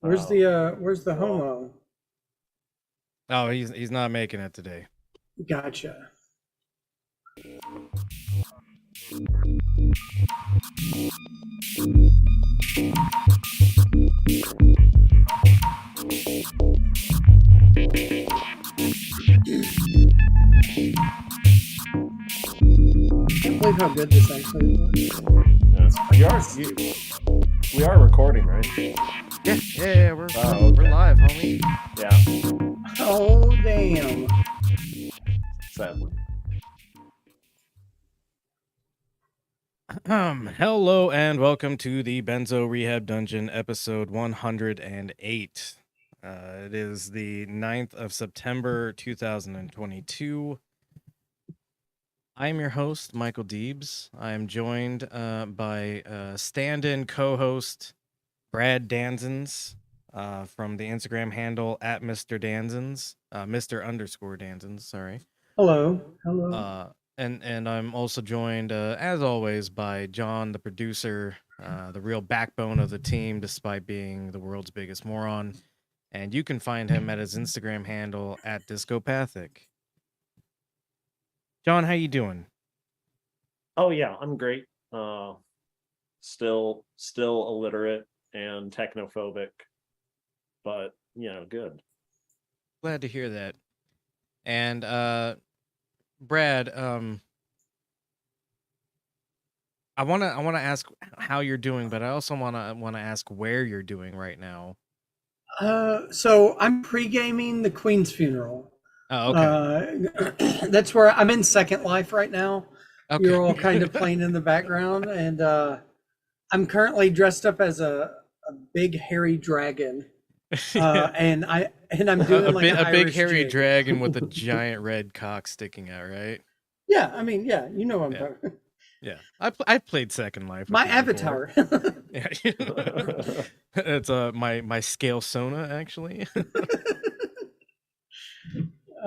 Where's the Well, homo? Oh, he's not making it today. Gotcha. Can't believe how good this actually looks. we are recording, right? Yeah, we're okay. live, homie. Yeah, Oh damn. sadly. Hello and welcome to the Benzo Rehab Dungeon, episode 108. It is the 9th of September, 2022. I am your host, Michael Deebs. I am joined by stand-in co-host Brad Danzins from the Instagram handle at Mr. Danzins, Mr. _ sorry. Hello. Hello. And I'm also joined, as always, by John, the producer, the real backbone of the team, despite being the world's biggest moron. And you can find him at his Instagram handle at Discopathic. John, how you doing? Oh yeah, I'm great. Still illiterate and technophobic, but good. Glad to hear that. And Brad, I wanna ask how you're doing, but I also wanna ask where you're doing right now. So I'm pre-gaming the Queen's funeral. Oh, okay. That's where I'm in Second Life right now. Okay. You're all kind of playing in the background, and I'm currently dressed up as a big hairy dragon. Yeah. And I'm doing like a big Irish hairy jig. dragon with a giant red cock sticking out, right? Yeah, I mean, yeah, you know what I'm Yeah. talking. Yeah, I played Second Life. My with you avatar. before. Yeah, it's my scale Sona actually.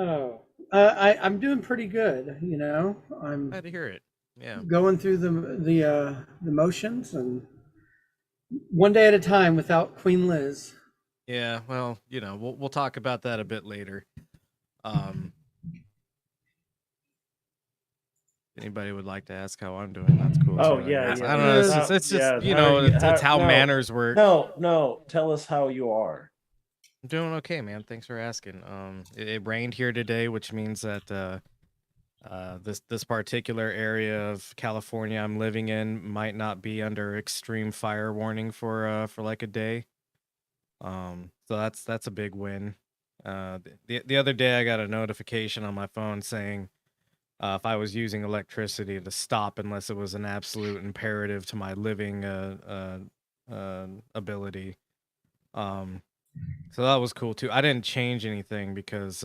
Oh, I'm doing pretty good. You know, I'm Glad to hear it. Yeah. going through the motions, and one day at a time without Queen Liz. Yeah. Well, we'll talk about that a bit later. Anybody would like to ask how I'm doing? That's cool. Oh too, yeah, I yeah. don't know. Yeah. It's just Yeah, it's how no, manners work. no. Tell us how you are. I'm doing okay, man. Thanks for asking. It rained here today, which means that this particular area of California I'm living in might not be under extreme fire warning for like a day. So that's a big win. The other day I got a notification on my phone saying if I was using electricity to stop unless it was an absolute imperative to my living ability. So that was cool too. I didn't change anything because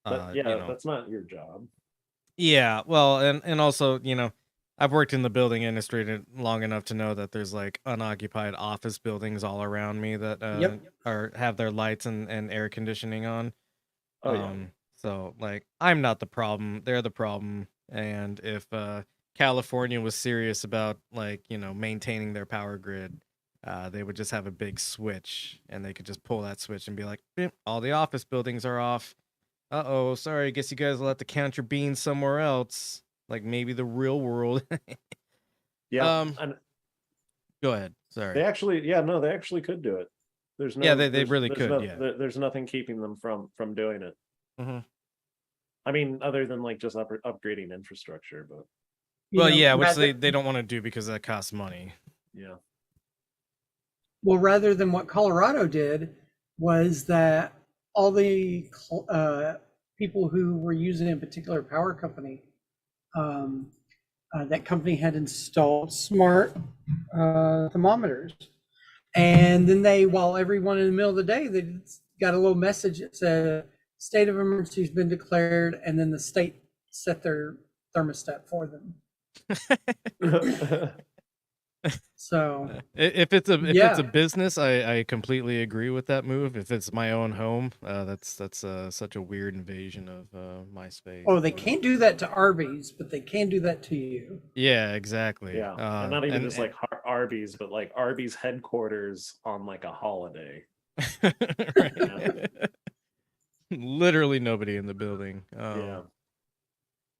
But that's not your job. Yeah, well, and also, I've worked in the building industry long enough to know that there's like unoccupied office buildings all around me that Yep. have their lights and air conditioning on. Oh yeah. So like I'm not the problem, they're the problem. And if California was serious about like, maintaining their power grid, they would just have a big switch and they could just pull that switch and be like, "Beep, all the office buildings are off. Uh-oh, sorry, I guess you guys will have to count your beans somewhere else. Like maybe the real world." Yeah. And Go ahead. Sorry. they actually could do it. There's no. Yeah, they there's- really there's could, no- yeah. There's nothing keeping them from doing it. Mm-hmm. I mean, other than like just upgrading infrastructure, but Well, yeah, which they don't want to do because that costs money. yeah. Well, rather than what Colorado did, was that all the people who were using a particular power company, that company had installed smart thermometers. And then while everyone in the middle of the day, they got a little message that said, state of emergency has been declared, and then the state set their thermostat for them. So If it's a yeah. business, I completely agree with that move. If it's my own home, that's such a weird invasion of my space. Oh, they can't do that to Arby's, but they can do that to you. Yeah, exactly. Yeah, and not even just like Arby's, but like Arby's headquarters on like a holiday. Right. Literally nobody in the building. Yeah,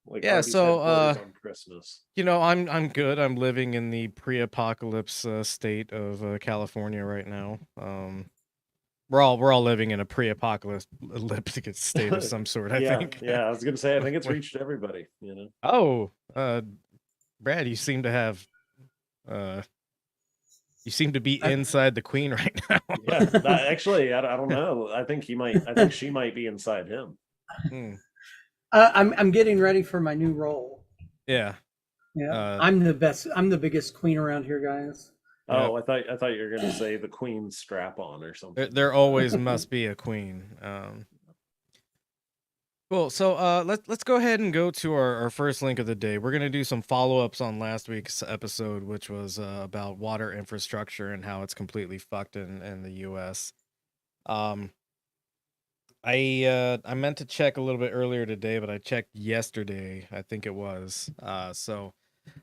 like Yeah, Arby's so headquarters on Christmas. I'm good. I'm living in the pre-apocalypse state of California right now. We're all living in a pre-apocalyptic state of some sort, I Yeah, think. yeah. I was gonna say, I think it's reached everybody. You know. Oh, Brad, you seem to have you seem to be inside the queen right now. Yeah, that, actually, I don't know. I think she might be inside him. Hmm. I'm getting ready for my new role. Yeah. Yeah, I'm the best. I'm the biggest queen around here, guys. Oh, I thought you were gonna say the queen strap on or something. There always must be a queen. Cool. So let's go ahead and go to our first link of the day. We're gonna do some follow-ups on last week's episode, which was about water infrastructure and how it's completely fucked in the US. I meant to check a little bit earlier today, but I checked yesterday, I think it was.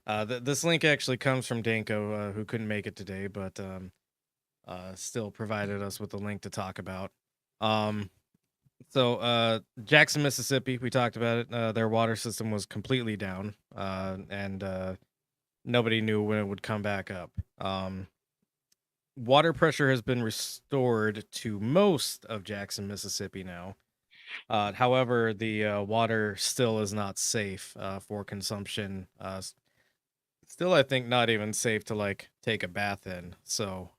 This link actually comes from Danko, who couldn't make it today, but still provided us with a link to talk about. Jackson, Mississippi, we talked about it. Their water system was completely down, and nobody knew when it would come back up. Water pressure has been restored to most of Jackson, Mississippi now. However, the water still is not safe for consumption. Still, I think not even safe to like take a bath in. So,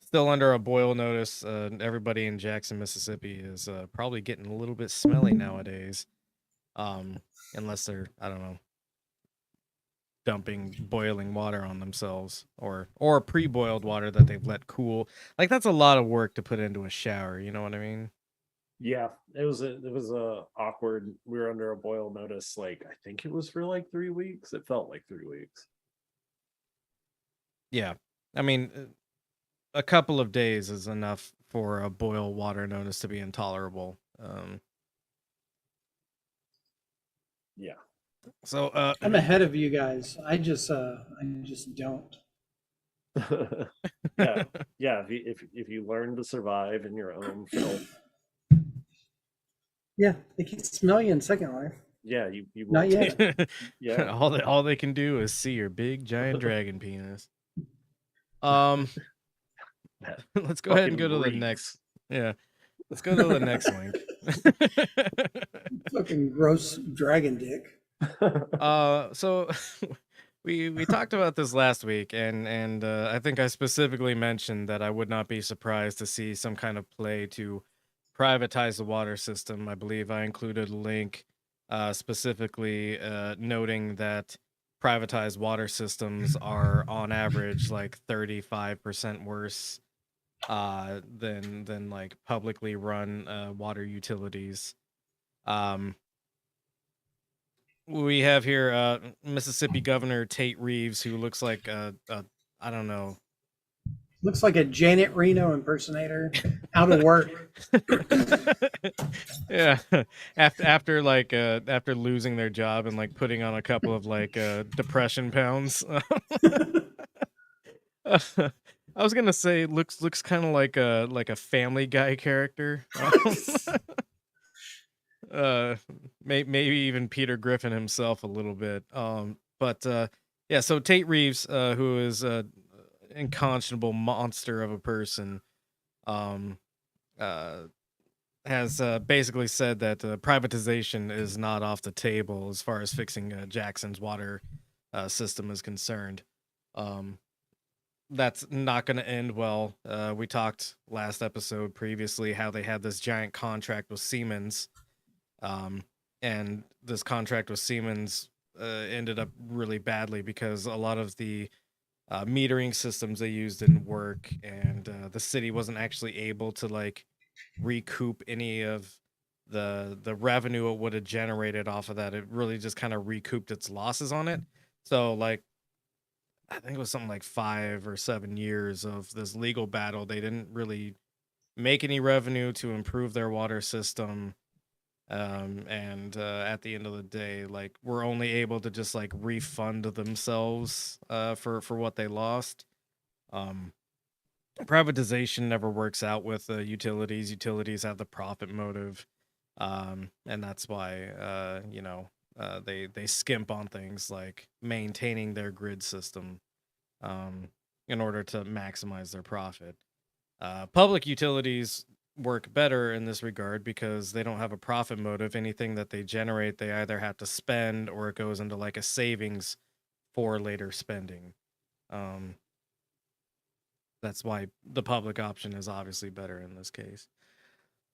still under a boil notice. Everybody in Jackson, Mississippi is probably getting a little bit smelly nowadays. Unless they're, I don't know, dumping boiling water on themselves or pre-boiled water that they've let cool. Like that's a lot of work to put into a shower, you know what I mean? Yeah, it was awkward. We were under a boil notice. Like I think it was for like 3 weeks. It felt like 3 weeks. Yeah, I mean, a couple of days is enough for a boil water notice to be intolerable. Yeah. So I'm ahead of you guys. I just don't. Yeah, yeah. If you learn to survive in your own filth, Yeah, they can smell you in Second Life. yeah, you will. Not yet. Yeah. all they can do is see your big giant dragon penis. Let's go ahead and go to the next. Yeah, let's go to the next link. Fucking gross dragon dick. So we talked about this last week, and I think I specifically mentioned that I would not be surprised to see some kind of play to privatize the water system. I believe I included a link specifically noting that privatized water systems are on average like 35% worse than like publicly run water utilities. We have here Mississippi Governor Tate Reeves, who looks like I don't know. Looks like a Janet Reno impersonator out of work. Yeah, after losing their job and like putting on a couple of like depression pounds. I was gonna say looks kind of like a Family Guy character. Maybe even Peter Griffin himself a little bit. Yeah. So Tate Reeves, who is a inconscionable monster of a person, has basically said that privatization is not off the table as far as fixing Jackson's water system is concerned. That's not going to end well. We talked last episode previously how they had this giant contract with Siemens, and this contract with Siemens ended up really badly because a lot of the metering systems they used didn't work, and the city wasn't actually able to like recoup any of the revenue it would have generated off of that. It really just kind of recouped its losses on it. So like I think it was something like 5 or 7 years of this legal battle. They didn't really make any revenue to improve their water system. And at the end of the day, like, we're only able to just like refund themselves for what they lost. Um, Privatization never works out with utilities. Utilities have the profit motive, and that's why they skimp on things like maintaining their grid system um, in order to maximize their profit. Public utilities work better in this regard because they don't have a profit motive. Anything that they generate, they either have to spend or it goes into like a savings for later spending. Um, that's why the public option is obviously better in this case.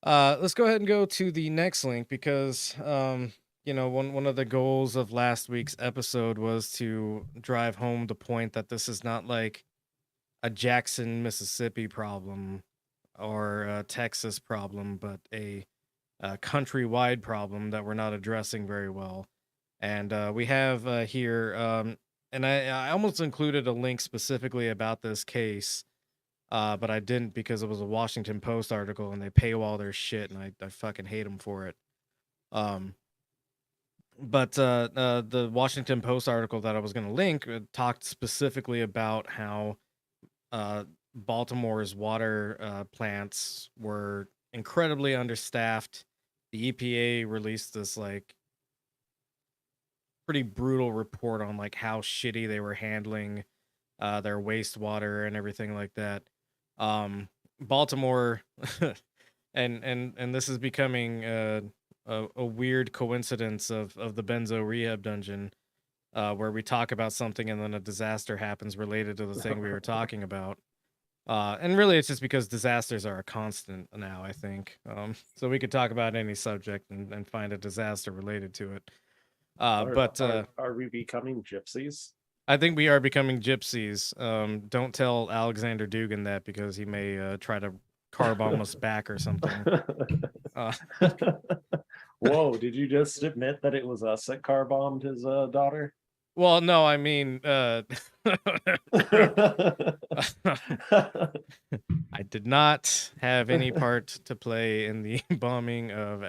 Let's go ahead and go to the next link because one of the goals of last week's episode was to drive home the point that this is not like a Jackson, Mississippi problem or a Texas problem, but a countrywide problem that we're not addressing very well. And we have here, and I almost included a link specifically about this case, but I didn't because it was a Washington Post article and they paywall their shit, and I fucking hate them for it. But the Washington Post article that I was going to link talked specifically about how Baltimore's water plants were incredibly understaffed. The EPA released this like pretty brutal report on like how shitty they were handling their wastewater and everything like that. Baltimore, and this is becoming a weird coincidence of the Benzo Rehab dungeon, where we talk about something and then a disaster happens related to the thing we were talking about. And really, it's just because disasters are a constant now, I think. So we could talk about any subject and find a disaster related to it. Are we becoming gypsies? I think we are becoming gypsies. Don't tell Alexander Dugan that because he may try to car bomb us back or something. Whoa, did you just admit that it was us that car bombed his daughter? Well, no, I mean, I did not have any part to play in the bombing of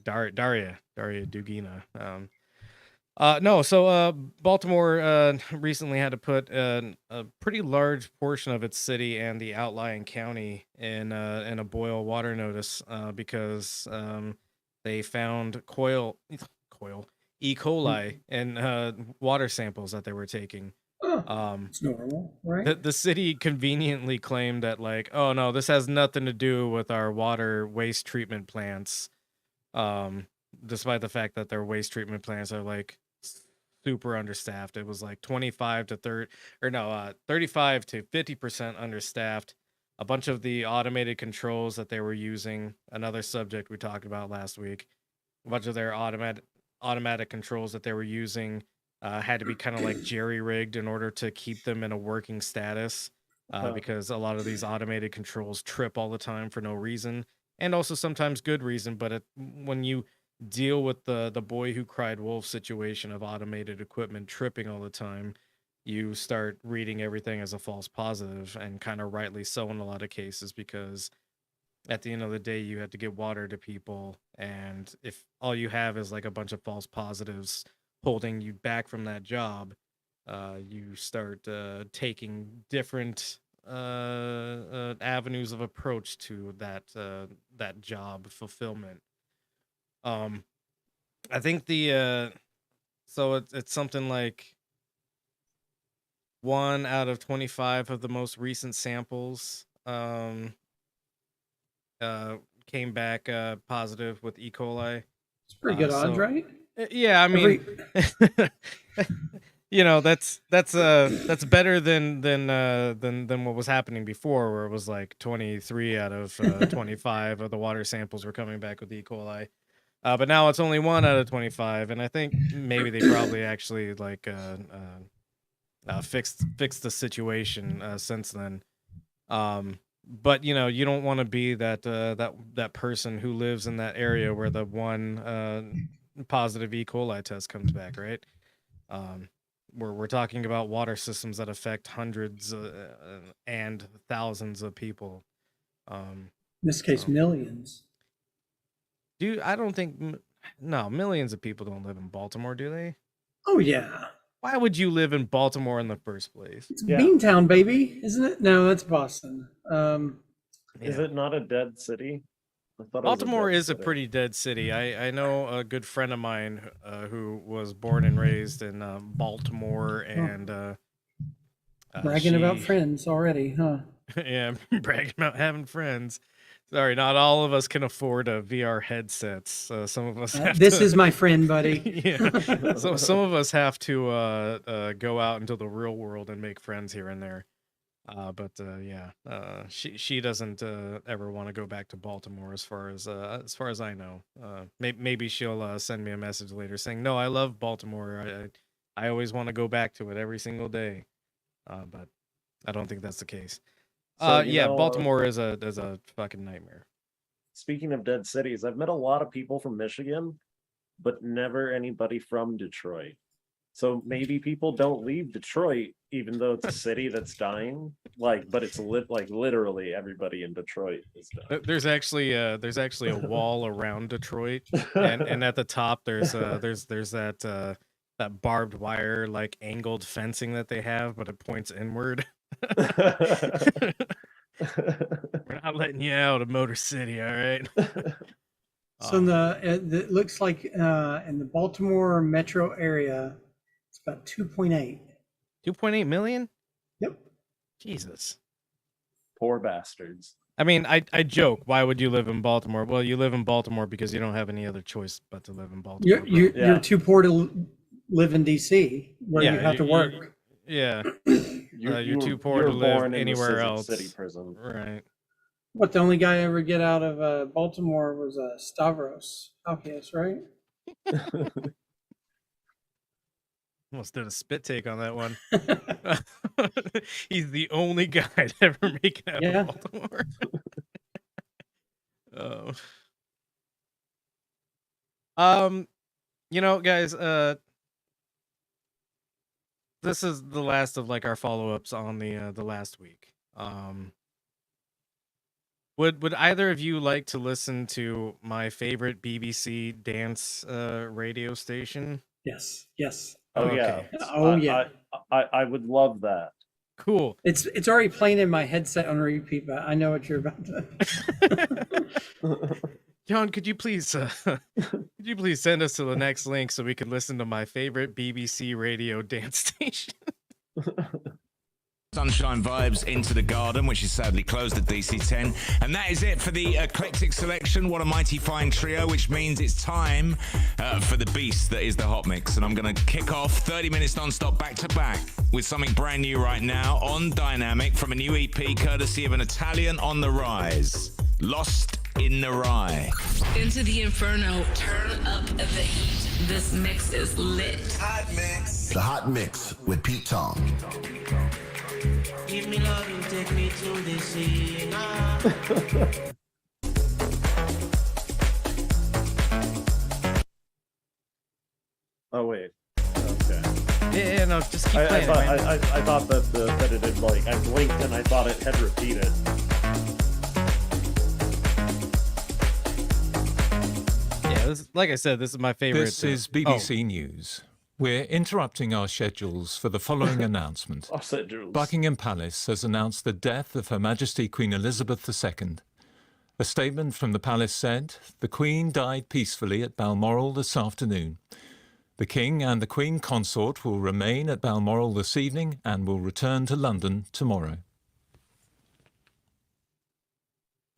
Daria Dugina. No, so Baltimore recently had to put a pretty large portion of its city and the outlying county in a boil water notice because they found E. coli in water samples that they were taking. It's normal, right? The city conveniently claimed that like, oh no, this has nothing to do with our water waste treatment plants. Despite the fact that their waste treatment plants are like super understaffed. It was like 35 to 35 to 50% understaffed. A bunch of the automated controls that they were using, another subject we talked about last week, a bunch of their automatic controls that they were using had to be kind of like jerry-rigged in order to keep them in a working status, because a lot of these automated controls trip all the time for no reason, and also sometimes good reason. But when you deal with the boy who cried wolf situation of automated equipment tripping all the time, you start reading everything as a false positive, and kind of rightly so in a lot of cases, because at the end of the day you have to get water to people, and if all you have is like a bunch of false positives holding you back from that job, you start taking different avenues of approach to that job fulfillment. I think so it's something like 1 out of 25 of the most recent samples came back positive with E. coli. It's pretty good odds, right? Yeah, I mean, that's better than what was happening before, where it was like 23 out of 25 of the water samples were coming back with E. coli. But now it's only 1 out of 25, and I think maybe they probably actually like fixed the situation since then. But you don't want to be that person who lives in that area where the one positive E. coli test comes back, right? we're talking about water systems that affect hundreds and thousands of people. In this case, So- millions. I don't think no, millions of people don't live in Baltimore, do they? Oh yeah, Why would you live in Baltimore in the first place? it's Yeah. Beantown, baby, isn't it? No, that's Boston. Is Yeah. it not a dead city? I thought Baltimore it was is a dead pretty dead city. I know a good friend of mine who was born and raised in Baltimore, and bragging about she- friends already, huh? yeah, bragging about having friends. Sorry, not all of us can afford VR headsets. Some of us have This to, is my friend, buddy. yeah. So some of us have to go out into the real world and make friends here and there. She doesn't ever want to go back to Baltimore as far as I know. Maybe she'll send me a message later saying, "No, I love Baltimore. I always want to go back to it every single day." But I don't think that's the case. So, you know, Baltimore is a fucking nightmare. Speaking of dead cities, I've met a lot of people from Michigan, but never anybody from Detroit. So maybe people don't leave Detroit, even though it's a city that's dying. But it's literally everybody in Detroit is dying. There's actually a wall around Detroit, and at the top there's that barbed wire like angled fencing that they have, but it points inward. We're not letting you out of Motor City, all right? So it looks like in the Baltimore metro area, it's about 2.8. 2.8 million? Yep. Jesus. Poor bastards. I mean, I joke. Why would you live in Baltimore? Well, you live in Baltimore because you don't have any other choice but to live in Baltimore. You're too poor to live in DC, where you have to work. Yeah. You're too poor to live anywhere else. City prison. Right. What, the only guy I ever get out of Baltimore was Stavros Halkias, right? Almost did a spit take on that one. He's the only guy to ever make it out of Baltimore. Guys, this is the last of like our follow-ups on the last week. Would either of you like to listen to my favorite BBC dance radio station? Yes. Oh Okay. yeah. Oh yeah. I would love that. Cool. It's already playing in my headset on repeat, but I know what you're about to. John, could you please send us to the next link so we can listen to my favorite BBC radio dance station? Sunshine Vibes Into the Garden, which is sadly closed at DC10. And that is it for the eclectic selection. What a mighty fine trio, which means it's time for the beast that is the Hot Mix. And I'm going to kick off 30 minutes non-stop back to back with something brand new right now on Dynamic from a new EP courtesy of an Italian on the rise. Lost in the Rye. Into the Inferno. Turn up the heat. This mix is lit. Hot Mix. The Hot Mix with Pete Tong. Give me love and take me to the sea now. Oh wait. Okay. Yeah, no, just keep playing. I thought that it had I blinked and I thought it had repeated. Yeah, like I said, this is my favorite. This is BBC News. We're interrupting our schedules for the following announcement. Buckingham Palace has announced the death of Her Majesty Queen Elizabeth II. A statement from the palace said, "The Queen died peacefully at Balmoral this afternoon. The King and the Queen Consort will remain at Balmoral this evening and will return to London tomorrow."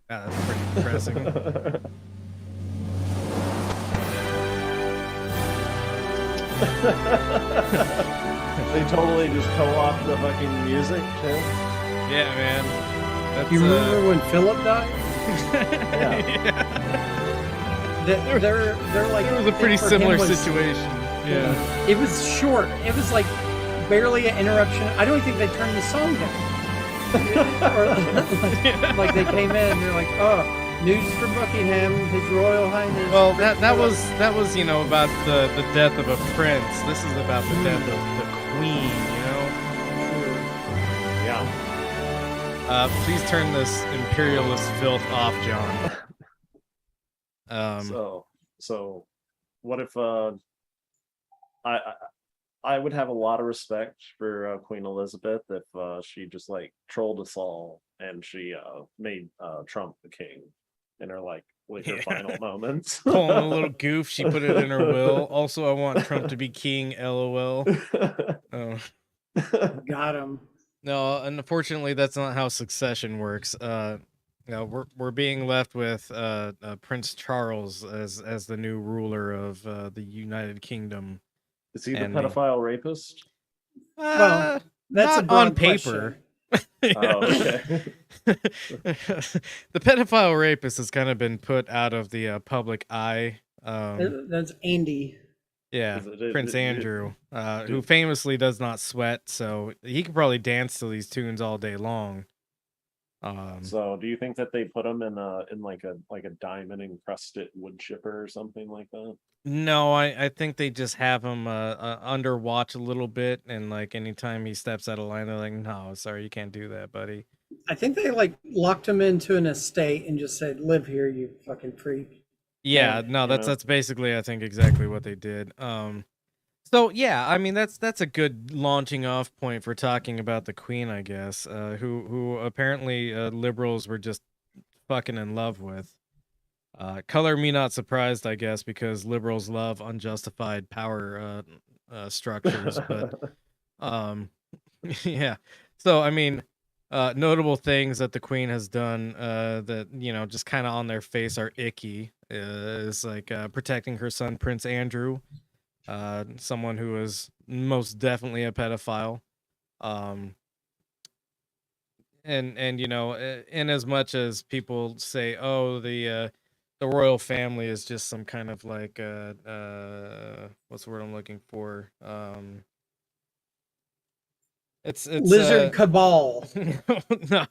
That's pretty depressing. They totally just co-opt the fucking music too. Yeah, man. That's, You remember when Philip died? Yeah. They're like, it was a pretty for similar him was- situation. Yeah. It was short. It was like barely an interruption. I don't think they turned the song down. Or, like they came in and they're like, "Oh, news for Buckingham, His Royal Highness." Well, that was about the death of a prince. This is about the death of the queen, Yeah. Please turn this imperialist filth off, John. So what if I would have a lot of respect for Queen Elizabeth if she just like trolled us all and she made Trump the king in her her final moments. Pulling a little goof, she put it in her will. Also, I want Trump to be king, LOL. Oh. Got him. No, unfortunately, that's not how succession works. We're being left with Prince Charles as the new ruler of the United Kingdom. Is he the pedophile rapist? Well, that's not a broad on paper. Oh, okay. The pedophile rapist has kind of been put out of the public eye. That's Andy. Yeah, Prince Andrew, who famously does not sweat, so he could probably dance to these tunes all day long. So, do you think that they put him in like a diamond encrusted wood chipper or something like that? No, I think they just have him under watch a little bit, and like anytime he steps out of line, they're like, "No, sorry, you can't do that, buddy." I think they like locked him into an estate and just said, "Live here, you fucking freak." Yeah, no, that's basically I think exactly what they did. So yeah, I mean that's a good launching off point for talking about the Queen, I guess, who apparently liberals were just fucking in love with. Color me not surprised, I guess, because liberals love unjustified power structures, but yeah. So I mean, notable things that the Queen has done that just kind of on their face are icky is like protecting her son Prince Andrew, someone who is most definitely a pedophile, and in as much as people say, oh, the royal family is just some kind of like what's the word I'm looking for? It's lizard cabal. No,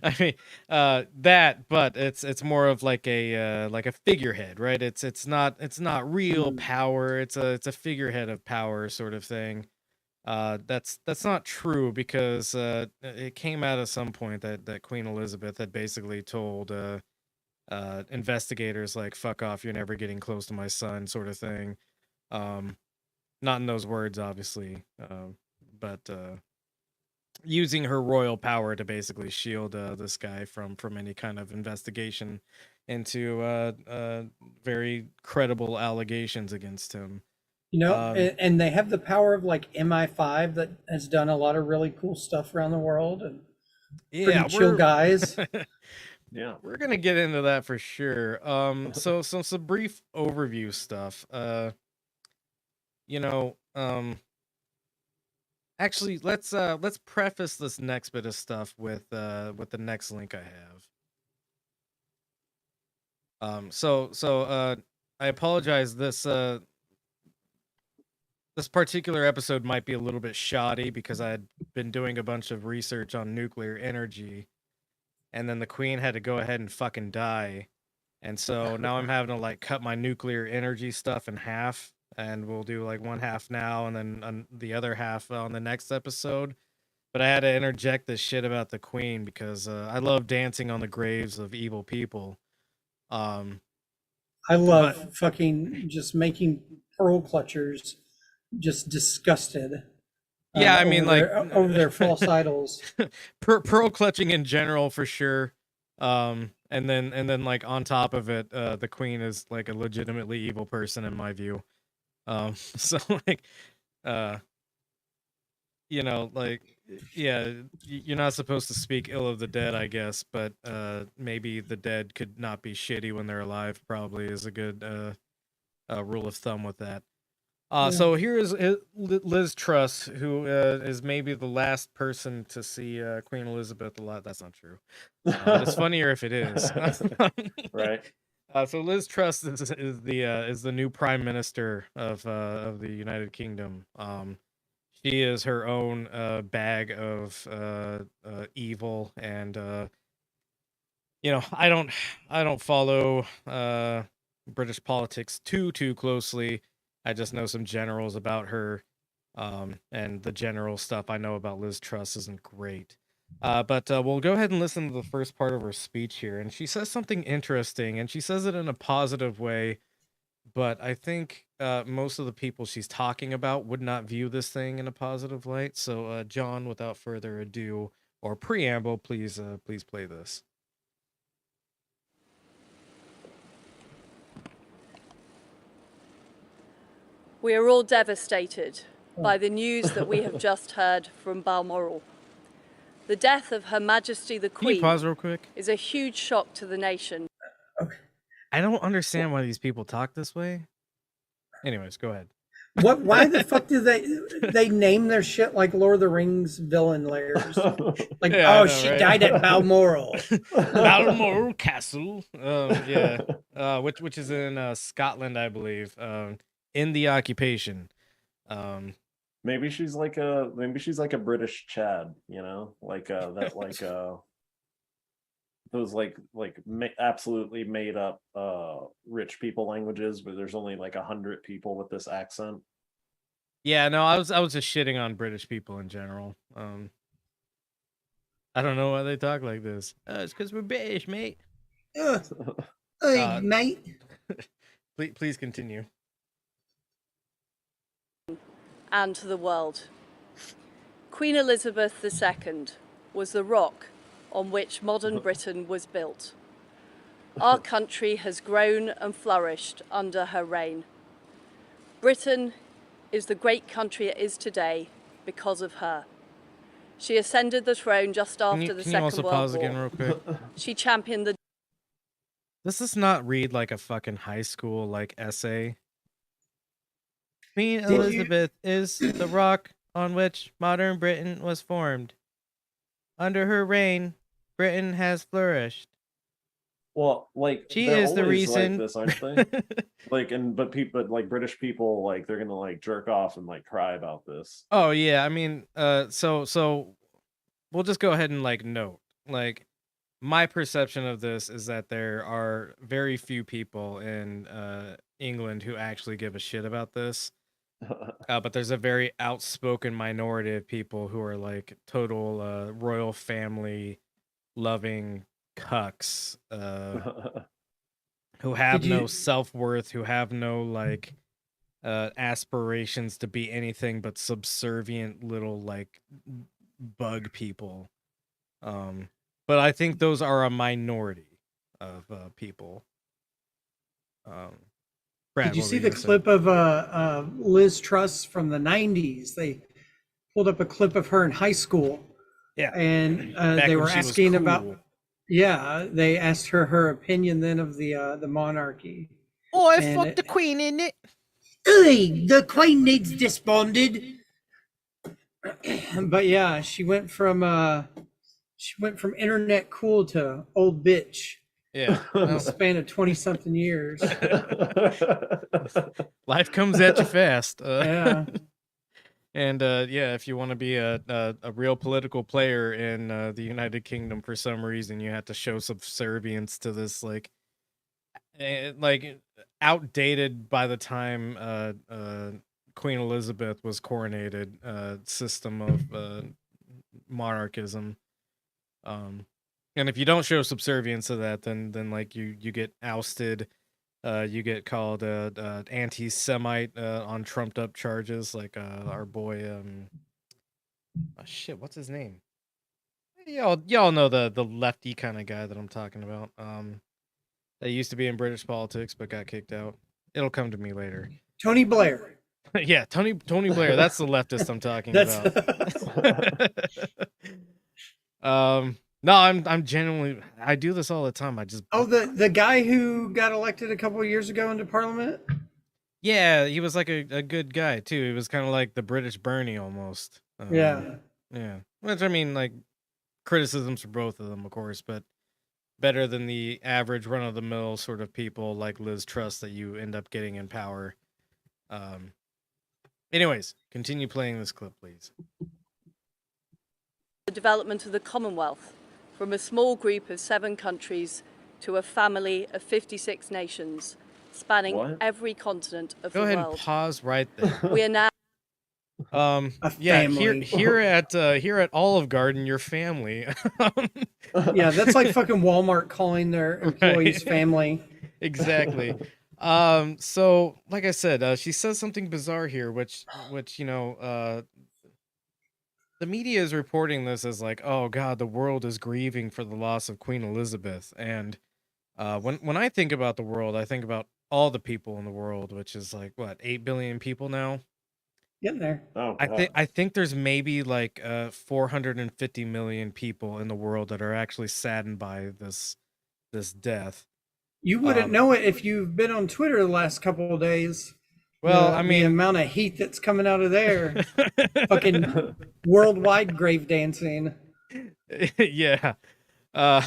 I mean that, but it's more of like a figurehead, right? It's not real power. It's a figurehead of power sort of thing. That's not true because it came out at some point that Queen Elizabeth had basically told investigators like "fuck off, you're never getting close to my son" sort of thing. Not in those words, obviously, but using her royal power to basically shield this guy from any kind of investigation into very credible allegations against him. And they have the power of like MI5 that has done a lot of really cool stuff around the world and pretty chill guys. Yeah, we're gonna get into that for sure. So some brief overview stuff. Actually, let's preface this next bit of stuff with the next link I have. So I apologize. This particular episode might be a little bit shoddy because I had been doing a bunch of research on nuclear energy, and then the Queen had to go ahead and fucking die, and so now I'm having to like cut my nuclear energy stuff in half. And we'll do like one half now and then the other half on the next episode. But I had to interject this shit about the Queen because I love dancing on the graves of evil people. I love fucking just making pearl clutchers just disgusted. Yeah, I mean, like over their false idols. Pearl clutching in general for sure. And then like on top of it, the Queen is like a legitimately evil person in my view. So like, like, yeah, you're not supposed to speak ill of the dead, I guess, but maybe the dead could not be shitty when they're alive. Probably is a good rule of thumb with that. So here is Liz Truss, who is maybe the last person to see Queen Elizabeth a lot. That's not true. It's funnier if it is. Right. So Liz Truss is the new prime minister of the United Kingdom. She is her own bag of evil, and I don't follow British politics too closely. I just know some generals about her. And the general stuff I know about Liz Truss isn't great. But we'll go ahead and listen to the first part of her speech here. And she says something interesting, and she says it in a positive way. But I think most of the people she's talking about would not view this thing in a positive light. So, John, without further ado or preamble, please play this. We are all devastated by the news that we have just heard from Balmoral. The death of Her Majesty the Queen. Can you pause real quick? Is a huge shock to the nation. I don't understand why these people talk this way. Anyways, go ahead. What? Why the fuck do they name their shit like Lord of the Rings villain lairs? Like, Yeah, oh, know, she right? died at Balmoral. Balmoral Castle. Yeah. Which is in Scotland, I believe. In the occupation. Maybe she's like a British Chad, you know, like that, like those absolutely made up rich people languages where there's only like 100 people with this accent. Yeah, no, I was just shitting on British people in general. I don't know why they talk like this. It's because we're British, mate. Hey, mate. Please continue. And to the world. Queen Elizabeth II was the rock on which modern Britain was built. Our country has grown and flourished under her reign. Britain is the great country it is today because of her. She ascended the throne just after the Second also World pause War. again real quick? She championed the... Does this not read like a fucking high school like essay? Queen Elizabeth is the rock on which modern Britain was formed. Under her reign, Britain has flourished. Well, like She they're is the always reason. like this, aren't they? But like British people, like they're gonna like jerk off and like cry about this. Oh yeah, I mean, so we'll just go ahead and like note, like my perception of this is that there are very few people in England who actually give a shit about this. But there's a very outspoken minority of people who are like total royal family loving cucks, who have no self-worth, who have no like aspirations to be anything but subservient little like bug people. But I think those are a minority of people. Brad, Did you what see were the gonna say? clip of Liz Truss from the 90s? They pulled up a clip of her in high school. Yeah. And Back they when were she was asking cool. about, yeah, they asked her opinion then of the monarchy. Oh, I And fucked the queen in it. Hey, the queen needs disbanded. But yeah, she went from internet cool to old bitch. Yeah. In Well, the span of 20-something years. life comes at you fast. Yeah. And yeah, if you want to be a real political player in the United Kingdom for some reason, you have to show subservience to this like outdated by the time Queen Elizabeth was coronated system of monarchism. And if you don't show subservience to that, then like you get ousted. You get called anti-Semite on trumped up charges, like our boy oh shit, what's his name? Y'all know the lefty kind of guy that I'm talking about. That used to be in British politics but got kicked out. It'll come to me later. Tony Blair. Yeah, Tony Blair. That's the leftist I'm talking about. No, I'm genuinely. I do this all the time. I just. Oh, the guy who got elected a couple of years ago into Parliament. Yeah, he was like a good guy too. He was kind of like the British Bernie almost. Yeah. Yeah. Which I mean, like criticisms for both of them, of course, but better than the average run of the mill sort of people like Liz Truss that you end up getting in power. Anyways, continue playing this clip, please. The development of the Commonwealth from a small group of 7 countries to a family of 56 nations, spanning every continent of the world. Go ahead and pause right there. We are now... Yeah, family. here at Olive Garden, your family. Yeah, that's like fucking Walmart calling their employees family. Exactly. So like I said, she says something bizarre here, which the media is reporting this as like, oh God, the world is grieving for the loss of Queen Elizabeth. And when I think about the world, I think about all the people in the world, which is like what, 8 billion people now. Getting there. Oh, I think there's maybe like 450 million people in the world that are actually saddened by this death. You wouldn't know it if you've been on Twitter the last couple of days. Well, I mean, the amount of heat that's coming out of there, fucking worldwide grave dancing. Yeah. Uh,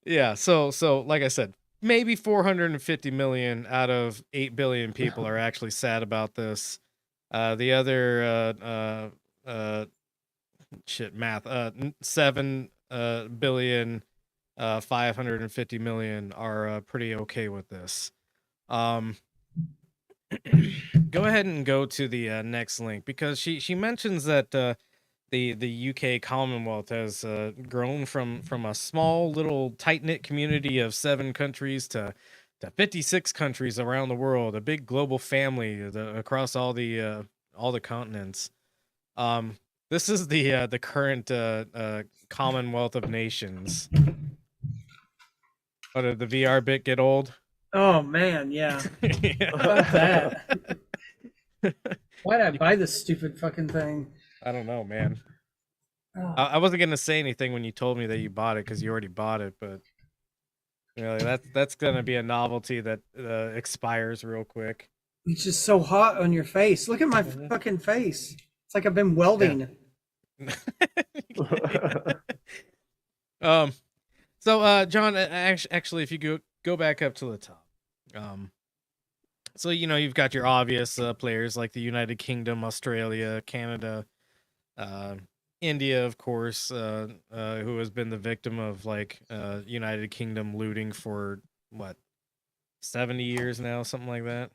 yeah. So like I said, maybe 450 million out of 8 billion people are actually sad about this. The other, shit, math, 7 billion, 550 million are pretty okay with this. Go ahead and go to the next link, because she mentions that the UK Commonwealth has grown from a small little tight-knit community of 7 countries to 56 countries around the world, a big global family across all the continents. This is the current Commonwealth of Nations. Oh, did the VR bit get old? Oh man, yeah. Fuck that. Why'd I buy this stupid fucking thing? I don't know, man. Oh. I wasn't gonna say anything when you told me that you bought it, because you already bought it, but really, that's gonna be a novelty that expires real quick. It's just so hot on your face. Look at my fucking face. It's like I've been welding. Yeah. So John, actually, if you go back up to the top, so you've got your obvious players like the United Kingdom, Australia, Canada, India, of course, who has been the victim of like United Kingdom looting for what, 70 years now, something like that.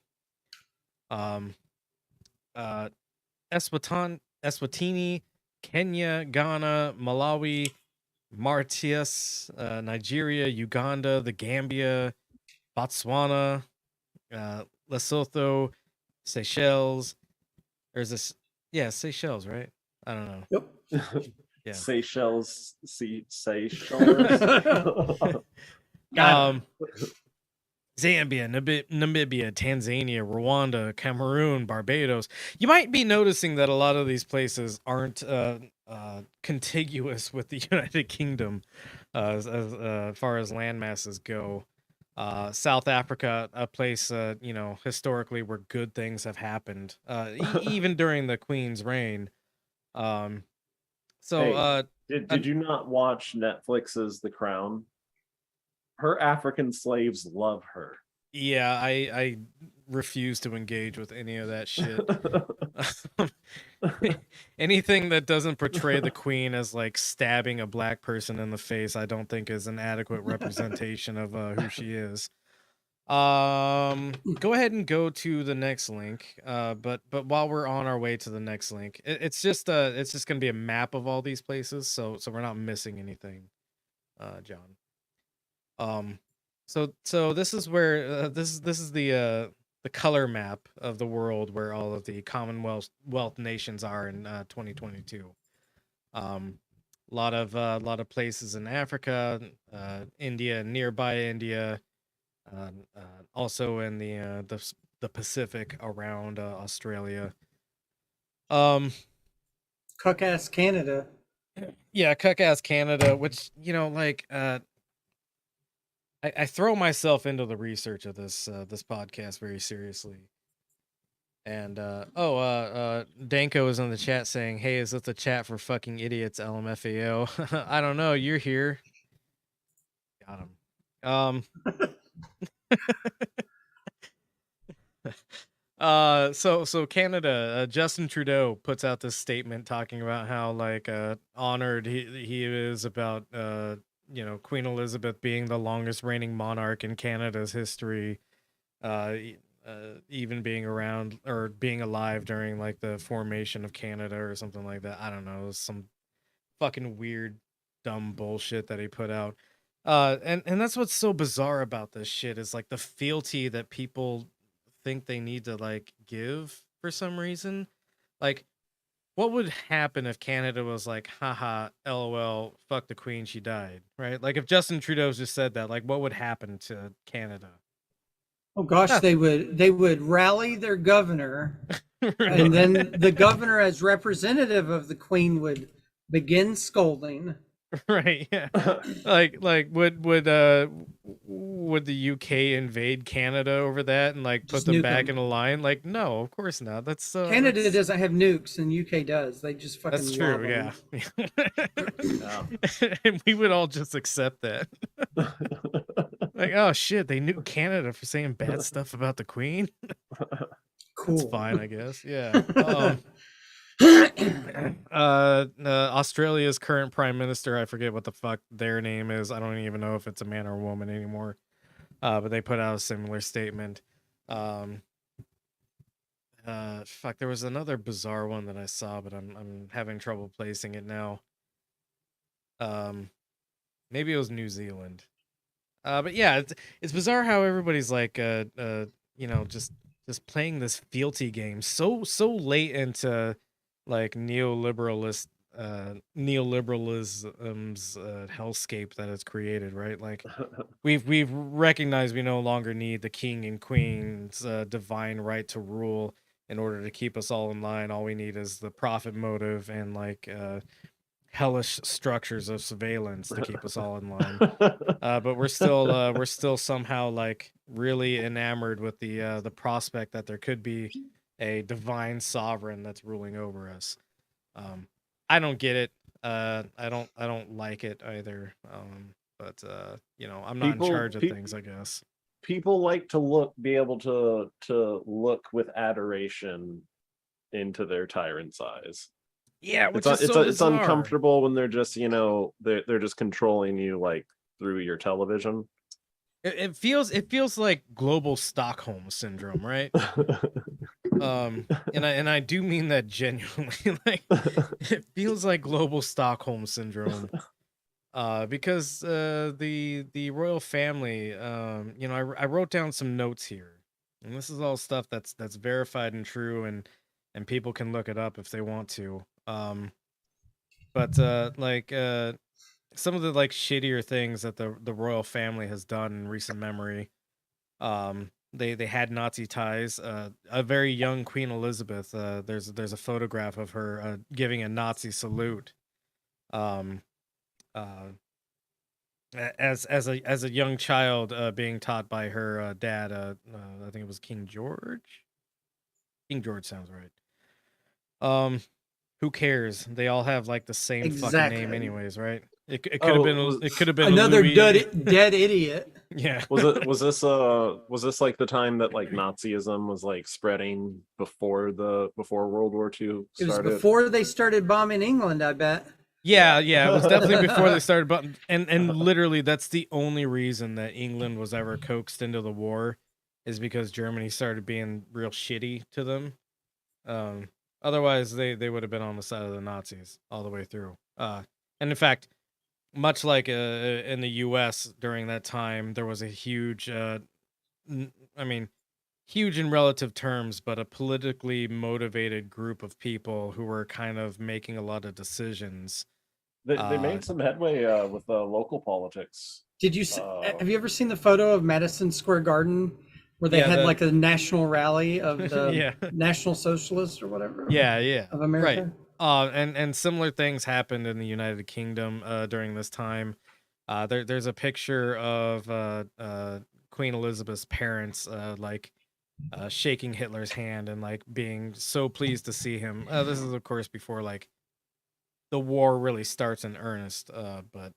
Eswatini, Kenya, Ghana, Malawi, Mauritius, Nigeria, Uganda, the Gambia, Botswana, Lesotho, Seychelles. There's this, yeah, Seychelles, right? I don't know. Yep. Yeah. Seychelles. Zambia, Namibia, Tanzania, Rwanda, Cameroon, Barbados. You might be noticing that a lot of these places aren't contiguous with the United Kingdom as far as land masses go. South Africa, a place historically where good things have happened, even during the Queen's reign. Did you not watch Netflix's The Crown? Her African slaves love her. Yeah, I refuse to engage with any of that shit. Anything that doesn't portray the Queen as like stabbing a black person in the face, I don't think is an adequate representation of who she is. Go ahead and go to the next link. But while we're on our way to the next link, it's just gonna be a map of all these places, so we're not missing anything, John. So this is where this is the color map of the world where all of the Commonwealth nations are in 2022. Lot of places in Africa, India, nearby India, also in the Pacific around Australia. Cuck-ass Canada. Yeah, cuck-ass Canada, which I throw myself into the research of this podcast very seriously. And Danko is in the chat saying, "Hey, is this the chat for fucking idiots? LMFAO." I don't know. You're here. Got him. So Canada, Justin Trudeau puts out this statement talking about how like honored he is about Queen Elizabeth being the longest reigning monarch in Canada's history. even being around or being alive during like the formation of Canada or something like that. I don't know. It was some fucking weird, dumb bullshit that he put out. And that's what's so bizarre about this shit is like the fealty that people think they need to like give for some reason. Like, what would happen if Canada was like, haha, lol, fuck the queen, she died, right? Like if Justin Trudeau just said that, like what would happen to Canada? Oh gosh, they would rally their governor, and then the governor, as representative of the Queen, would begin scolding. Right, yeah. like would the UK invade Canada over that and like put Just them nuke back them. in a line? Like, no, of course not. That's Canada that's, doesn't have nukes, and UK does. They just fucking that's love true, yeah. Yeah. And we would all just accept that. Like, oh shit, they nuked Canada for saying bad stuff about the Queen. Cool. That's fine, I guess. Yeah. Australia's current prime minister, I forget what the fuck their name is. I don't even know if it's a man or a woman anymore. But they put out a similar statement. Fuck, there was another bizarre one that I saw, but I'm having trouble placing it now. Maybe it was New Zealand. But yeah, it's bizarre how everybody's like just playing this fealty game so late into like neoliberalism's hellscape that it's created, right? Like we've recognized we no longer need the king and queen's divine right to rule in order to keep us all in line. All we need is the profit motive and like hellish structures of surveillance to keep us all in line. But we're still somehow like really enamored with the prospect that there could be a divine sovereign that's ruling over us. I don't get it. I don't like it either. But I'm not in charge of things, I guess. People like to be able to look with adoration into their tyrant's eyes. Yeah, which is so it's bizarre. uncomfortable when they're just they're just controlling you like through your television. It feels like global Stockholm syndrome, right? And I do mean that genuinely. Like it feels like global Stockholm syndrome. Because the royal family, I wrote down some notes here, and this is all stuff that's verified and true, and people can look it up if they want to. But some of the like shittier things that the royal family has done in recent memory. They had Nazi ties. A very young Queen Elizabeth. There's a photograph of her giving a Nazi salute. As a young child, being taught by her dad. I think it was King George. King George sounds right. Who cares? They all have like the same fucking name, anyways, right? It could have been. It could have been another Louis... dead idiot. Yeah. Was this like the time that like Nazism was like spreading before World War II started? It was before they started bombing England, I bet. Yeah, it was definitely before they started. But and literally, that's the only reason that England was ever coaxed into the war, is because Germany started being real shitty to them. Otherwise, they would have been on the side of the Nazis all the way through. And in fact, much like in the U.S. during that time, there was a huge, huge in relative terms, but a politically motivated group of people who were kind of making a lot of decisions. They made some headway with local politics. Did you have you ever seen the photo of Madison Square Garden where they had like a national rally of the National Socialists or whatever? Yeah. Of America. Right. And similar things happened in the United Kingdom during this time. There's a picture of Queen Elizabeth's parents shaking Hitler's hand and like being so pleased to see him. This is of course before like the war really starts in earnest. But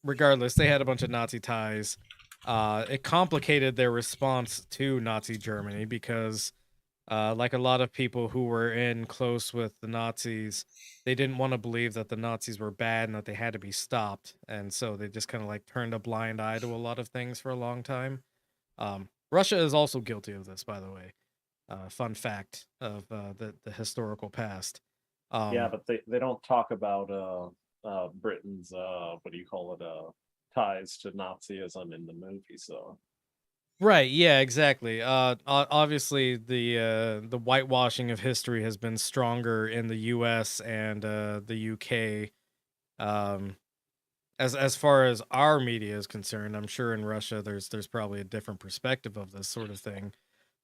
regardless, they had a bunch of Nazi ties. It complicated their response to Nazi Germany because like a lot of people who were in close with the Nazis, they didn't want to believe that the Nazis were bad and that they had to be stopped. And so they just kind of like turned a blind eye to a lot of things for a long time. Russia is also guilty of this, by the way. Fun fact of the historical past. Yeah, but they don't talk about Britain's what do you call it, ties to Nazism in the movie. So Right, yeah, exactly. Obviously, the whitewashing of history has been stronger in the U.S. and the U.K. As far as our media is concerned, I'm sure in Russia there's probably a different perspective of this sort of thing.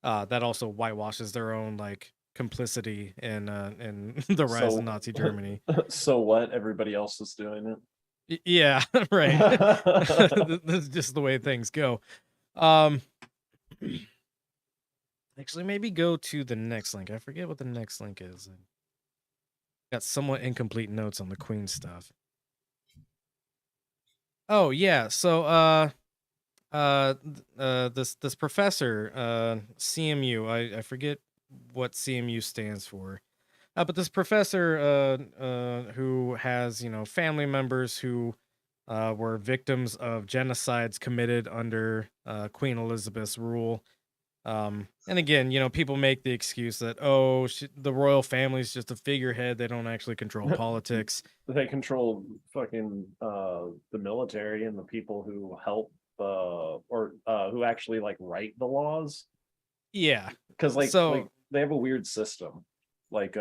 That also whitewashes their own like complicity in the rise of Nazi Germany. So what? Everybody else is doing it. Yeah, right. That's just the way things go. Actually, maybe go to the next link. I forget what the next link is. Got somewhat incomplete notes on the Queen stuff. Oh yeah, so this professor, CMU, I forget what CMU stands for. But this professor who has, family members who were victims of genocides committed under Queen Elizabeth's rule. And again, people make the excuse that, the royal family is just a figurehead. They don't actually control politics. They control fucking the military and the people who help or who actually like write the laws. Yeah. Because like they have a weird system. Like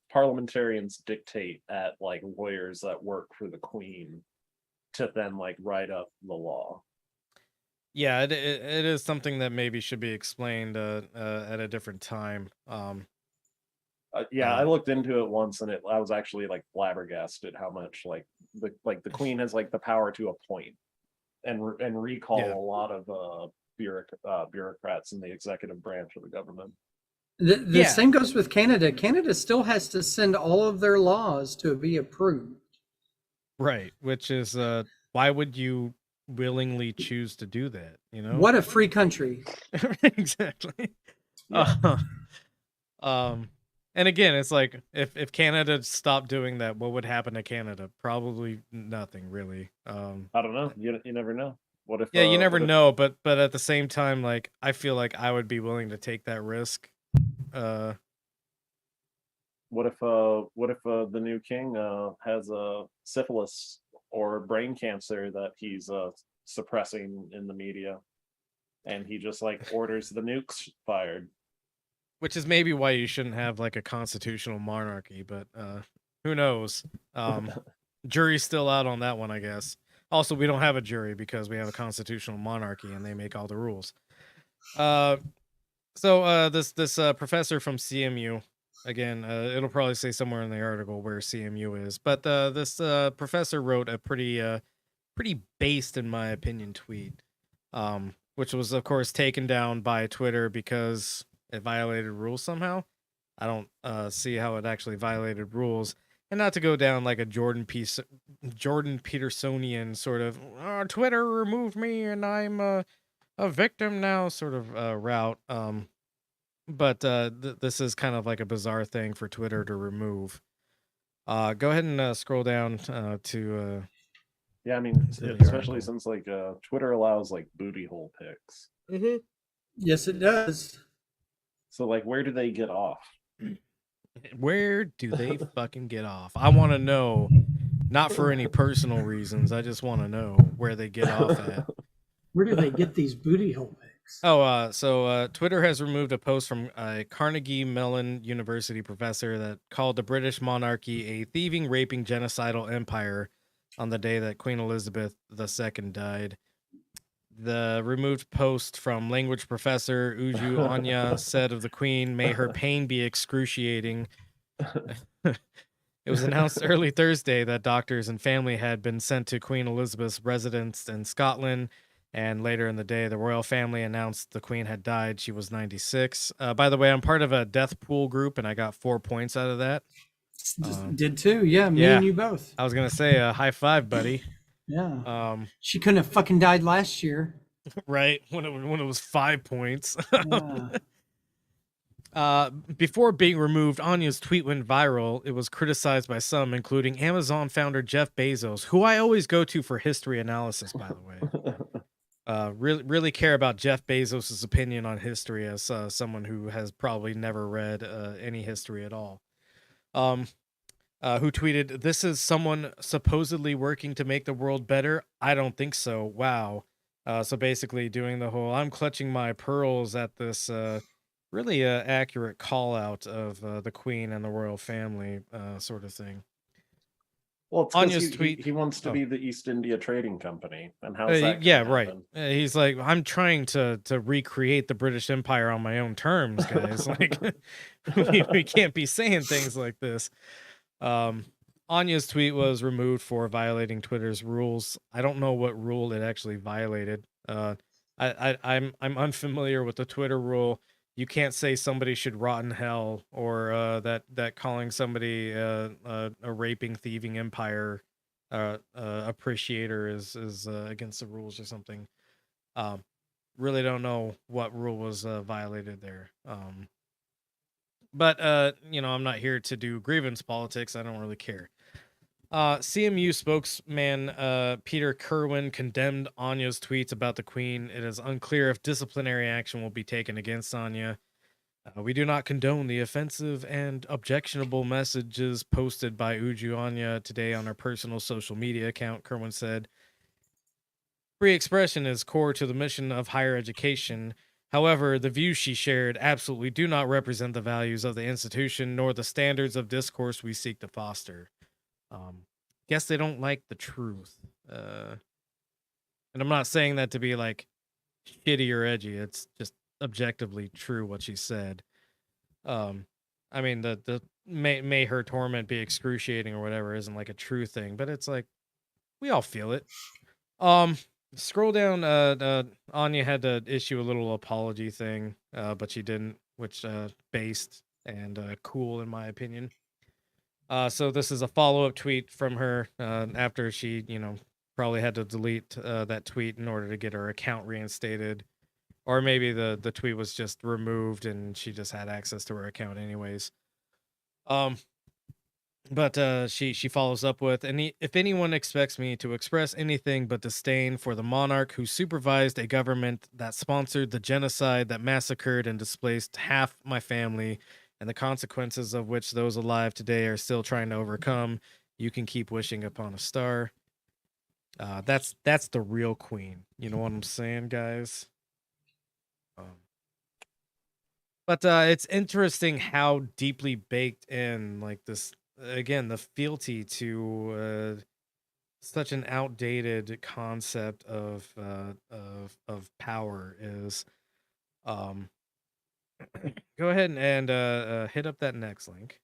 parliamentarians dictate at like lawyers that work for the Queen to then like write up the law. Yeah, it is something that maybe should be explained at a different time. Yeah, I looked into it once, and I was actually like flabbergasted how much like the Queen has like the power to appoint and recall a lot of bureaucrats in the executive branch of the government. The same goes with Canada. Canada still has to send all of their laws to be approved. Right, which is why would you willingly choose to do that, What a free country. Exactly. Yeah. And again, it's like if Canada stopped doing that, what would happen to Canada? Probably nothing, really. I don't know. You never know. What if? Yeah, you never know. But at the same time, like I feel like I would be willing to take that risk. What if the new king has syphilis or brain cancer that he's suppressing in the media, and he just like orders the nukes fired? Which is maybe why you shouldn't have like a constitutional monarchy, but who knows? Jury's still out on that one, I guess. Also, we don't have a jury because we have a constitutional monarchy and they make all the rules. So this professor from CMU, again, it'll probably say somewhere in the article where CMU is, but this professor wrote a pretty based, in my opinion, tweet, which was of course taken down by Twitter because it violated rules somehow. I don't see how it actually violated rules. And not to go down like a Jordan Petersonian sort of Twitter removed me and I'm a victim now sort of route. But this is kind of like a bizarre thing for Twitter to remove. Go ahead and scroll down to. Yeah, I mean, especially since like Twitter allows like booty hole pics. Mm-hmm. Yes, it does. So like, where do they get off? Where do they fucking get off? I want to know, not for any personal reasons. I just want to know where they get off at. Where do they get these booty hole pics? So Twitter has removed a post from a Carnegie Mellon University professor that called the British monarchy a thieving, raping, genocidal empire on the day that Queen Elizabeth II died. The removed post from language professor Uju Anya said of the Queen, "May her pain be excruciating." It was announced early Thursday that doctors and family had been sent to Queen Elizabeth's residence in Scotland, and later in the day, the royal family announced the Queen had died. She was 96. By the way, I'm part of a death pool group, and I got 4 points out of that. Did too, yeah. Me and you both. I was gonna say high five, buddy. Yeah. She couldn't have fucking died last year. Right, when it was 5 points. Before being removed, Anya's tweet went viral. It was criticized by some, including Amazon founder Jeff Bezos, who I always go to for history analysis, by the way. really care about Jeff Bezos's opinion on history as someone who has probably never read any history at all. Who tweeted, "This is someone supposedly working to make the world better? I don't think so. Wow." So basically doing the whole, I'm clutching my pearls at this really accurate call out of the Queen and the royal family sort of thing. Well, it's 'cause Anya's tweet. he wants to be the East India Trading Company, and how's that? Yeah, gonna right. happen? He's like, I'm trying to recreate the British Empire on my own terms, guys. Like, we can't be saying things like this. Anya's tweet was removed for violating Twitter's rules. I don't know what rule it actually violated. I'm unfamiliar with the Twitter rule. You can't say somebody should rot in hell, or that calling somebody a raping, thieving empire appreciator is against the rules or something. Really don't know what rule was violated there. But I'm not here to do grievance politics. I don't really care. CMU spokesman Peter Kerwin condemned Anya's tweets about the Queen. It is unclear if disciplinary action will be taken against Anya. We do not condone the offensive and objectionable messages posted by Uju Anya today on her personal social media account, Kerwin said. Free expression is core to the mission of higher education. However, the views she shared absolutely do not represent the values of the institution nor the standards of discourse we seek to foster. Guess they don't like the truth. And I'm not saying that to be like shitty or edgy. It's just objectively true what she said. I mean, the may her torment be excruciating or whatever isn't like a true thing, but it's like we all feel it. Scroll down. Anya had to issue a little apology thing, but she didn't, which based and cool in my opinion. So this is a follow-up tweet from her after she, probably had to delete that tweet in order to get her account reinstated, or maybe the tweet was just removed and she just had access to her account anyways. But she follows up with, and if anyone expects me to express anything but disdain for the monarch who supervised a government that sponsored the genocide that massacred and displaced half my family, and the consequences of which those alive today are still trying to overcome, you can keep wishing upon a star. That's the real Queen. You know what I'm saying, guys? But it's interesting how deeply baked in, like, this, again, the fealty to such an outdated concept of power is. Go ahead and hit up that next link.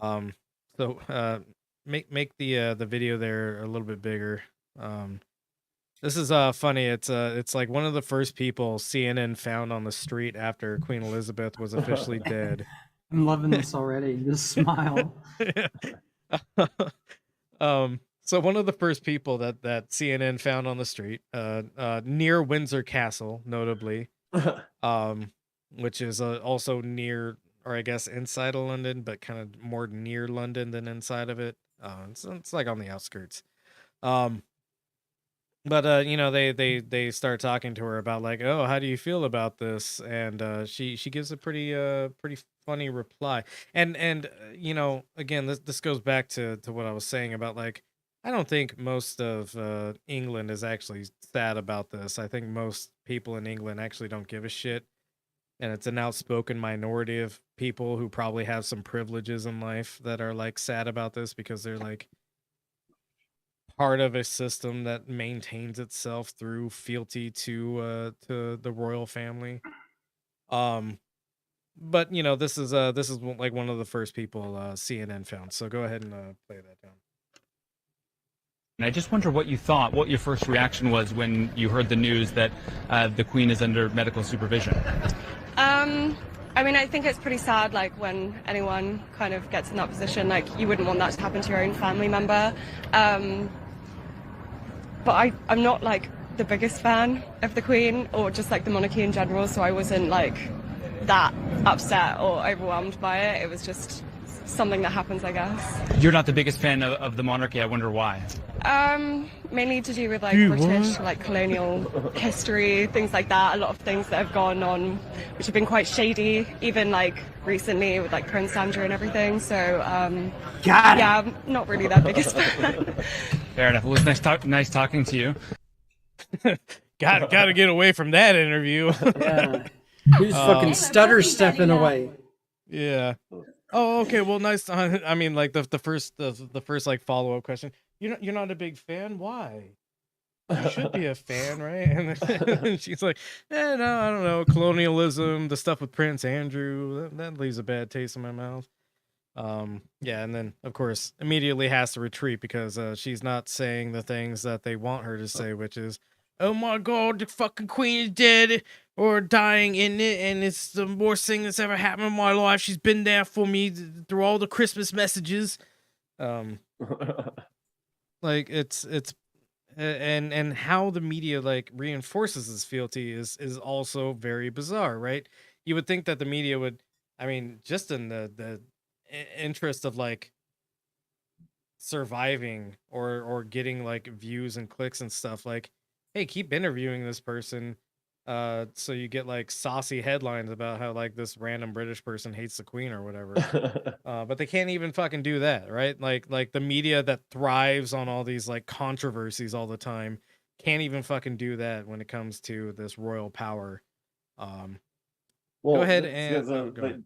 So make the video there a little bit bigger. This is funny. It's like one of the first people CNN found on the street after Queen Elizabeth was officially dead. I'm loving this already. This smile. So one of the first people that CNN found on the street, near Windsor Castle, notably, which is also near, or I guess inside of London, but kind of more near London than inside of it. It's like on the outskirts. But they start talking to her about like, oh, how do you feel about this? And she gives a pretty funny reply. And again, this goes back to what I was saying about like, I don't think most of England is actually sad about this. I think most people in England actually don't give a shit. And it's an outspoken minority of people who probably have some privileges in life that are like sad about this because they're like part of a system that maintains itself through fealty to the royal family. But this is like one of the first people CNN found. So go ahead and play that down. And I just wonder what you thought, what your first reaction was when you heard the news that the Queen is under medical supervision. I mean, I think it's pretty sad, like, when anyone kind of gets in that position, like, you wouldn't want that to happen to your own family member. But I'm not, like, the biggest fan of the Queen, or just, like, the monarchy in general, so I wasn't, like, that upset or overwhelmed by it. It was just something that happens, I guess. You're not the biggest fan of the monarchy. I wonder why. Mainly to do with like British like colonial history, things like that. A lot of things that have gone on, which have been quite shady, even like recently with like Prince Andrew and everything. So yeah, I'm not really that biggest fan. Fair enough. It was nice talking to you. Gotta get away from that interview. Yeah. Who's fucking stutter stepping away? Yeah. Oh, okay. Well, nice. I mean, like the first like follow-up question. You're not a big fan. Why? You should be a fan, right? And then she's like, no, I don't know. Colonialism, the stuff with Prince Andrew, that leaves a bad taste in my mouth. Yeah, and then of course immediately has to retreat because she's not saying the things that they want her to say, which is, oh my god, the fucking queen is dead or dying in it, and it's the worst thing that's ever happened in my life. She's been there for me through all the Christmas messages. Like it's and how the media like reinforces this fealty is also very bizarre, right? You would think that the media would, I mean, just in the interest of like surviving or getting like views and clicks and stuff, like, hey, keep interviewing this person so you get like saucy headlines about how like this random British person hates the queen or whatever. But they can't even fucking do that, right? Like the media that thrives on all these like controversies all the time can't even fucking do that when it comes to this royal power. Go ahead and go ahead.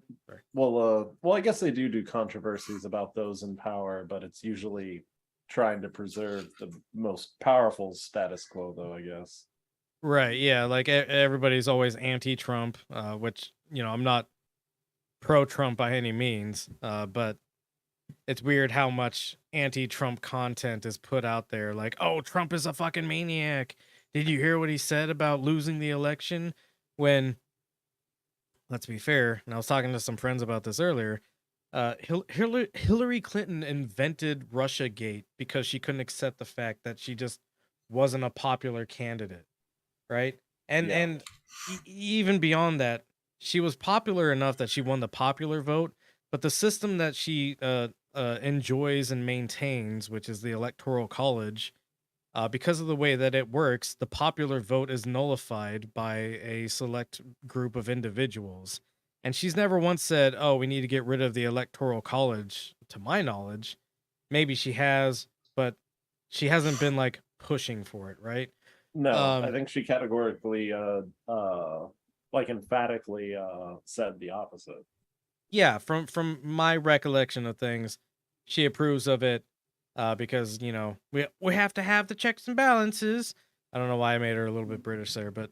Well, I guess they do controversies about those in power, but it's usually trying to preserve the most powerful status quo, though, I guess. Right, yeah, like everybody's always anti-Trump, which, you know, I'm not pro-Trump by any means, but it's weird how much anti-Trump content is put out there. Like, oh, Trump is a fucking maniac. Did you hear what he said about losing the election? When, let's be fair, and I was talking to some friends about this earlier, Hillary Clinton invented Russiagate because she couldn't accept the fact that she just wasn't a popular candidate, right? And even beyond that, she was popular enough that she won the popular vote, but the system that she enjoys and maintains, which is the Electoral College, because of the way that it works, the popular vote is nullified by a select group of individuals. And she's never once said, oh, we need to get rid of the Electoral College, to my knowledge. Maybe she has, but she hasn't been like pushing for it, right? No, I think she categorically, like emphatically said the opposite. Yeah, from my recollection of things, she approves of it because, you know, we have to have the checks and balances. I don't know why I made her a little bit British there, but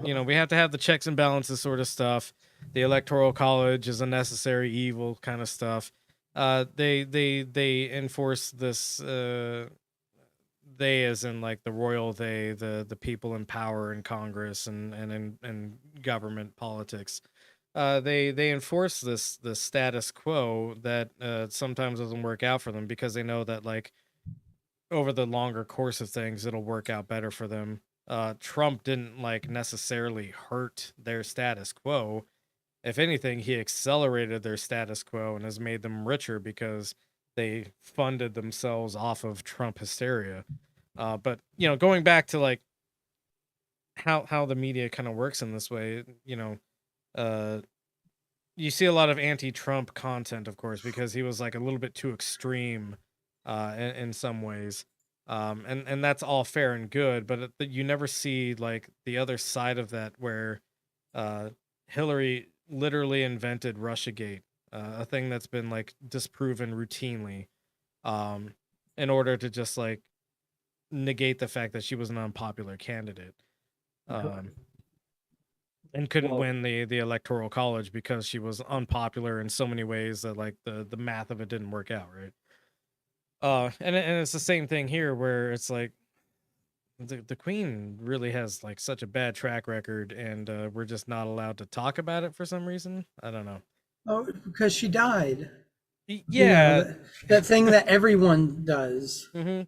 you know, we have to have the checks and balances sort of stuff. The Electoral College is a necessary evil kind of stuff. They enforce this. They, as in like the royal they, the people in power in Congress and in government politics. They enforce this status quo that sometimes doesn't work out for them because they know that like over the longer course of things it'll work out better for them. Trump didn't like necessarily hurt their status quo. If anything, he accelerated their status quo and has made them richer because they funded themselves off of Trump hysteria. But you know, going back to like how the media kind of works in this way, you know, you see a lot of anti-Trump content, of course, because he was like a little bit too extreme in some ways. And that's all fair and good, but you never see like the other side of that where Hillary literally invented Russiagate, a thing that's been like disproven routinely, in order to just like negate the fact that she was an unpopular candidate. And couldn't win the Electoral College because she was unpopular in so many ways that like the math of it didn't work out, right? And it's the same thing here where it's like the Queen really has like such a bad track record, and we're just not allowed to talk about it for some reason. I don't know. Oh, because she died. Yeah, you know, that thing that everyone does. Mm-hmm.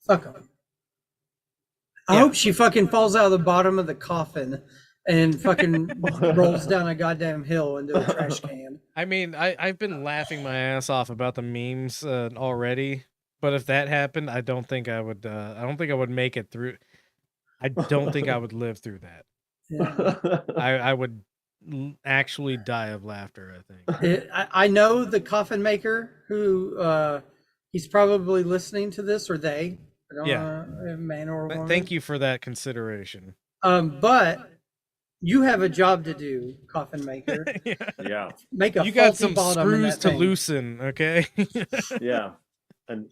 Fuck them. I hope she fucking falls out of the bottom of the coffin and fucking rolls down a goddamn hill into a trash can. I mean, I've been laughing my ass off about the memes already, but if that happened, I don't think I would. I don't think I would make it through. I don't think I would live through that. Yeah. I would actually die of laughter, I think. I know the coffin maker who he's probably listening to this, or they. I don't know, a man or a woman. Thank you for that consideration. But you have a job to do, coffin maker. Yeah. Make a you got faulty some bottom in screws that to thing. loosen, okay? Yeah. And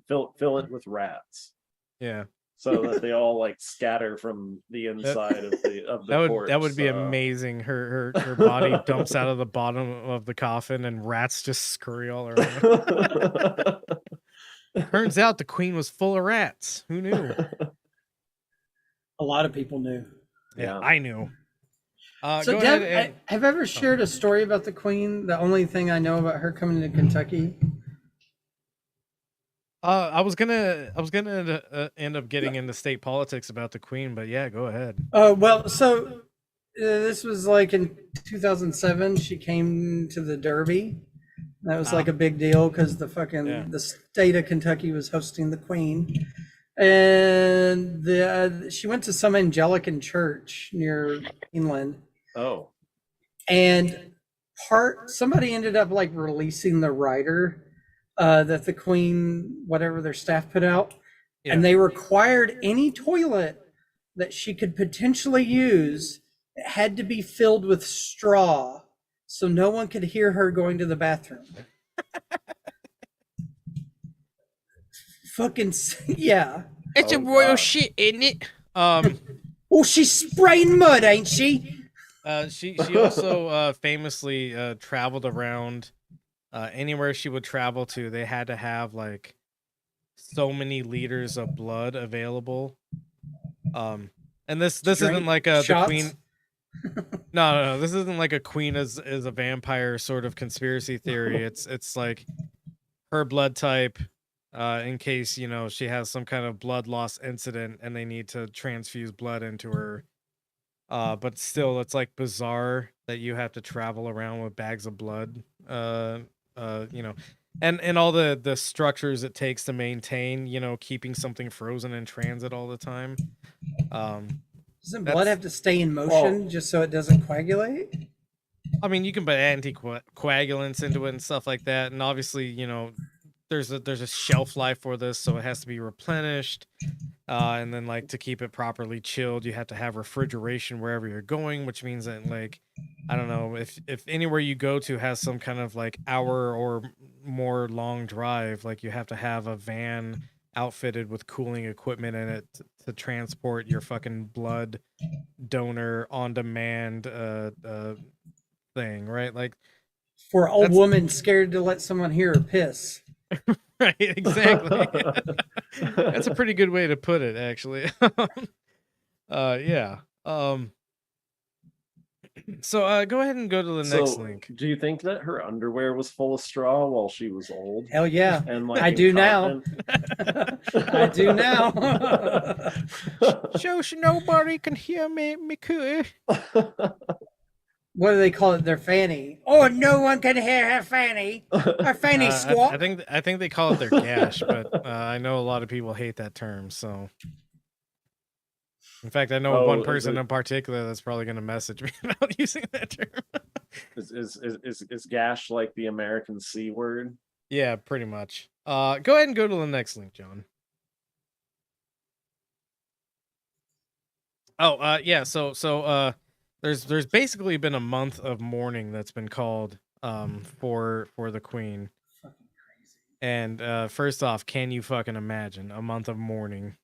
fill it with rats. Yeah. So that they all like scatter from the inside of the corpse. That would be amazing. Her body dumps out of the bottom of the coffin and rats just scurry all around. Turns out the queen was full of rats. Who knew? A lot of people knew. Yeah, I knew. So, Deb, have I ever shared a story about the queen? The only thing I know about her coming to Kentucky. I was gonna end up getting into state politics about the queen, but yeah, go ahead. Well, so this was like in 2007. She came to the Derby. That was like a big deal because the state of Kentucky was hosting the queen, and she went to some Anglican church near England. Oh, and somebody ended up like releasing the rider that the queen, whatever their staff put out, and they required any toilet that she could potentially use, it had to be filled with straw so no one could hear her going to the bathroom. Fucking yeah. It's a royal shit, isn't it? Oh, she's spraying mud, ain't she? She also famously traveled around. Anywhere she would travel to, they had to have like so many liters of blood available. And this isn't like the queen. No, this isn't like a queen is a vampire sort of conspiracy theory. It's like her blood type, in case she has some kind of blood loss incident and they need to transfuse blood into her. But still, it's like bizarre that you have to travel around with bags of blood. And all the structures it takes to maintain, keeping something frozen in transit all the time. Doesn't blood have to stay in motion just so it doesn't coagulate? I mean, you can put anticoagulants into it and stuff like that, and obviously, there's a shelf life for this, so it has to be replenished. And then, like, to keep it properly chilled, you have to have refrigeration wherever you're going, which means that, like, I don't know, if anywhere you go to has some kind of like hour or more long drive, like you have to have a van outfitted with cooling equipment in it to transport your fucking blood donor on demand thing, right? Like for an old woman scared to let someone hear her piss. Right, exactly. That's a pretty good way to put it, actually. Yeah. So go ahead and go to the next link. Do you think that her underwear was full of straw while she was old? Hell yeah. And like I do now. I do now. So nobody can hear me coo. What do they call it? Their fanny. Oh, no one can hear her fanny. Her fanny squat. I think they call it their gash, but I know a lot of people hate that term. So, in fact, I know one person in particular that's probably going to message me about using that term. Is gash like the American C word? Yeah, pretty much. Go ahead and go to the next link, John. Oh, yeah. So there's basically been a month of mourning that's been called for the queen. And first off, can you fucking imagine a month of mourning?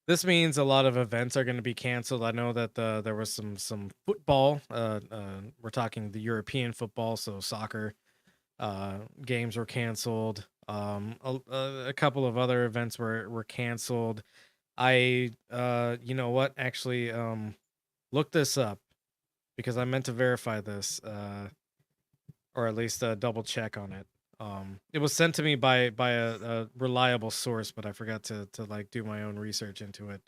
This means a lot of events are going to be canceled. I know that there was some football. We're talking the European football, so soccer games were canceled. A couple of other events were canceled. You know what? Actually, look this up because I meant to verify this, or at least double check on it. It was sent to me by a reliable source, but I forgot to like do my own research into it.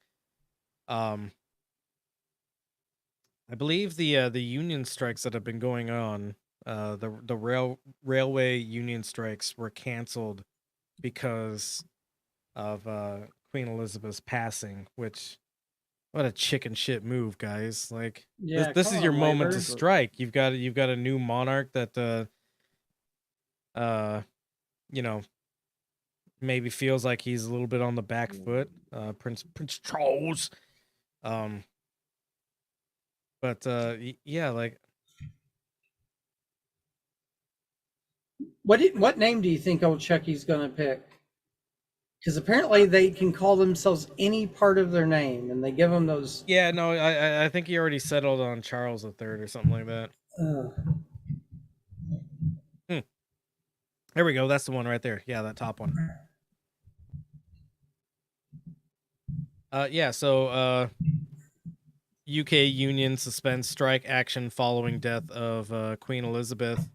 I believe the union strikes that have been going on, the railway union strikes were canceled because of Queen Elizabeth's passing. Which, what a chicken shit move, guys! Like Yeah, this come is your on, moment to Labor. strike. You've got a new monarch that you know, maybe feels like he's a little bit on the back foot. Prince Charles. But yeah, like What name do you think old Chucky's gonna pick? Because apparently they can call themselves any part of their name, and they give them those. yeah, no, I think he already settled on Charles III or something like that. There we go. That's the one right there. Yeah, that top one. Yeah. So UK union suspends strike action following death of Queen Elizabeth.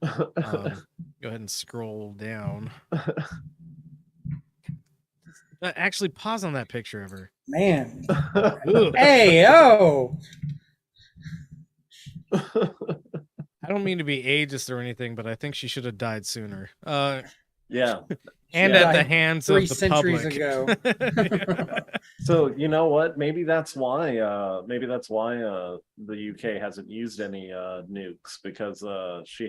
Go ahead and scroll down. Actually, pause on that picture of her. Man. Hey, oh. I don't mean to be ageist or anything, but I think she should have died sooner. Yeah. And at the hands of the centuries public. ago. So you know what? Maybe that's why the UK hasn't used any nukes, because she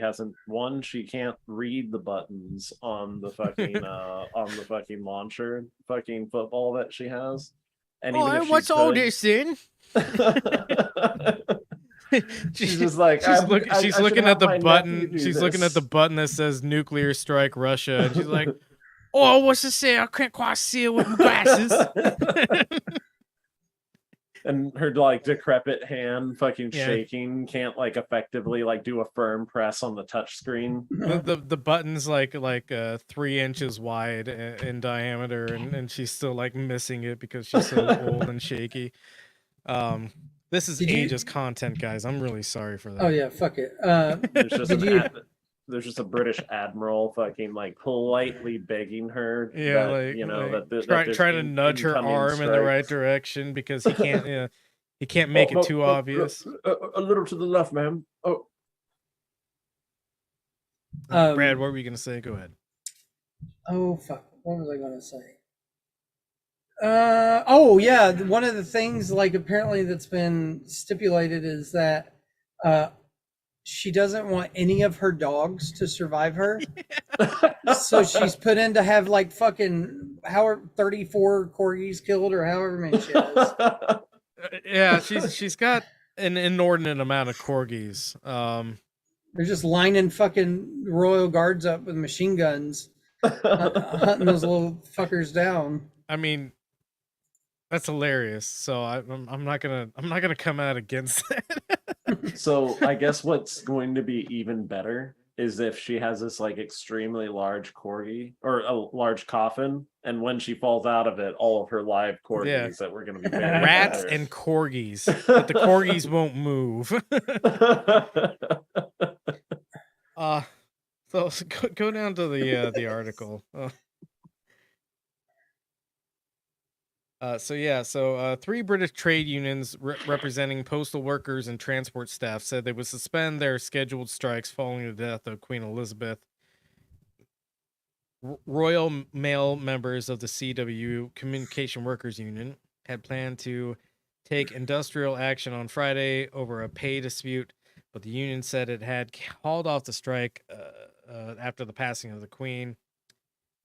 can't read the buttons on the fucking launcher fucking football that she has. And even if what's all this in? She's just like she's looking at the button. She's looking at the button that says nuclear strike Russia, and she's like, "Oh, what's it say? I can't quite see it with my glasses." And her like decrepit hand fucking shaking, can't like effectively like do a firm press on the touch screen. The button's like 3 inches wide in diameter, and she's still like missing it because she's so old and shaky. This is ageist content, guys. I'm really sorry for that. Oh yeah, fuck it. There's just a British admiral fucking like politely begging her, trying to nudge her arm in the right direction because he can't he can't make it too obvious. A little to the left, ma'am. Oh, Brad, what were you gonna say? Go ahead. Oh fuck, what was I gonna say? Oh yeah, one of the things like apparently that's been stipulated is that she doesn't want any of her dogs to survive her. So she's put in to have like fucking 34 corgis killed or however many she has. Yeah, she's got an inordinate amount of corgis. They're just lining fucking royal guards up with machine guns, hunting those little fuckers down. I mean, that's hilarious. So I'm not gonna come out against that. So I guess what's going to be even better is if she has this like extremely large corgi or a large coffin, and when she falls out of it, all of her live corgis that we're going to be rats and corgis, but the corgis won't move. So go down to the article. So 3 British trade unions representing postal workers and transport staff said they would suspend their scheduled strikes following the death of Queen Elizabeth. Royal Mail members of the CW Communication Workers Union had planned to take industrial action on Friday over a pay dispute, but the union said it had called off the strike after the passing of the Queen.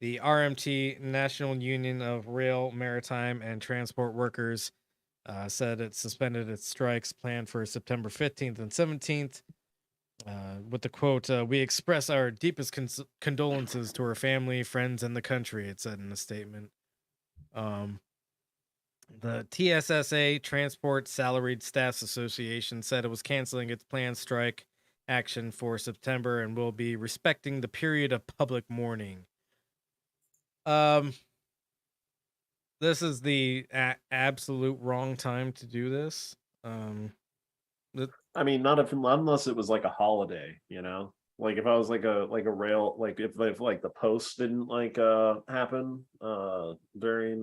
The RMT, National Union of Rail, Maritime, and Transport Workers, said it suspended its strikes planned for September 15th and 17th. With the quote, "We express our deepest condolences to her family, friends, and the country," it said in a statement. The TSSA, Transport Salaried Staffs Association, said it was canceling its planned strike action for September and will be respecting the period of public mourning. This is the absolute wrong time to do this. I mean, unless it was like a holiday, you know. Like if I was like a rail, like if like the post didn't like happen during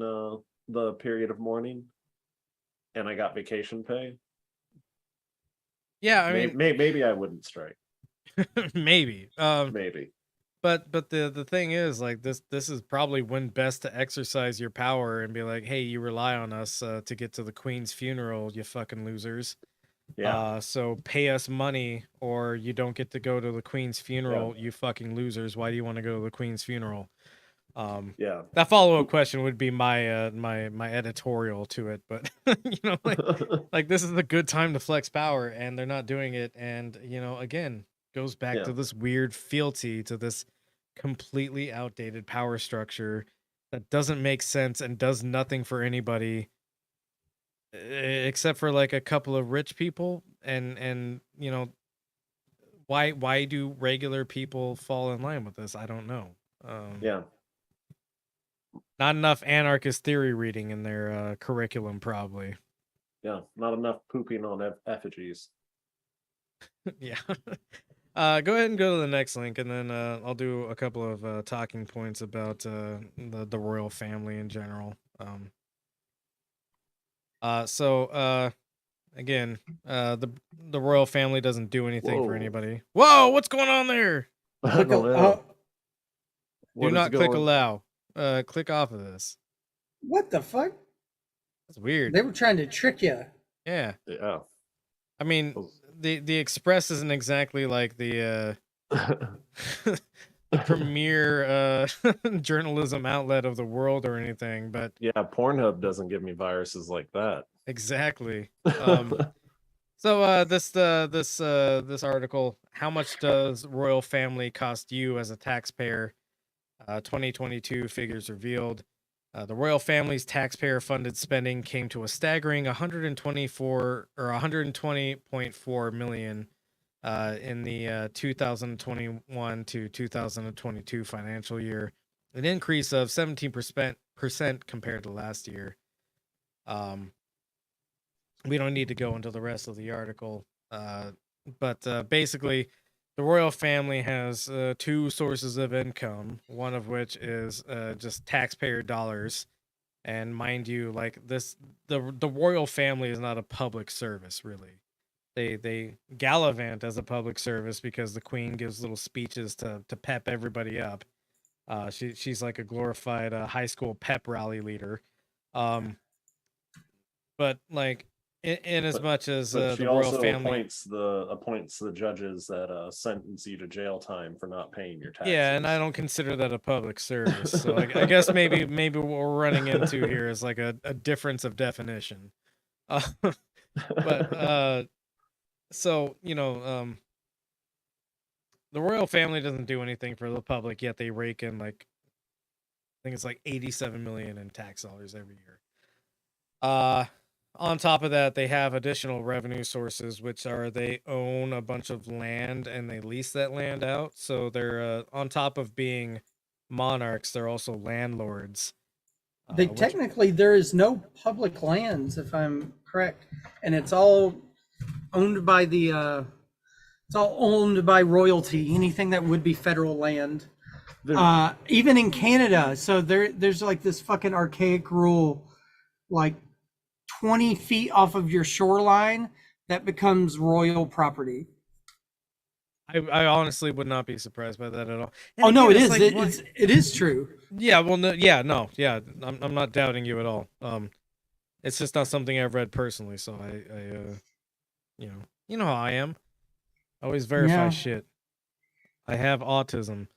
the period of mourning, and I got vacation pay. Yeah, I mean, maybe I wouldn't strike. maybe. Maybe. But the thing is, like, this is probably when best to exercise your power and be like, hey, you rely on us to get to the Queen's funeral, you fucking losers. Yeah. So pay us money, or you don't get to go to the Queen's funeral, you fucking losers. Why do you want to go to the Queen's funeral? Yeah. That follow-up question would be my my editorial to it, but you know, like this is a good time to flex power, and they're not doing it, and you know, again, goes back to this weird fealty to this completely outdated power structure that doesn't make sense and does nothing for anybody except for like a couple of rich people, and you know, why do regular people fall in line with this? I don't know. Yeah. Not enough anarchist theory reading in their curriculum, probably. Yeah, not enough pooping on effigies. Yeah. Go ahead and go to the next link, and then I'll do a couple of talking points about the royal family in general. Again, the royal family doesn't do anything for anybody. Whoa, what's going on there? Do not click allow. Click off of this. What the fuck? That's weird. They were trying to trick you. Yeah. Yeah. I mean, the Express isn't exactly like the premier journalism outlet of the world or anything, but yeah, Pornhub doesn't give me viruses like that. Exactly. So this article, how much does royal family cost you as a taxpayer? 2022 figures revealed. The royal family's taxpayer-funded spending came to a staggering 120.4 million in the 2021 to 2022 financial year, an increase of 17% compared to last year. We don't need to go into the rest of the article, but basically, the royal family has two sources of income, one of which is just taxpayer dollars. And mind you, like this, the royal family is not a public service, really. They gallivant as a public service because the queen gives little speeches to pep everybody up. She's like a glorified high school pep rally leader. But like, in as much as she the royal also family appoints the judges that sentence you to jail time for not paying your taxes. Yeah, and I don't consider that a public service. So I guess maybe what we're running into here is like a difference of definition. So you know, the royal family doesn't do anything for the public, yet they rake in like, I think it's like 87 million in tax dollars every year. On top of that, they have additional revenue sources, which are they own a bunch of land and they lease that land out. So they're on top of being monarchs, they're also landlords. Technically, there is no public lands, if I'm correct, and it's all owned by royalty. Anything that would be federal land, even in Canada. So there's like this fucking archaic rule, like 20 feet off of your shoreline, that becomes royal property. I honestly would not be surprised by that at all. And no, it is. Like, it is true. Yeah. Well, no. Yeah. I'm not doubting you at all. It's just not something I've read personally. So I you know how I am. I always verify shit. I have autism.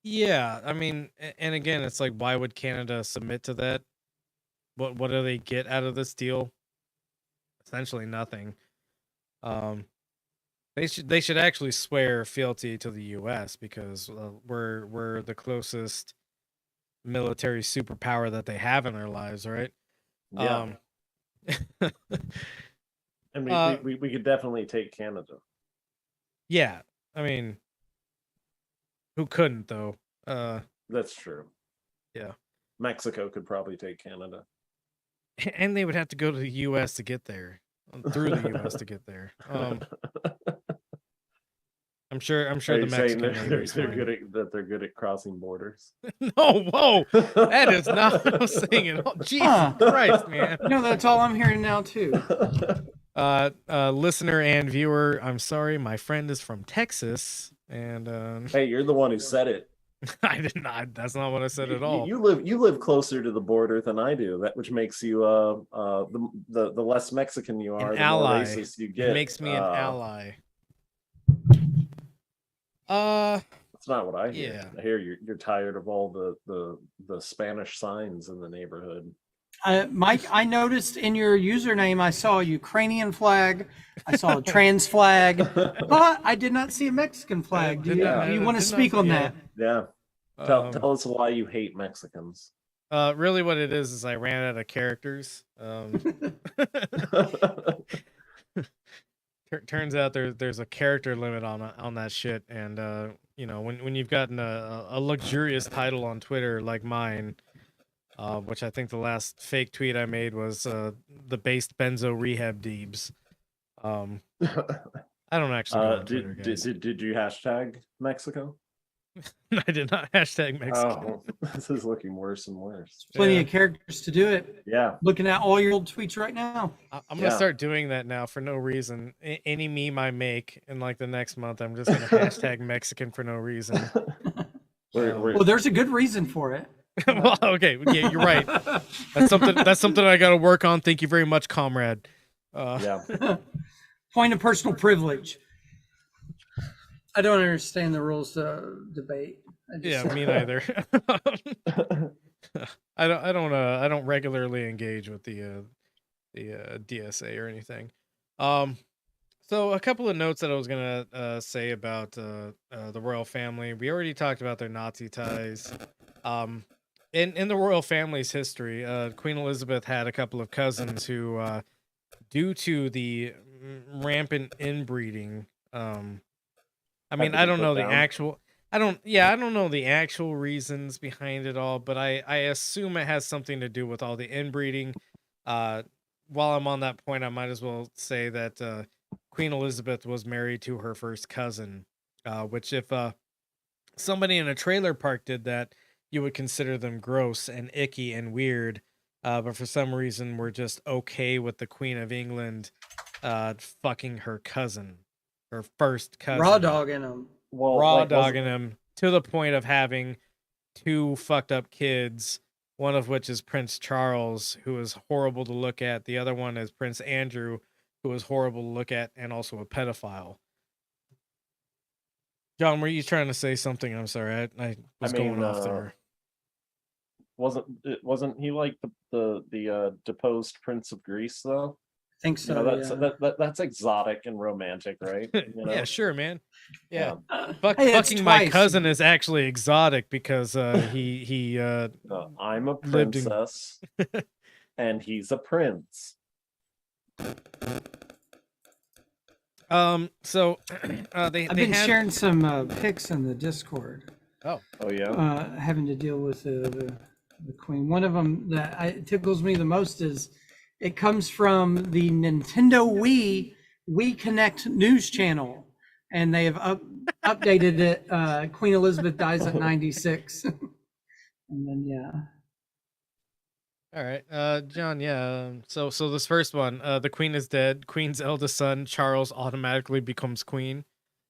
Yeah. I mean, and again, it's like, why would Canada submit to that? What do they get out of this deal? Essentially nothing. They should actually swear fealty to the U.S. because we're the closest military superpower that they have in their lives, right? Yeah. And we could definitely take Canada. Yeah, I mean, who couldn't though? That's true. Yeah. Mexico could probably take Canada. And they would have to go to the U.S. to get there, through the U.S. to get there. I'm sure the Mexican they're good at crossing borders. No, whoa, that is not what I was saying at all. Jesus Christ, man. No, that's all I'm hearing now too. Listener and viewer, I'm sorry, my friend is from Texas, and hey, you're the one who said it. I did not. That's not what I said at all. You live closer to the border than I do. That which makes you the less Mexican you are, An the ally. more racist you get. It makes me an ally. That's not what I hear. Yeah. I hear you're tired of all the Spanish signs in the neighborhood. Mike, I noticed in your username, I saw a Ukrainian flag, I saw a trans flag, but I did not see a Mexican flag. Do you want to speak on that? Yeah. Tell us why you hate Mexicans. Really what it is I ran out of characters. Turns out there's a character limit on that shit, and you know, when you've gotten a luxurious title on Twitter like mine, which I think the last fake tweet I made was the based Benzo Rehab Deebs. I don't actually go on Twitter, guys. Did you hashtag Mexico? I did not hashtag Mexico. Oh, this is looking worse and worse. Plenty of characters to do it. Yeah. Looking at all your old tweets right now. I'm gonna start doing that now for no reason. Any meme I make in like the next month, I'm just gonna hashtag Mexican for no reason. Well, there's a good reason for it. Well, okay, yeah, you're right. That's something I got to work on. Thank you very much, comrade. Yeah. Point of personal privilege. I don't understand the rules debate. Yeah, me neither. I don't regularly engage with the DSA or anything. So a couple of notes that I was gonna say about the royal family. We already talked about their Nazi ties. In the royal family's history, Queen Elizabeth had a couple of cousins who, due to the rampant inbreeding, I mean, I don't know the actual. I don't know the actual reasons behind it all, but I assume it has something to do with all the inbreeding. While I'm on that point, I might as well say that Queen Elizabeth was married to her first cousin, which if somebody in a trailer park did that, you would consider them gross and icky and weird. But for some reason, we're just okay with the Queen of England fucking her cousin, her first cousin. Raw dogging them. Well, dogging him to the point of having two fucked up kids, one of which is Prince Charles, who is horrible to look at. The other one is Prince Andrew, who is horrible to look at and also a pedophile. John, were you trying to say something? I'm sorry, I was going off there. Wasn't he like the deposed Prince of Greece though? I think so. That's exotic and romantic, right? You know? Yeah, sure, man. Yeah, Hey, fucking my cousin is actually exotic because he I'm a princess and he's a prince. So I've been sharing some pics in the Discord. Oh yeah. Having to deal with the Queen. One of them that tickles me the most is it comes from the Nintendo Wii Connect news channel, and they have updated it. Queen Elizabeth dies at 96, and then yeah. All right, John. Yeah. So this first one, the Queen is dead. Queen's eldest son Charles automatically becomes queen.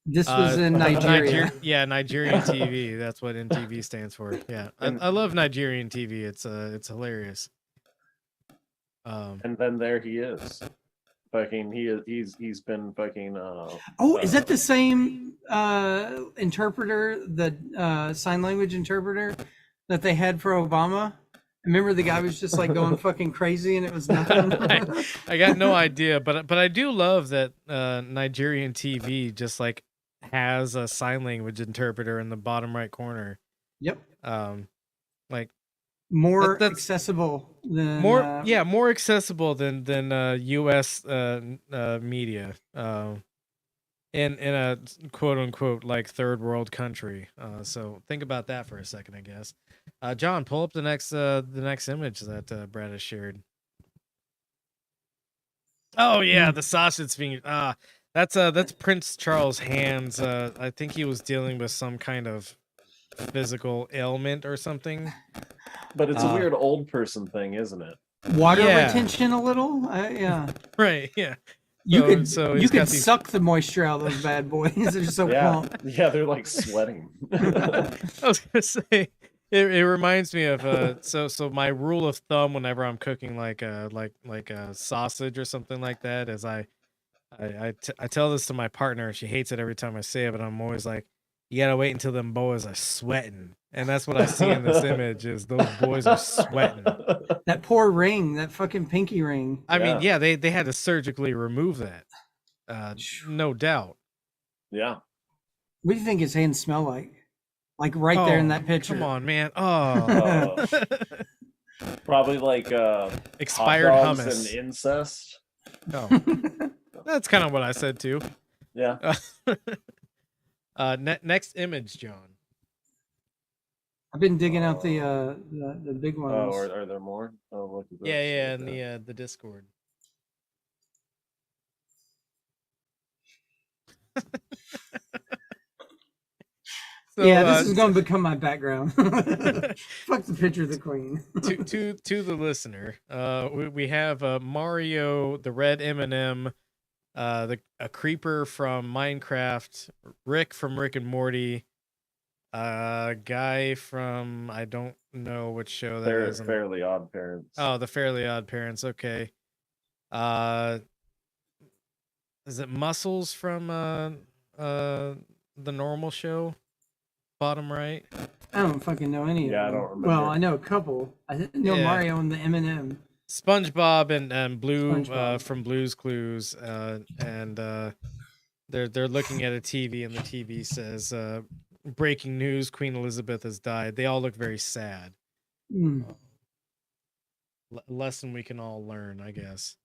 This was in Nigeria. Nigerian TV. That's what NTV stands for. Yeah, I love Nigerian TV. It's hilarious. And then there he is. Fucking he's been fucking is that the same interpreter, the sign language interpreter that they had for Obama? Remember the guy was just like going fucking crazy and it was nothing. I got no idea, but I do love that Nigerian TV just like has a sign language interpreter in the bottom right corner. Yep. Like more accessible than more accessible than US media in a quote unquote like third world country. So think about that for a second, I guess. John, pull up the next image that Brad has shared. Oh yeah, the sausage finger. That's Prince Charles' hands. I think he was dealing with some kind of physical ailment or something. But it's a weird old person thing, isn't it? Water retention a little? Yeah. Right, yeah. You could so you he's got could these- suck the moisture out of those bad boys. They're so plump. Yeah, they're like sweating. I was gonna say it reminds me of so my rule of thumb whenever I'm cooking like a sausage or something like that is I tell this to my partner and she hates it every time I say it, but I'm always like, you gotta wait until them boys are sweating. And that's what I see in this image is those boys are sweating. That poor ring, that fucking pinky ring. I mean, yeah, they had to surgically remove that. No doubt. Yeah. What do you think his hands smell like? Like right there in Oh, that picture. Come on, man. Oh. Probably like Expired hot dogs hummus. and incest. Oh. That's kind of what I said too. Yeah. Next image, John. I've been digging out the big ones. Oh, are there more? Oh, look at this. Yeah, in the Discord. So, yeah, this is going to become my background. Fuck the picture of the queen. to the listener, we have Mario, the red M&M, a creeper from Minecraft, Rick from Rick and Morty, guy from I don't know which show that is. Fairly Odd Parents. Oh, the Fairly Odd Parents. Okay. Is it Muscles from the Normal Show? Bottom right. I don't fucking know any of them. I don't remember. Well, I know a couple. I know Mario and the M&M. SpongeBob and Blue SpongeBob. from Blue's Clues, and they're looking at a TV, and the TV says, "Breaking news: Queen Elizabeth has died." They all look very sad. Mm. Lesson we can all learn, I guess.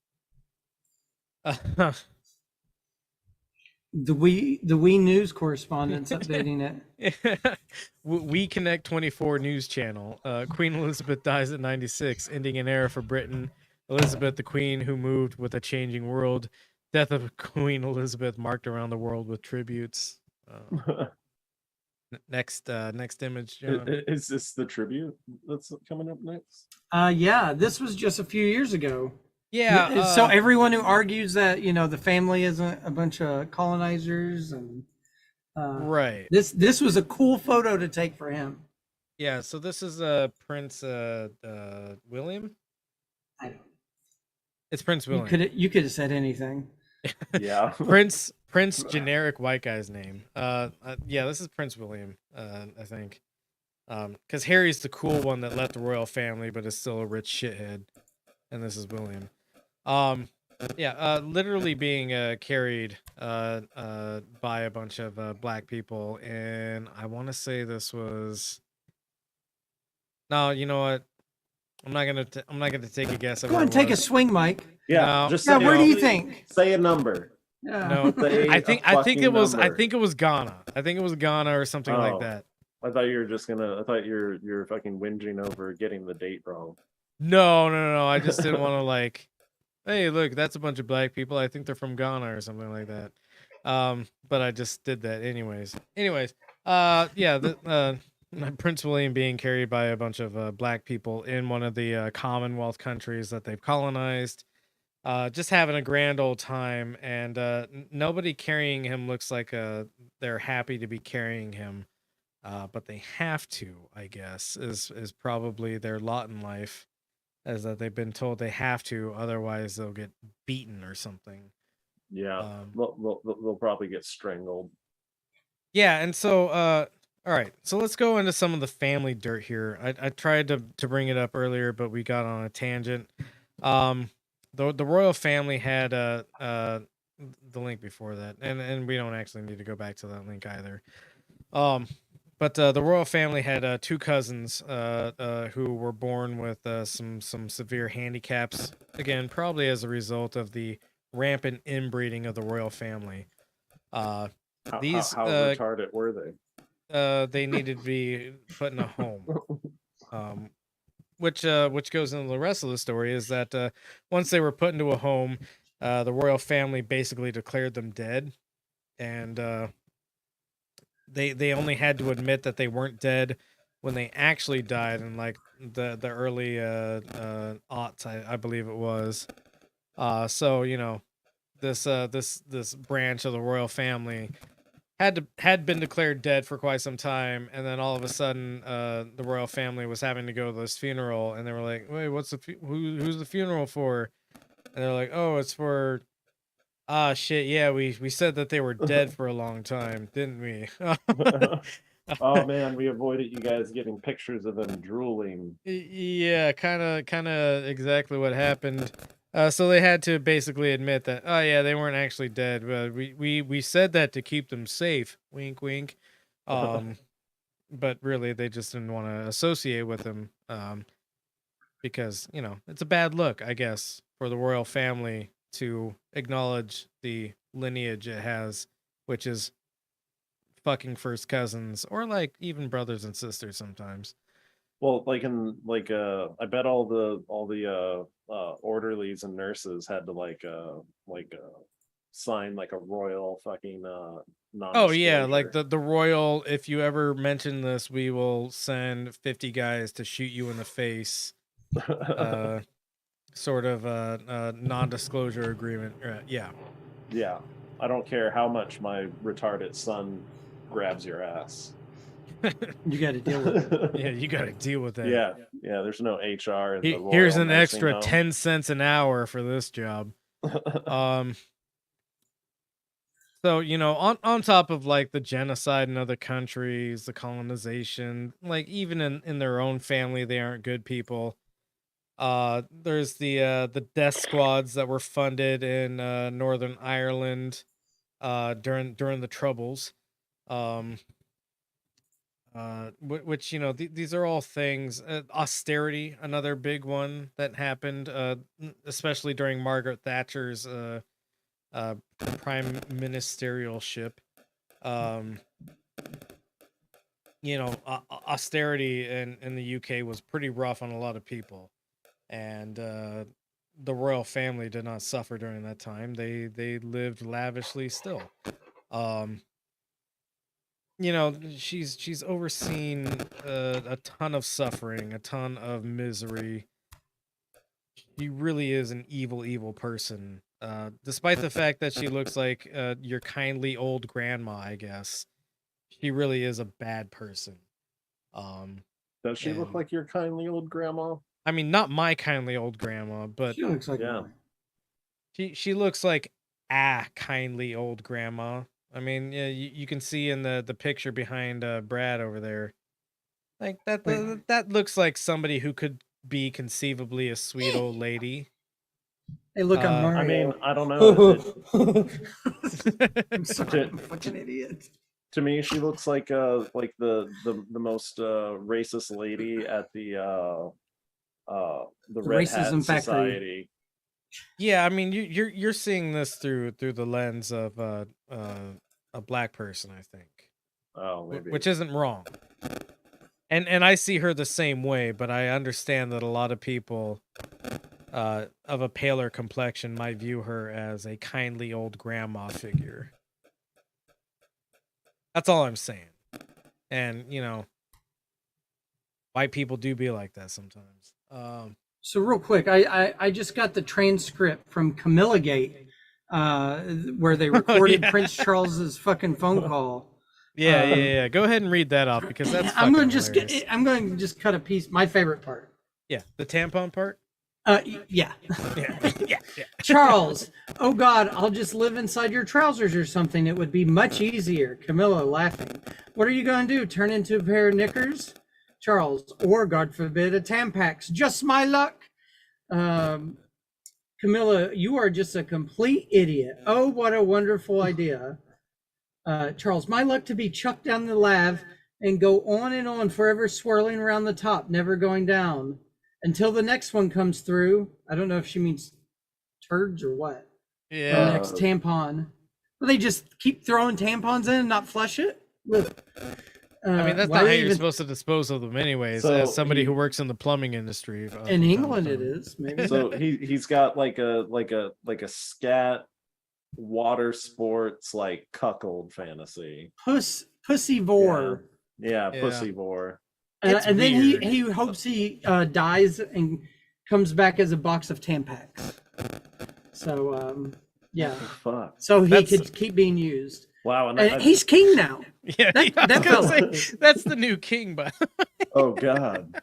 The Wii News correspondent's updating it. We Connect 24 news channel. Queen Elizabeth dies at 96, ending an era for Britain. Elizabeth, the Queen who moved with a changing world. Death of Queen Elizabeth marked around the world with tributes. Next image, John. Is this the tribute that's coming up next? Yeah, this was just a few years ago. Yeah. So everyone who argues that the family isn't a bunch of colonizers and right. This was a cool photo to take for him. Yeah. So this is Prince William. I don't. It's Prince William. You could have said anything. Yeah. Prince generic white guy's name. Yeah, this is Prince William. I think. Because Harry's the cool one that left the royal family, but is still a rich shithead, and this is William. Literally being carried by a bunch of black people, and I want to say this was. No, you know what? I'm not gonna take a guess. Go and take a swing, Mike. Yeah, No, just Yeah, say, where do you think? Say a number. Yeah. No, Say I a think fucking it was number. Ghana. I think it was Ghana or something like Oh. that. I thought you were just gonna. I thought you're fucking whinging over getting the date wrong. No. I just didn't want to hey, look, that's a bunch of black people. I think they're from Ghana or something like that. But I just did that anyways. Prince William being carried by a bunch of black people in one of the Commonwealth countries that they've colonized. Just having a grand old time, and nobody carrying him looks like they're happy to be carrying him. But they have to, I guess, is probably their lot in life, as that they've been told they have to, otherwise they'll get beaten or something. Yeah, they'll probably get strangled. Yeah, and so all right, so let's go into some of the family dirt here. I tried to bring it up earlier, but we got on a tangent. The royal family had the link before that, and we don't actually need to go back to that link either. But the royal family had two cousins who were born with some severe handicaps. Again, probably as a result of the rampant inbreeding of the royal family. How retarded were they? They needed to be put in a home. Which goes into the rest of the story is that once they were put into a home, the royal family basically declared them dead, and they only had to admit that they weren't dead when they actually died in the early aughts, I believe it was. So this branch of the royal family had been declared dead for quite some time, and then all of a sudden the royal family was having to go to this funeral, and they were like, wait, what's who's the funeral for? And they're like, oh, it's for shit, yeah, we said that they were dead for a long time, didn't we? Oh man, we avoided you guys getting pictures of them drooling. Yeah, kind of exactly what happened. So they had to basically admit that, oh yeah, they weren't actually dead. But we said that to keep them safe. Wink, wink. But really, they just didn't want to associate with them. Because it's a bad look, I guess, for the royal family to acknowledge the lineage it has, which is fucking first cousins or like even brothers and sisters sometimes. Well, I bet all the orderlies and nurses had to sign like a royal fucking Oh yeah, like the royal, if you ever mention this, we will send 50 guys to shoot you in the face. Sort of a non-disclosure agreement. Yeah. Yeah. I don't care how much my retarded son grabs your ass. You got to deal with it. Yeah, you got to deal with that. Yeah. There's no HR. Here's an extra 10 cents an hour for this job. So, on top of like the genocide in other countries, the colonization, like even in their own family, they aren't good people. There's the death squads that were funded in Northern Ireland during the Troubles. Which these are all things. Austerity, another big one that happened, especially during Margaret Thatcher's prime ministerialship. Austerity in the UK was pretty rough on a lot of people, and the royal family did not suffer during that time. They lived lavishly still. She's overseen a ton of suffering, a ton of misery. She really is an evil person. Despite the fact that she looks like your kindly old grandma, I guess, she really is a bad person. Does she look like your kindly old grandma? I mean, not my kindly old grandma, but she looks like mine. She looks like a kindly old grandma. I mean, yeah, you can see in the picture behind Brad over there, like that looks like somebody who could be conceivably a sweet old lady. Hey, look, I'm Mario. I mean, I don't know. I'm sorry, I'm a fucking idiot. To me, she looks like the most racist lady at the Red Hat Racism Society. Factory. Yeah, I mean, you're seeing this through the lens of a black person, I think. Oh, maybe. Which isn't wrong. And I see her the same way, but I understand that a lot of people of a paler complexion might view her as a kindly old grandma figure. That's all I'm saying. And, white people do be like that sometimes. So real quick, I just got the transcript from Camilla Gate, where they recorded Prince Charles's fucking phone call. Yeah. Go ahead and read that off because that's. I'm going to just cut a piece. My favorite part. Yeah, the tampon part. Yeah. Yeah. Charles, oh God, I'll just live inside your trousers or something. It would be much easier. Camilla laughing. What are you going to do? Turn into a pair of knickers? Charles, or God forbid, a Tampax. Just my luck. Camilla, you are just a complete idiot. Oh, what a wonderful idea. Charles, my luck to be chucked down the lav and go on and on, forever swirling around the top, never going down until the next one comes through. I don't know if she means turds or what. Yeah. The next tampon. Well, they just keep throwing tampons in and not flush it with. I mean, that's not how you're supposed to dispose of them, anyways. So as somebody who works in the plumbing industry, in England, it is maybe. So he's got like a scat water sports like cuckold fantasy. Pussy vor. Yeah, pussy vor. And then he hopes he dies and comes back as a box of Tampax. So Yeah. What the fuck? So he could keep being used. Wow, and he's king now. Yeah, that fella. That's the new king, but oh god.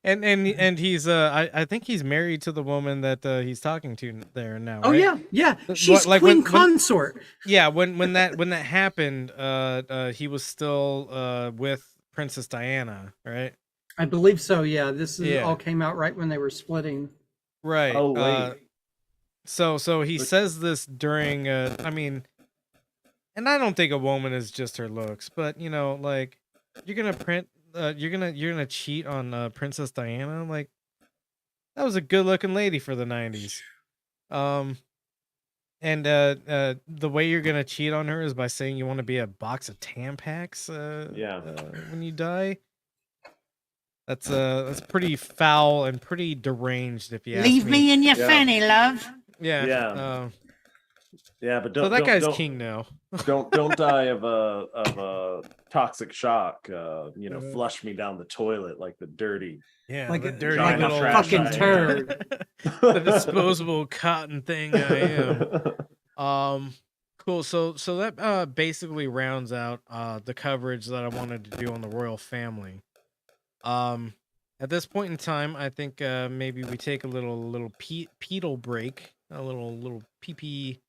And he's I think he's married to the woman that he's talking to there now. Oh right? yeah. She's queen consort. When that happened, he was still with Princess Diana, right? I believe so. Yeah, this is all came out right when they were splitting. Right. Oh wait. So he says this during I mean, and I don't think a woman is just her looks, but you know, like you're gonna cheat on Princess Diana, like that was a good-looking lady for the 90s. And the way you're gonna cheat on her is by saying you want to be a box of Tampax when you die. That's pretty foul and pretty deranged, if you ask me. Leave me in your fanny, love. Yeah. Yeah, but so that guy's king now. don't die of a toxic shock. Flush me down the toilet like the dirty. Yeah, like the a dirty like little a fucking turd. The disposable cotton thing I am. Cool. So that basically rounds out the coverage that I wanted to do on the royal family. At this point in time, I think maybe we take a little pedal break, a little pee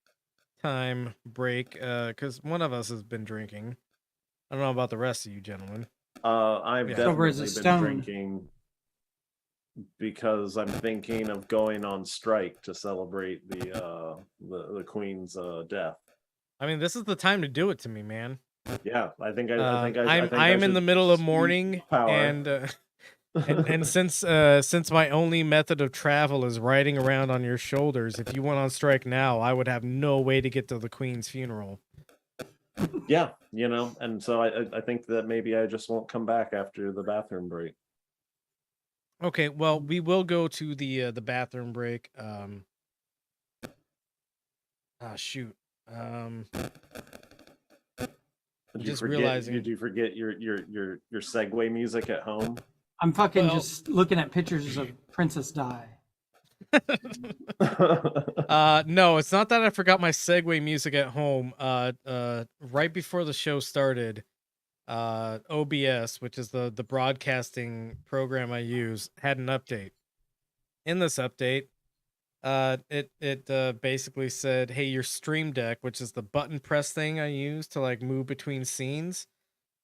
time break, because one of us has been drinking. I don't know about the rest of you gentlemen. I've definitely been drinking because I'm thinking of going on strike to celebrate the Queen's death. I mean, this is the time to do it to me, man. Yeah, I'm in the middle of mourning, and since my only method of travel is riding around on your shoulders, if you went on strike now, I would have no way to get to the Queen's funeral. Yeah, and so I think that maybe I just won't come back after the bathroom break. Okay, well, we will go to the bathroom break. Shoot. Did you forget your segue music at home? I'm fucking just looking at pictures of Princess Di. No, it's not that I forgot my segue music at home. Right before the show started, OBS, which is the broadcasting program I use, had an update. In this update, it basically said, hey, your Stream Deck, which is the button press thing I use to like move between scenes,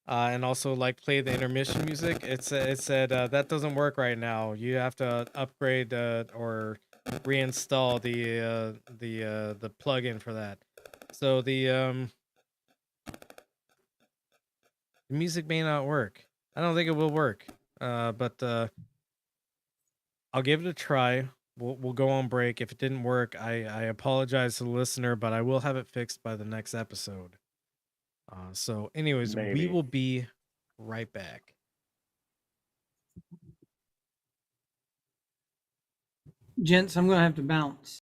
and also like play the intermission music, it said that doesn't work right now. You have to upgrade or reinstall the plugin for that. So the music may not work. I don't think it will work. But I'll give it a try. We'll go on break. If it didn't work, I apologize to the listener, but I will have it fixed by the next episode. So anyways, we will be right back. Gents, I'm gonna have to bounce.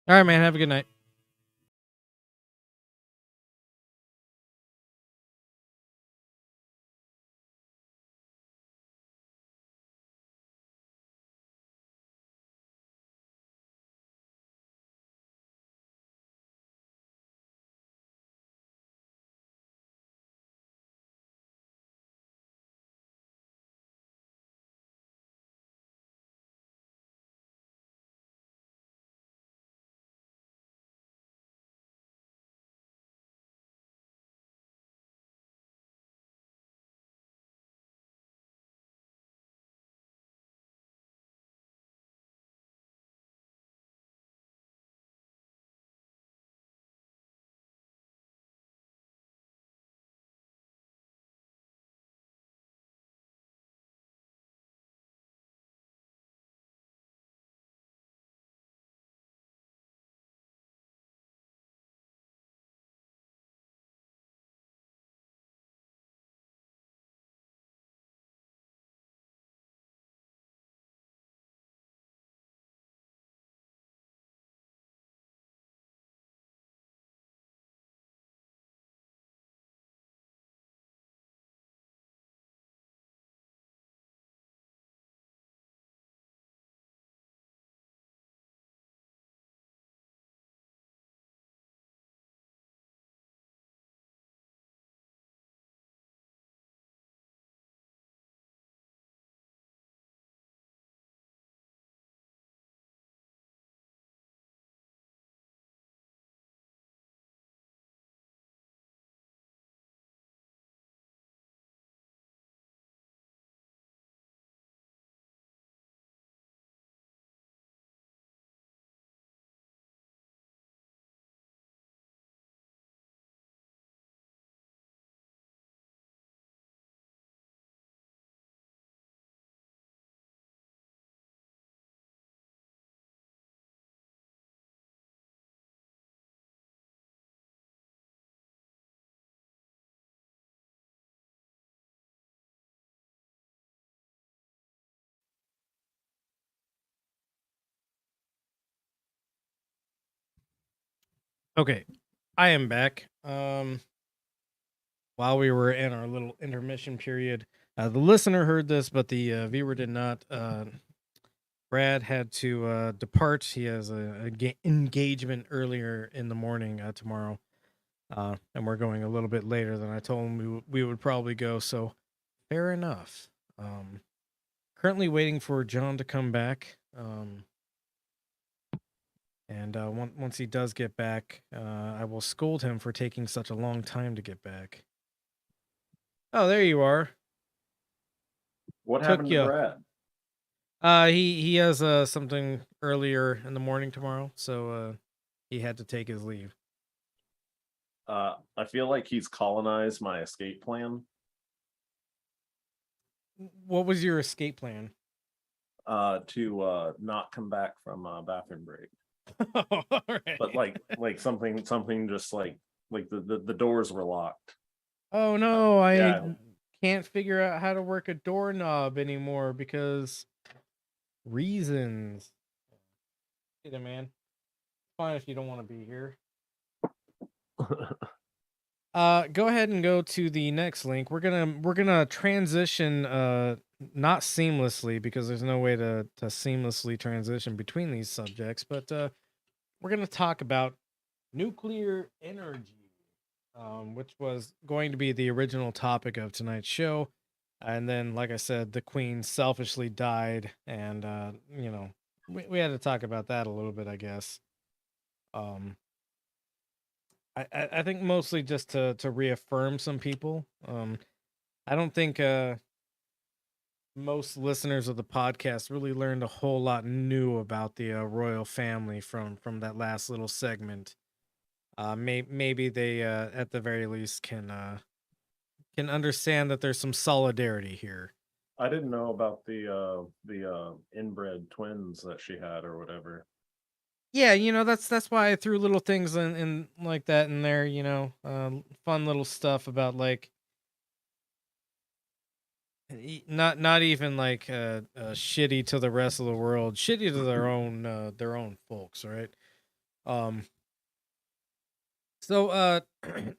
All right, man. Have a good night. Okay, I am back. While we were in our little intermission period, the listener heard this, but the viewer did not. Brad had to depart. He has a engagement earlier in the morning tomorrow, and we're going a little bit later than I told him we would probably go. So, fair enough. Currently waiting for John to come back. And once he does get back, I will scold him for taking such a long time to get back. Oh, there you are. What Took happened to ya. Brad? He has something earlier in the morning tomorrow, so he had to take his leave. I feel like he's colonized my escape plan. What was your escape plan? To not come back from a bathroom break. Alright. But like something just like the doors were locked. Oh no, I Yeah. can't figure out how to work a doorknob anymore because reasons. Hey there, man. Fine if you don't want to be here. Go ahead and go to the next link. We're gonna transition not seamlessly because there's no way to seamlessly transition between these subjects, but we're gonna talk about nuclear energy, which was going to be the original topic of tonight's show. And then, like I said, the Queen selfishly died, and we had to talk about that a little bit, I guess. I think mostly just to reaffirm some people. I don't think most listeners of the podcast really learned a whole lot new about the royal family from that last little segment. Maybe they at the very least can understand that there's some solidarity here. I didn't know about the inbred twins that she had or whatever. Yeah, that's why I threw little things in like that in there. Fun little stuff about like not even like shitty to the rest of the world, shitty to their own folks, right? So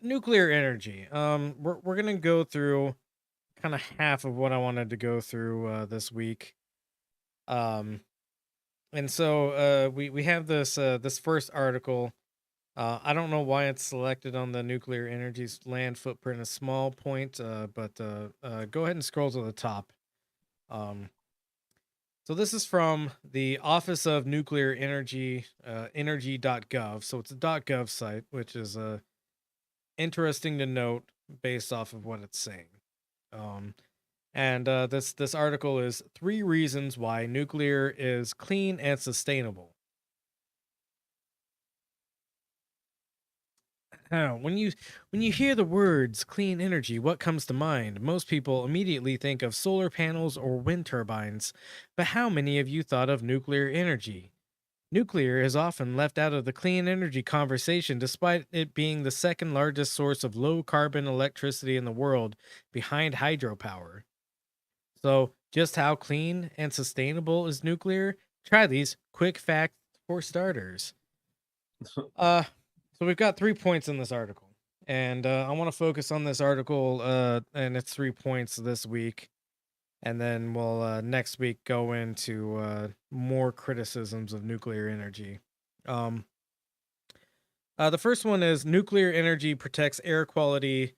nuclear energy. We're gonna go through kind of half of what I wanted to go through this week. And so we have this first article. I don't know why it's selected on the nuclear energy's land footprint, a small point, but go ahead and scroll to the top. So this is from the Office of Nuclear Energy, energy.gov. So it's a .gov site, which is interesting to note based off of what it's saying. And this article is 3 reasons why nuclear is clean and sustainable. When you hear the words clean energy, what comes to mind? Most people immediately think of solar panels or wind turbines, but how many of you thought of nuclear energy? Nuclear is often left out of the clean energy conversation despite it being the second largest source of low carbon electricity in the world behind hydropower. So, just how clean and sustainable is nuclear? Try these quick facts for starters. So we've got 3 points in this article, and I want to focus on this article and its 3 points this week, and then we'll next week go into more criticisms of nuclear energy. The first one is nuclear energy protects air quality.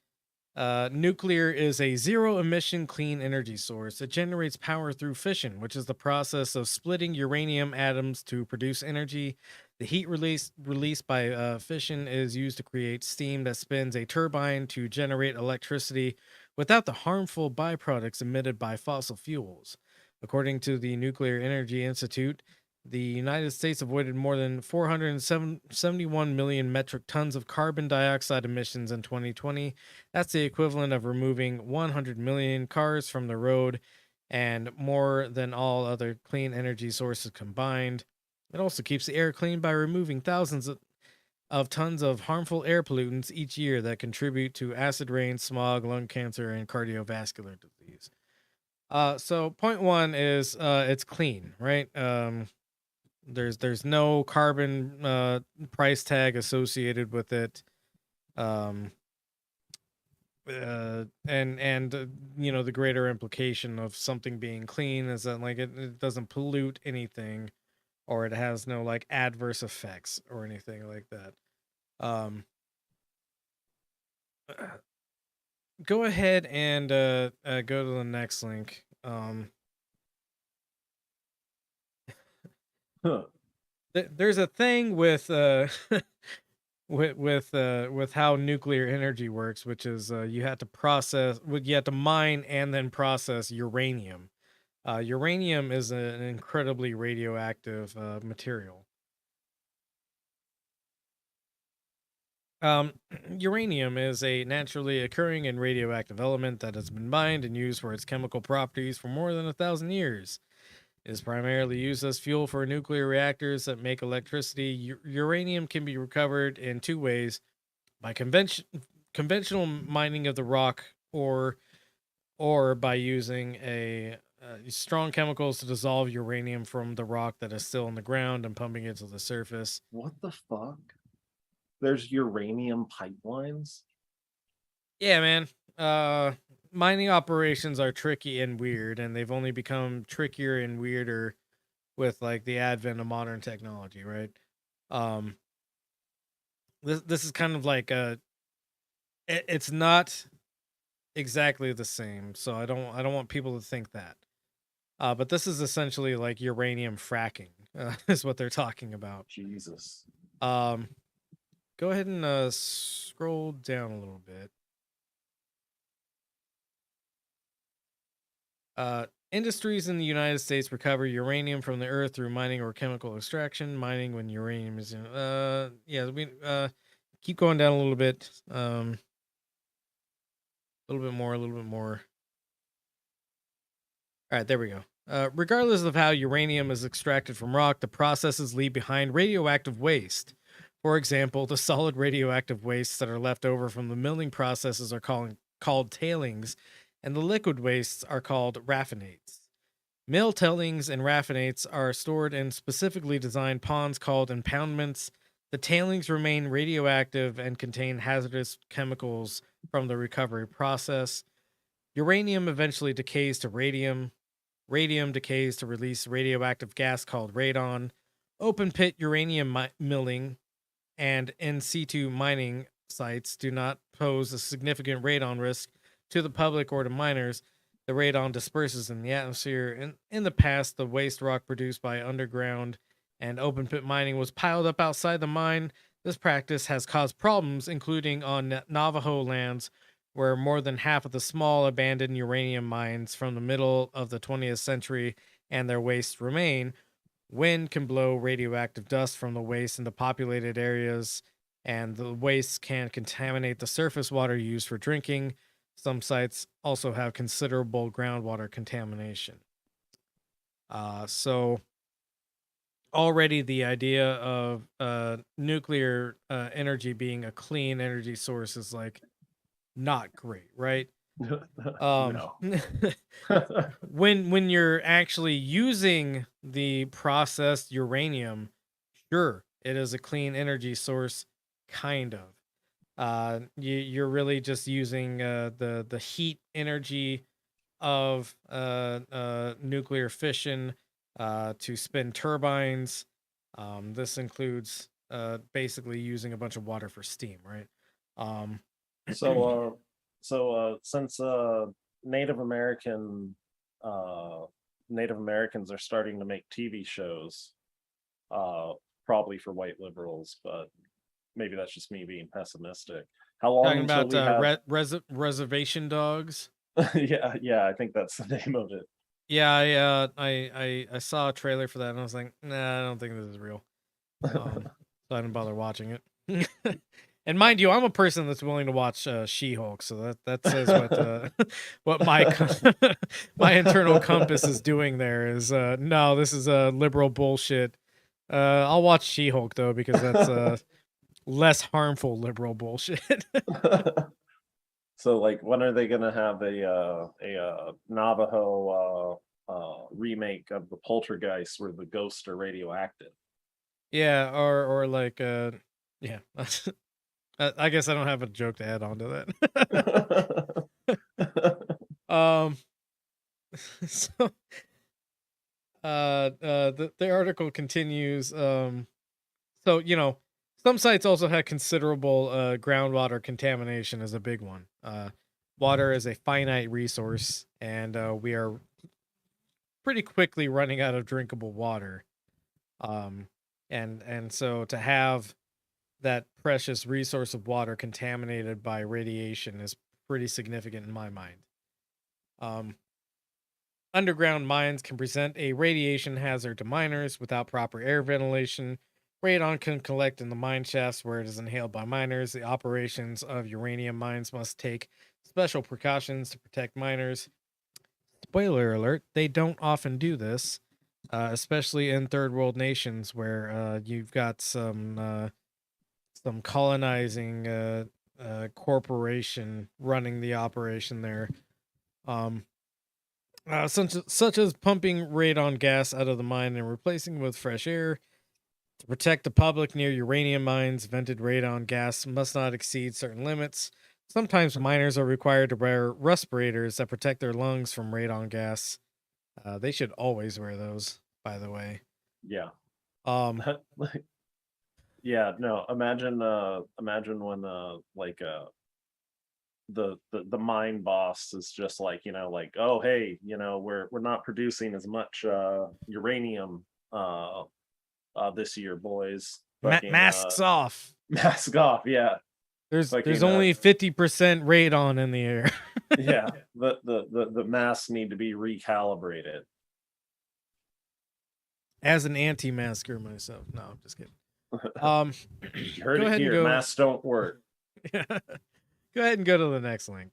Nuclear is a zero-emission clean energy source. It generates power through fission, which is the process of splitting uranium atoms to produce energy. The heat released by fission is used to create steam that spins a turbine to generate electricity without the harmful byproducts emitted by fossil fuels. According to the Nuclear Energy Institute, the United States avoided more than 471 million metric tons of carbon dioxide emissions in 2020. That's the equivalent of removing 100 million cars from the road and more than all other clean energy sources combined. It also keeps the air clean by removing thousands of tons of harmful air pollutants each year that contribute to acid rain, smog, lung cancer, and cardiovascular disease. So point 1 is it's clean, right? There's no carbon price tag associated with it. And you know, the greater implication of something being clean is that like it doesn't pollute anything, or it has no like adverse effects or anything like that. Go ahead and go to the next link. There's a thing with with how nuclear energy works, which is you have to mine and then process uranium. Uranium is an incredibly radioactive material. Uranium is a naturally occurring and radioactive element that has been mined and used for its chemical properties for more than 1,000 years. It is primarily used as fuel for nuclear reactors that make electricity. Uranium can be recovered in two ways: by conventional mining of the rock, or by using strong chemicals to dissolve uranium from the rock that is still in the ground and pumping it to the surface. What the fuck? There's uranium pipelines? Yeah, man. Mining operations are tricky and weird, and they've only become trickier and weirder with like the advent of modern technology, right? This is kind of like it's not exactly the same, so I don't want people to think that. But this is essentially like uranium fracking, is what they're talking about. Jesus. Go ahead and scroll down a little bit. Industries in the United States recover uranium from the earth through mining or chemical extraction. Mining when uranium is in. We keep going down a little bit. A little bit more. All right, there we go. Regardless of how uranium is extracted from rock, the processes leave behind radioactive waste. For example, the solid radioactive wastes that are left over from the milling processes are called tailings, and the liquid wastes are called raffinates. Mill tailings and raffinates are stored in specifically designed ponds called impoundments. The tailings remain radioactive and contain hazardous chemicals from the recovery process. Uranium eventually decays to radium. Radium decays to release radioactive gas called radon. Open pit uranium milling and in situ mining sites do not pose a significant radon risk to the public or to miners. The radon disperses in the atmosphere. In the past, the waste rock produced by underground and open pit mining was piled up outside the mine. This practice has caused problems, including on Navajo lands, where more than half of the small abandoned uranium mines from the middle of the 20th century and their waste remain. Wind can blow radioactive dust from the waste into populated areas, and the waste can contaminate the surface water used for drinking. Some sites also have considerable groundwater contamination. So already the idea of nuclear energy being a clean energy source is like not great, right? No. when you're actually using the processed uranium, sure, it is a clean energy source, kind of. You're really just using the heat energy of nuclear fission to spin turbines. This includes basically using a bunch of water for steam, right? So since Native Americans are starting to make TV shows, probably for white liberals, but maybe that's just me being pessimistic. How long Talking until about we have... reservation dogs? yeah, I think that's the name of it. Yeah, I saw a trailer for that and I was like, nah, I don't think this is real. So I didn't bother watching it. And mind you, I'm a person that's willing to watch She-Hulk, so that says what my internal compass is doing there is no, this is liberal bullshit. I'll watch She-Hulk though, because that's less harmful liberal bullshit. So like, when are they gonna have a Navajo remake of the Poltergeist where the ghosts are radioactive? Yeah, or like yeah. I guess I don't have a joke to add on to that. So the article continues. So some sites also had considerable groundwater contamination as a big one. Water is a finite resource, and we are pretty quickly running out of drinkable water. And so to have that precious resource of water contaminated by radiation is pretty significant in my mind. Underground mines can present a radiation hazard to miners without proper air ventilation. Radon can collect in the mine shafts where it is inhaled by miners. The operations of uranium mines must take special precautions to protect miners. Spoiler alert, they don't often do this, especially in third world nations where you've got some colonizing corporation running the operation there. Such as pumping radon gas out of the mine and replacing with fresh air. To protect the public near uranium mines, vented radon gas must not exceed certain limits. Sometimes miners are required to wear respirators that protect their lungs from radon gas. They should always wear those, by the way. Yeah. Um, Yeah, no, imagine when the mine boss is just like, like, oh hey, we're not producing as much uranium this year, boys. Fucking, masks off. mask off, yeah. There's Fucking, only 50% radon in the air. yeah, the masks need to be recalibrated. As an anti-masker myself. No, I'm just kidding. You heard it here. Masks don't work. Yeah. Go ahead and go to the next link.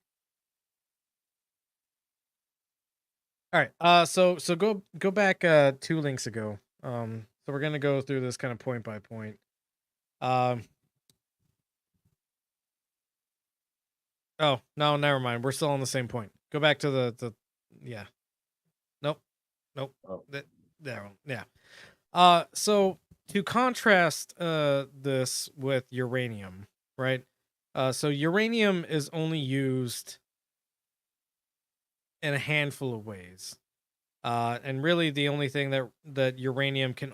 All right. So go back 2 links ago. So we're gonna go through this kind of point by point. Oh no, never mind. We're still on the same point. Go back to the yeah. Nope. Oh. There one. Yeah. So to contrast this with uranium, right? So uranium is only used in a handful of ways. And really the only thing that uranium can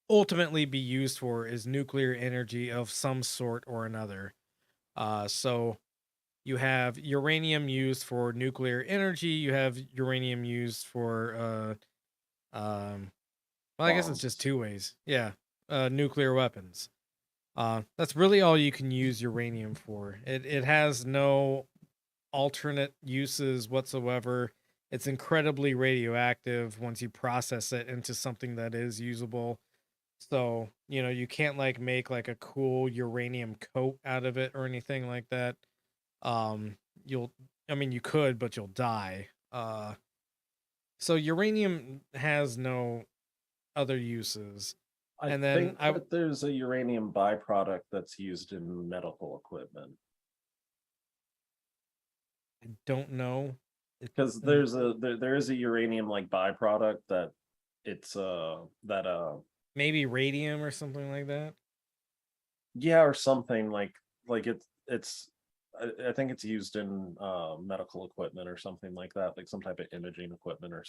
ultimately be used for is nuclear energy of some sort or another. So you have uranium used for nuclear energy, you have uranium used for well, I guess it's just 2 ways. Yeah. Nuclear weapons. That's really all you can use uranium for. It has no alternate uses whatsoever. It's incredibly radioactive once you process it into something that is usable. So, you can't make like a cool uranium coat out of it or anything like that. You could, but you'll die. So uranium has no other uses. I think that there's a uranium byproduct that's used in medical equipment. I don't know. Because there is a uranium byproduct that it's maybe radium or something like that. Yeah, or something like it's I think it's used in medical equipment or something like that, like some type of imaging equipment or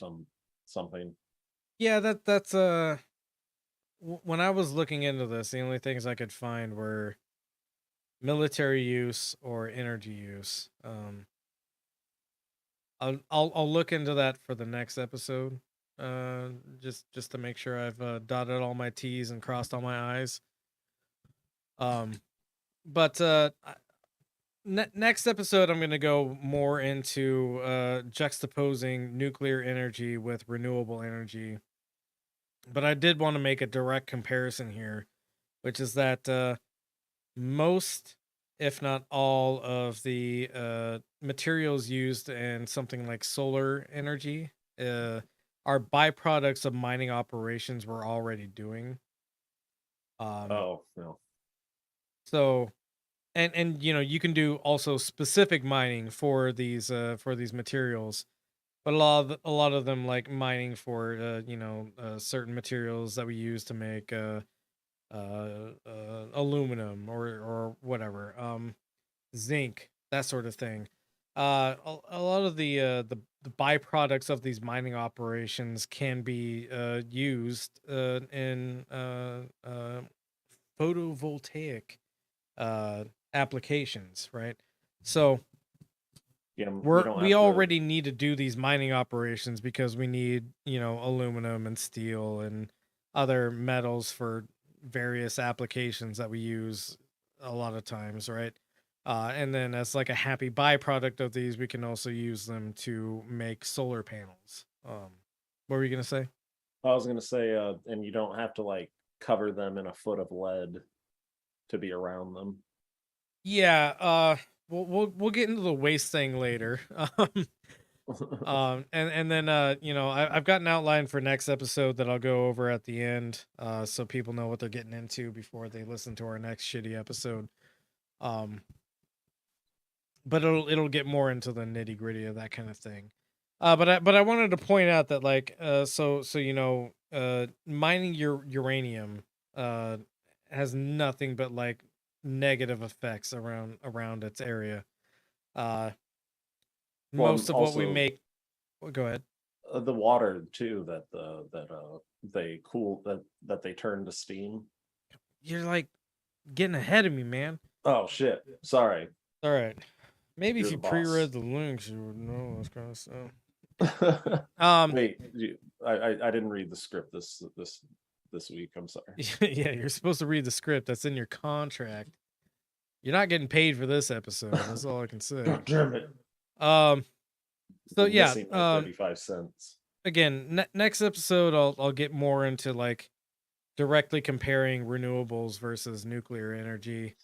something. Yeah, that's when I was looking into this, the only things I could find were military use or energy use. I'll look into that for the next episode. Just to make sure I've dotted all my T's and crossed all my I's. But next episode I'm going to go more into juxtaposing nuclear energy with renewable energy. But I did want to make a direct comparison here, which is that most, if not all, of the materials used in something like solar energy are byproducts of mining operations we're already doing. Oh, no. So, and you can do also specific mining for these materials, but a lot of them like mining for certain materials that we use to make aluminum or whatever, zinc, that sort of thing. A lot of the byproducts of these mining operations can be used in photovoltaic applications, right? So Yeah, we already need to do these mining operations because we need, aluminum and steel and other metals for various applications that we use a lot of times, right? And then as like a happy byproduct of these, we can also use them to make solar panels. What were you gonna say? I was gonna say, and you don't have to like cover them in a foot of lead to be around them. Yeah, we'll get into the waste thing later. And then I've got an outline for next episode that I'll go over at the end, so people know what they're getting into before they listen to our next shitty episode. But it'll get more into the nitty gritty of that kind of thing. But I wanted to point out that mining your uranium has nothing but like negative effects around its area. Most of what we make. Well, go ahead. The water too that they cool that they turn to steam. You're like getting ahead of me, man. Oh shit! Sorry. All right. Maybe You're if you the boss. pre-read the links, you would know this kind of stuff. Wait, I didn't read the script this week. I'm sorry. Yeah, you're supposed to read the script. That's in your contract. You're not getting paid for this episode. That's all I can say. Damn it. So yeah, 35 cents. Again, next episode I'll get more into like directly comparing renewables versus nuclear energy.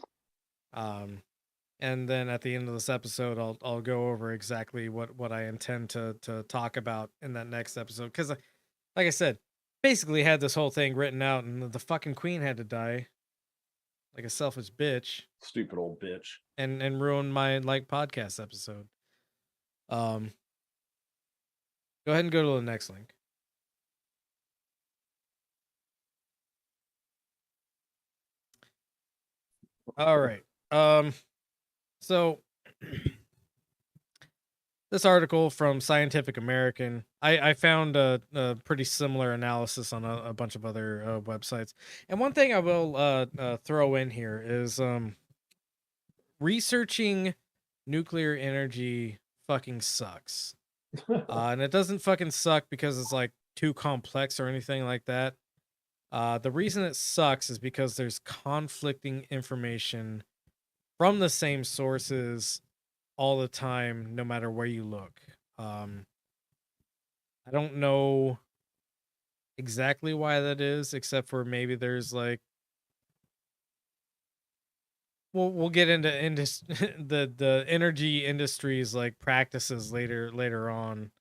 And then at the end of this episode I'll go over exactly what I intend to talk about in that next episode, cuz like I said, basically had this whole thing written out and the fucking queen had to die like a selfish bitch. Stupid old bitch. And ruin my like podcast episode. Go ahead and go to the next link. All right. So this article from Scientific American, I found a pretty similar analysis on a bunch of other websites. And one thing I will throw in here is researching nuclear energy fucking sucks. And it doesn't fucking suck because it's like too complex or anything like that. The reason it sucks is because there's conflicting information from the same sources all the time, no matter where you look. I don't know exactly why that is, except for maybe there's like, we'll get into the energy industry's like practices later on,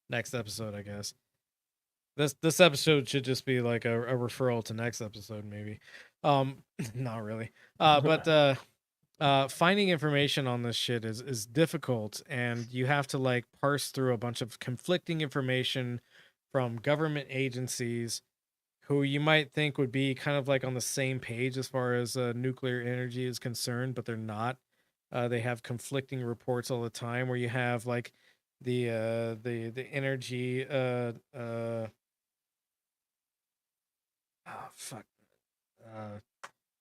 next episode, I guess. This episode should just be like a referral to next episode, maybe. Not really. But finding information on this shit is difficult, and you have to like parse through a bunch of conflicting information from government agencies who you might think would be kind of like on the same page as far as nuclear energy is concerned, but they're not. They have conflicting reports all the time, where you have like the energy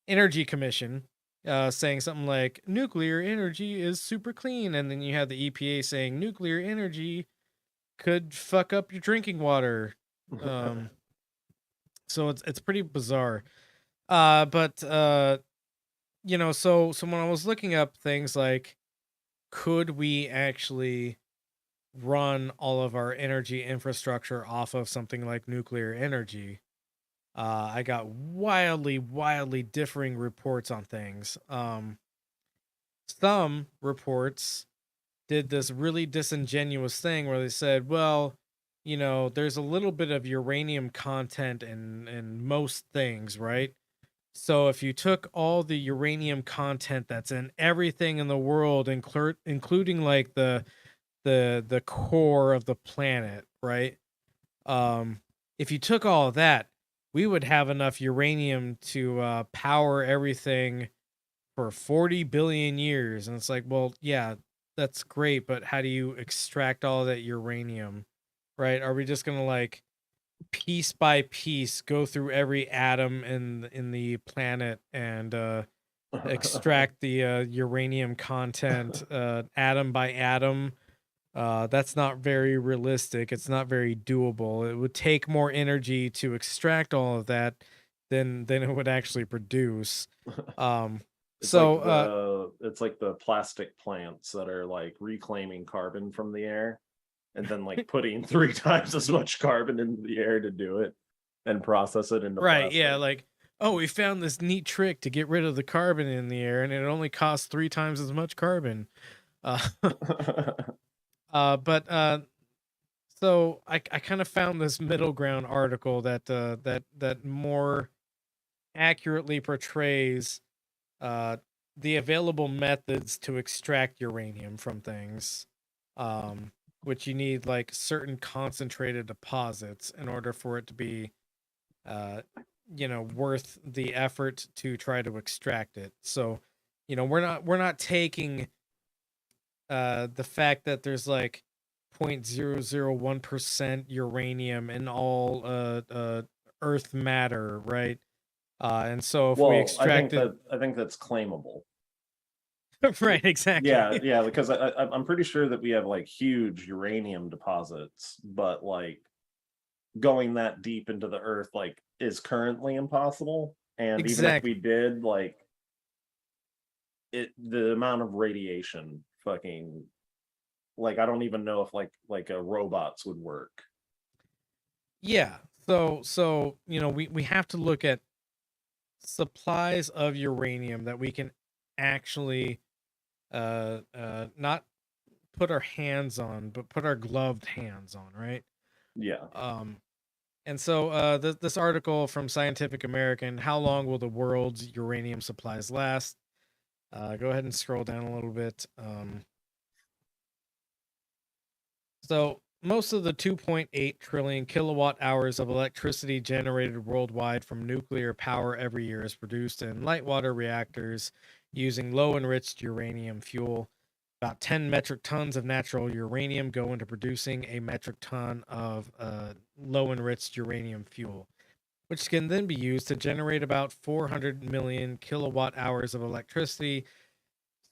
Energy Commission saying something like nuclear energy is super clean, and then you have the EPA saying nuclear energy could fuck up your drinking water. So it's pretty bizarre. But so when I was looking up things like, could we actually run all of our energy infrastructure off of something like nuclear energy? I got wildly differing reports on things. Some reports did this really disingenuous thing where they said, well, there's a little bit of uranium content in most things, right? So if you took all the uranium content that's in everything in the world, including like the core of the planet, right? If you took all of that, we would have enough uranium to power everything for 40 billion years. And it's like, well, yeah, that's great, but how do you extract all that uranium, right? Are we just gonna like piece by piece go through every atom in the planet and extract the uranium content atom by atom? That's not very realistic. It's not very doable. It would take more energy to extract all of that than it would actually produce. It's So like it's like the plastic plants that are like reclaiming carbon from the air and then like putting 3 times as much carbon into the air to do it and process it into right, plastic. yeah, like, oh, we found this neat trick to get rid of the carbon in the air, and it only costs 3 times as much carbon. Uh, but so I kind of found this middle ground article that more accurately portrays the available methods to extract uranium from things, which you need like certain concentrated deposits in order for it to be worth the effort to try to extract it. So we're not taking the fact that there's like 0.001% uranium in all earth matter, right? And so if we extracted, I think that's claimable. right, exactly. Yeah, because I'm pretty sure that we have like huge uranium deposits, but like going that deep into the earth like is currently impossible. And even if we did, like the amount of radiation fucking like I don't even know if like robots would work. Yeah. So we have to look at supplies of uranium that we can actually not put our hands on, but put our gloved hands on, right? Yeah. And so this article from Scientific American, how long will the world's uranium supplies last? Go ahead and scroll down a little bit. So most of the 2.8 trillion kilowatt hours of electricity generated worldwide from nuclear power every year is produced in light water reactors using low enriched uranium fuel. About 10 metric tons of natural uranium go into producing a metric ton of low enriched uranium fuel, which can then be used to generate about 400 million kilowatt hours of electricity.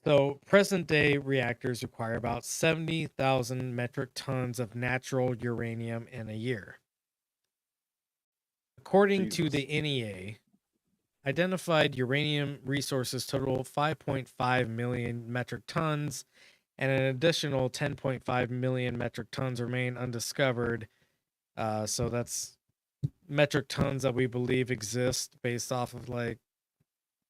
So present day reactors require about 70,000 metric tons of natural uranium in a year. According to the NEA, identified uranium resources total 5.5 million metric tons, and an additional 10.5 million metric tons remain undiscovered. So that's metric tons that we believe exist based off of like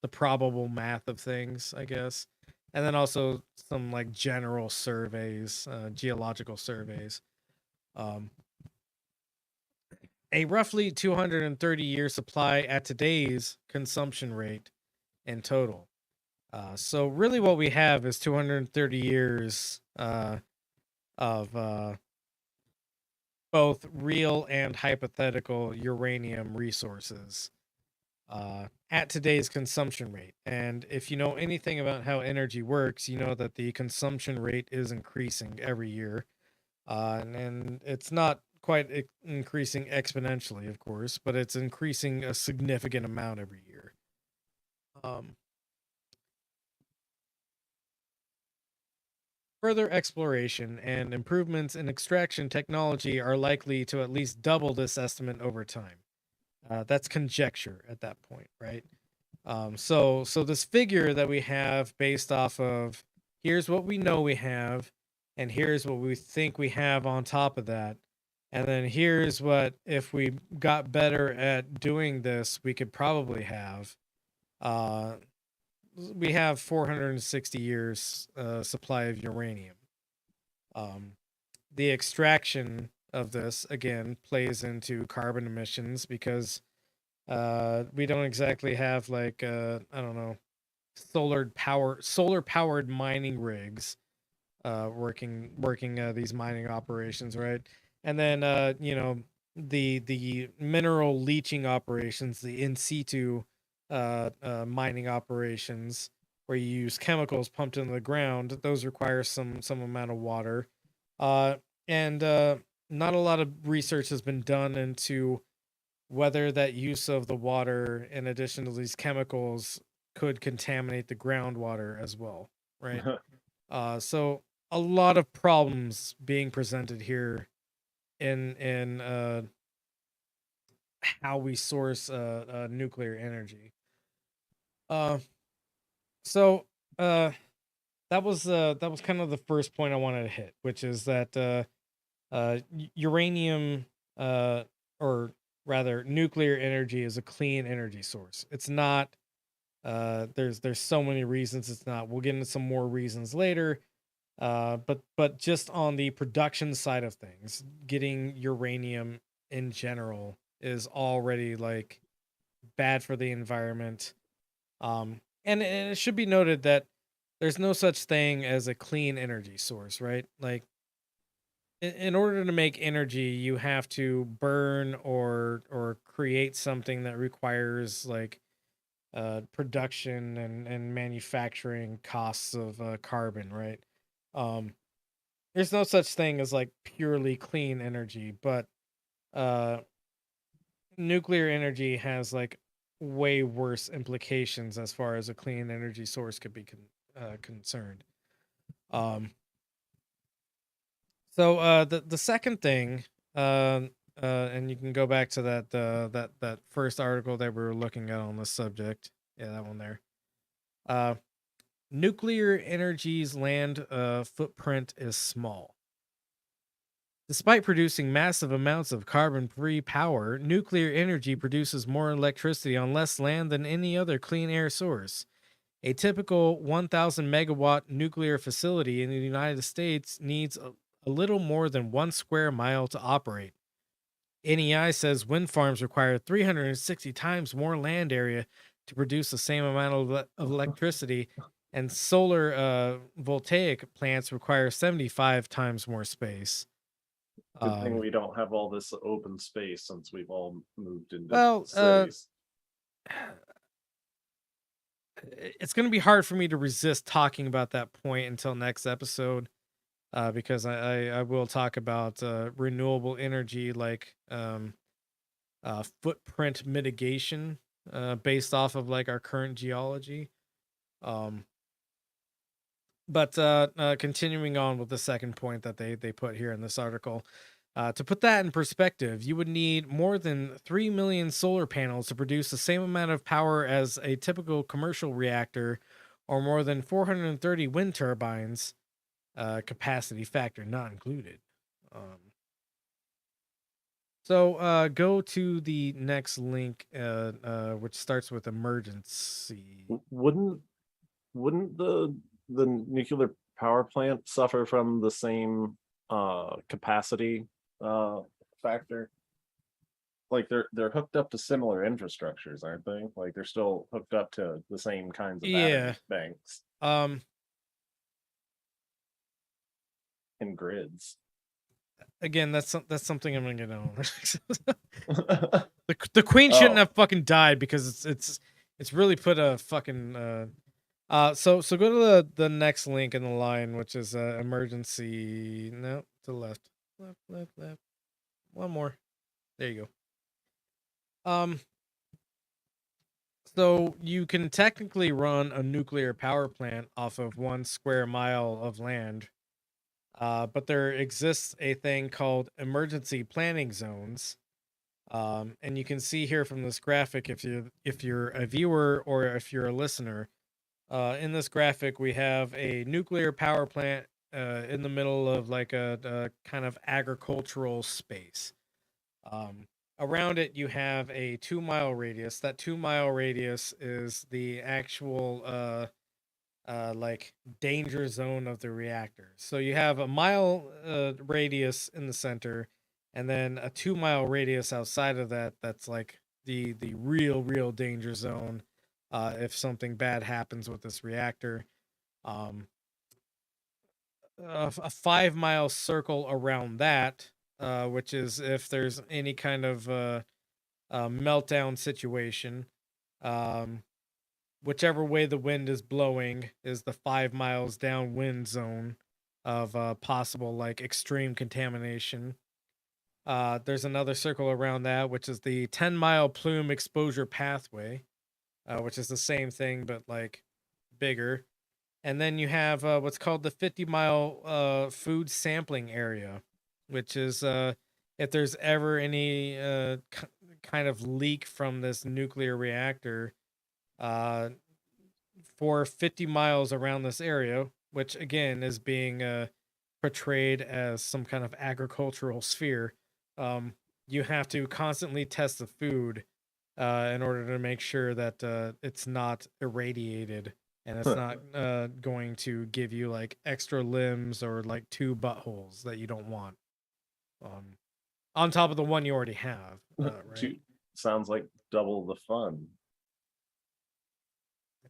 the probable math of things, I guess. And then also some like general surveys, geological surveys. A roughly 230-year supply at today's consumption rate in total. So really what we have is 230 years of both real and hypothetical uranium resources at today's consumption rate. And if you know anything about how energy works, you know that the consumption rate is increasing every year. And it's not quite increasing exponentially, of course, but it's increasing a significant amount every year. Further exploration and improvements in extraction technology are likely to at least double this estimate over time. That's conjecture at that point, right? So this figure that we have based off of here's what we know we have, and here's what we think we have on top of that, and then here's what if we got better at doing this we could probably have. We have 460 years supply of uranium. The extraction of this again plays into carbon emissions because we don't exactly have like I don't know, solar powered mining rigs working these mining operations, right? And then the mineral leaching operations, the in situ mining operations, where you use chemicals pumped into the ground, those require some amount of water, and not a lot of research has been done into whether that use of the water, in addition to these chemicals, could contaminate the groundwater as well, right? So a lot of problems being presented here in how we source nuclear energy. So that was kind of the first point I wanted to hit, which is that uranium, or rather nuclear energy, is a clean energy source. It's not. There's so many reasons it's not. We'll get into some more reasons later. But just on the production side of things, getting uranium in general is already like bad for the environment. And it should be noted that there's no such thing as a clean energy source, right? Like, in order to make energy, you have to burn or create something that requires like production and manufacturing costs of carbon, right? There's no such thing as like purely clean energy, but nuclear energy has like way worse implications as far as a clean energy source could be concerned. So the second thing, and you can go back to that first article that we were looking at on this subject. Yeah, that one there. Nuclear energy's land footprint is small. Despite producing massive amounts of carbon-free power, nuclear energy produces more electricity on less land than any other clean air source. A typical 1,000 megawatt nuclear facility in the United States needs a little more than 1 square mile to operate. NEI says wind farms require 360 times more land area to produce the same amount of electricity, and solar voltaic plants require 75 times more space. Good thing we don't have all this open space since we've all moved into Well, cities. It's going to be hard for me to resist talking about that point until next episode, because I will talk about renewable energy, like footprint mitigation based off of like our current geology. But continuing on with the second point that they put here in this article, to put that in perspective, you would need more than 3 million solar panels to produce the same amount of power as a typical commercial reactor, or more than 430 wind turbines, capacity factor not included. So go to the next link, which starts with emergency. Wouldn't the nuclear power plant suffer from the same capacity factor? Like they're hooked up to similar infrastructures, aren't they? Like they're still hooked up to the same kinds of battery banks and grids. Again, that's something I'm gonna get on. The queen shouldn't have fucking died, because it's really put a fucking so go to the next link in the line, which is emergency. No, to the left. Left. One more. There you go. So you can technically run a nuclear power plant off of 1 square mile of land. But there exists a thing called emergency planning zones. And you can see here from this graphic, if you're a viewer or if you're a listener, in this graphic we have a nuclear power plant in the middle of like a kind of agricultural space. Around it you have a 2-mile radius. That 2-mile radius is the actual like danger zone of the reactor. So you have a mile radius in the center, and then a 2-mile radius outside of that. That's like the real danger zone if something bad happens with this reactor. A 5-mile circle around that which is if there's any kind of meltdown situation, whichever way the wind is blowing is the 5 miles downwind zone of possible like extreme contamination. There's another circle around that, which is the 10-mile plume exposure pathway, which is the same thing but like bigger. And then you have what's called the 50-mile food sampling area, which is if there's ever any kind of leak from this nuclear reactor for 50 miles around this area, which again is being portrayed as some kind of agricultural sphere. You have to constantly test the food in order to make sure that it's not irradiated and it's not going to give you like extra limbs or like 2 buttholes that you don't want on top of the one you already have. Right? Sounds like double the fun.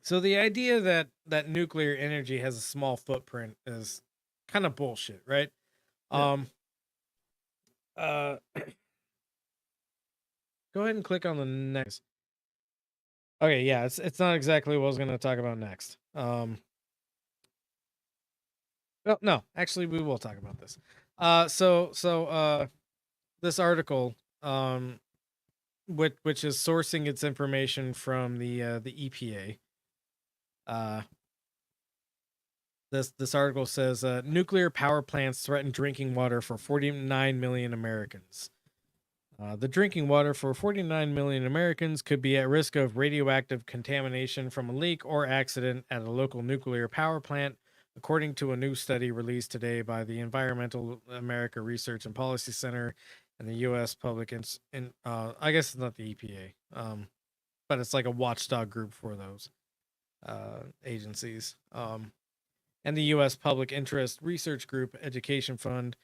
So the idea that nuclear energy has a small footprint is kind of bullshit, right? Yeah. Go ahead and click on the next. Okay, yeah, it's not exactly what I was going to talk about next. Well, no, actually, we will talk about this. So this article, which is sourcing its information from the EPA. This article says nuclear power plants threaten drinking water for 49 million Americans. The drinking water for 49 million Americans could be at risk of radioactive contamination from a leak or accident at a local nuclear power plant, according to a new study released today by the Environmental America Research and Policy Center and the U.S. Public I guess it's not the EPA, but it's like a watchdog group for those agencies. And the U.S. Public Interest Research Group Education Fund.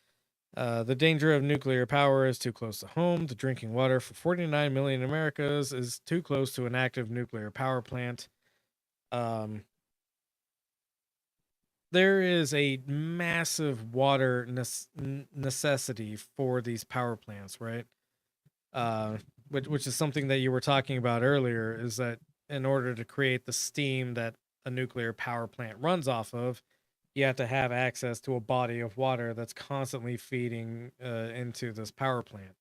The danger of nuclear power is too close to home. The drinking water for 49 million Americans is too close to an active nuclear power plant. There is a massive water necessity for these power plants, right? Which is something that you were talking about earlier, is that in order to create the steam that a nuclear power plant runs off of, you have to have access to a body of water that's constantly feeding into this power plant.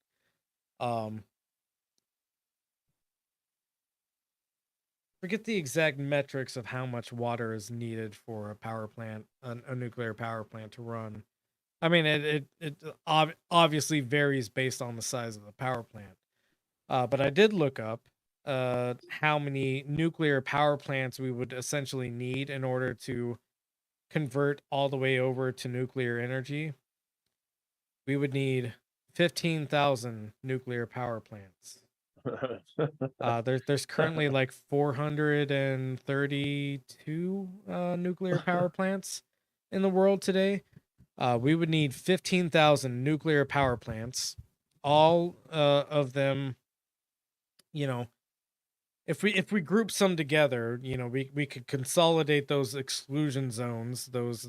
Forget the exact metrics of how much water is needed for a power plant, a nuclear power plant to run. I mean, it obviously varies based on the size of the power plant. But I did look up how many nuclear power plants we would essentially need in order to convert all the way over to nuclear energy. We would need 15,000 nuclear power plants. There's currently like 432 nuclear power plants in the world today. We would need 15,000 nuclear power plants, all of them, if we group some together, we could consolidate those exclusion zones, those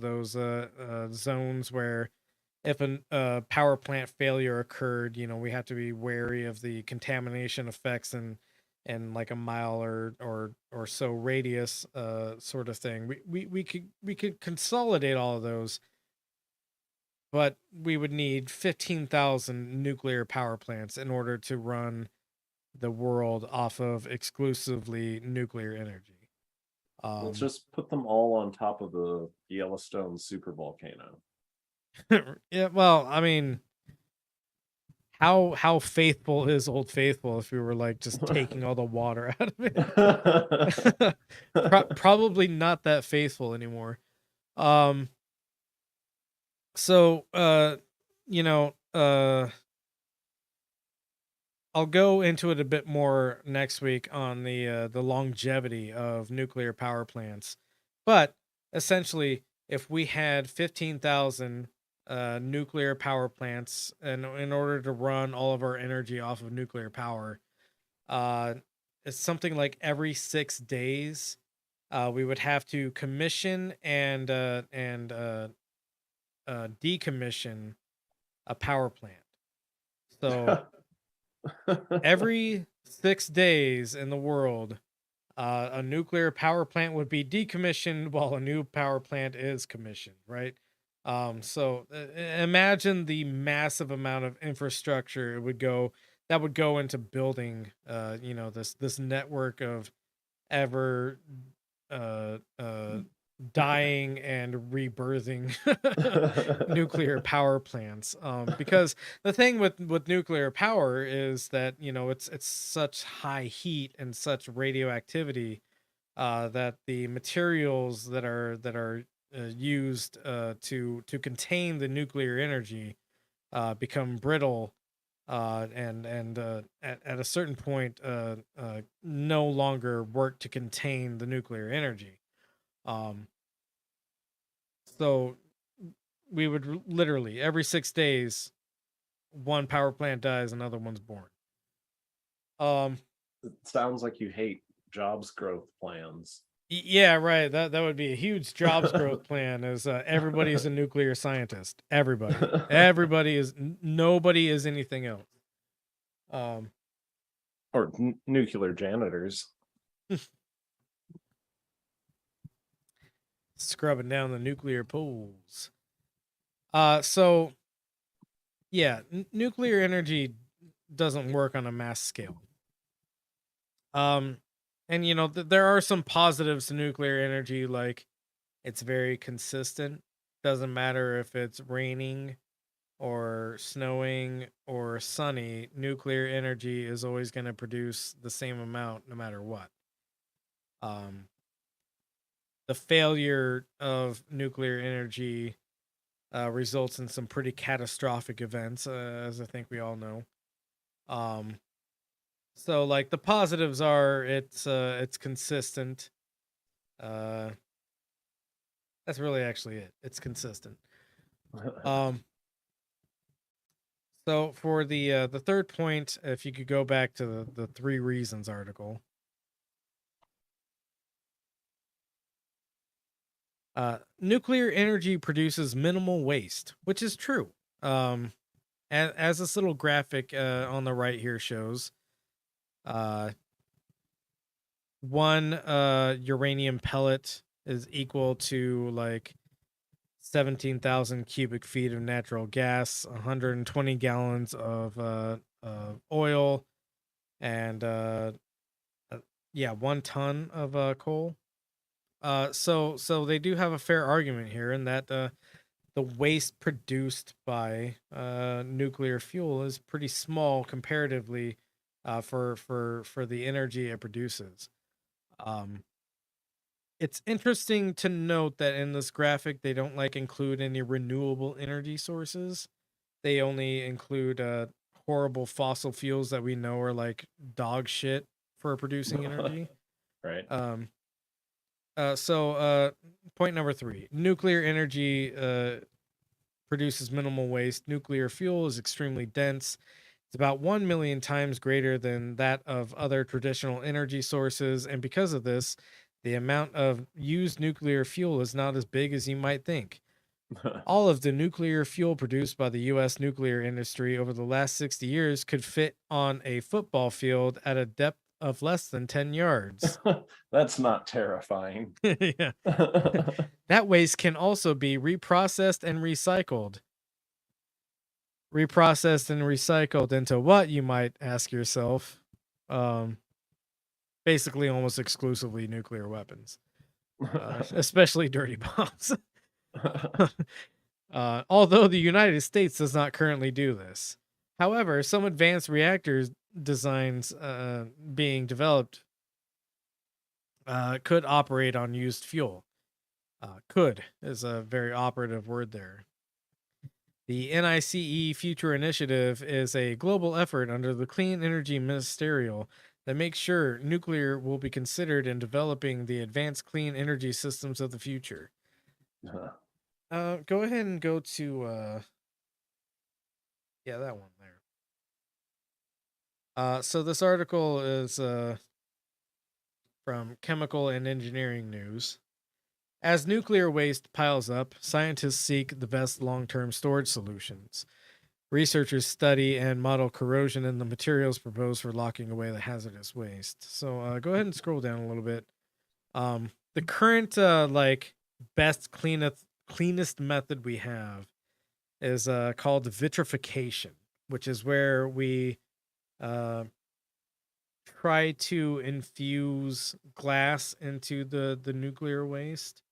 zones where if a power plant failure occurred, we have to be wary of the contamination effects and like a mile or so radius sort of thing. We could consolidate all of those, but we would need 15,000 nuclear power plants in order to run the world off of exclusively nuclear energy. Let's just put them all on top of the Yellowstone supervolcano. Yeah, well, I mean, how faithful is Old Faithful if we were like just taking all the water out of it? Probably not that faithful anymore. So I'll go into it a bit more next week on the longevity of nuclear power plants. But essentially, if we had 15,000 nuclear power plants, and in order to run all of our energy off of nuclear power, it's something like every 6 days, we would have to commission and decommission a power plant. So every 6 days in the world, a nuclear power plant would be decommissioned while a new power plant is commissioned, right? So imagine the massive amount of infrastructure that would go into building, this network of ever dying and rebirthing nuclear power plants. Because the thing with nuclear power is that it's such high heat and such radioactivity, that the materials that are used to contain the nuclear energy become brittle, and at a certain point no longer work to contain the nuclear energy. So we would literally every 6 days, one power plant dies, another one's born. It sounds like you hate jobs growth plans. Yeah, right. That would be a huge jobs growth plan. Is everybody is a nuclear scientist? Everybody is. Nobody is anything else. Or nuclear janitors. Scrubbing down the nuclear pools. So yeah, nuclear energy doesn't work on a mass scale. And there are some positives to nuclear energy, like it's very consistent. Doesn't matter if it's raining or snowing or sunny, nuclear energy is always going to produce the same amount no matter what. The failure of nuclear energy results in some pretty catastrophic events, as I think we all know. So like the positives are it's consistent. That's really actually it. It's consistent. So for the third point, if you could go back to the 3 reasons article. Nuclear energy produces minimal waste, which is true. As this little graphic on the right here shows, one uranium pellet is equal to like 17,000 cubic feet of natural gas, 120 gallons of oil, and 1 ton of coal. So they do have a fair argument here in that the waste produced by nuclear fuel is pretty small comparatively for the energy it produces. It's interesting to note that in this graphic they don't include any renewable energy sources. They only include horrible fossil fuels that we know are like dog shit for producing energy. Right. So point number 3, nuclear energy produces minimal waste. Nuclear fuel is extremely dense. It's about 1 million times greater than that of other traditional energy sources. And because of this, the amount of used nuclear fuel is not as big as you might think. All of the nuclear fuel produced by the U.S. nuclear industry over the last 60 years could fit on a football field at a depth of less than 10 yards. That's not terrifying. Yeah. That waste can also be reprocessed and recycled. Reprocessed and recycled into what, you might ask yourself? Basically almost exclusively nuclear weapons, especially dirty bombs. Although the United States does not currently do this. However, some advanced reactors designs being developed could operate on used fuel. Could is a very operative word there. The NICE Future Initiative is a global effort under the Clean Energy Ministerial that makes sure nuclear will be considered in developing the advanced clean energy systems of the future. Go ahead and go to that one there. So this article is from Chemical and Engineering News. As nuclear waste piles up, scientists seek the best long-term storage solutions. Researchers study and model corrosion in the materials proposed for locking away the hazardous waste. So go ahead and scroll down a little bit. The current like best cleanest method we have is called vitrification, which is where we try to infuse glass into the nuclear waste.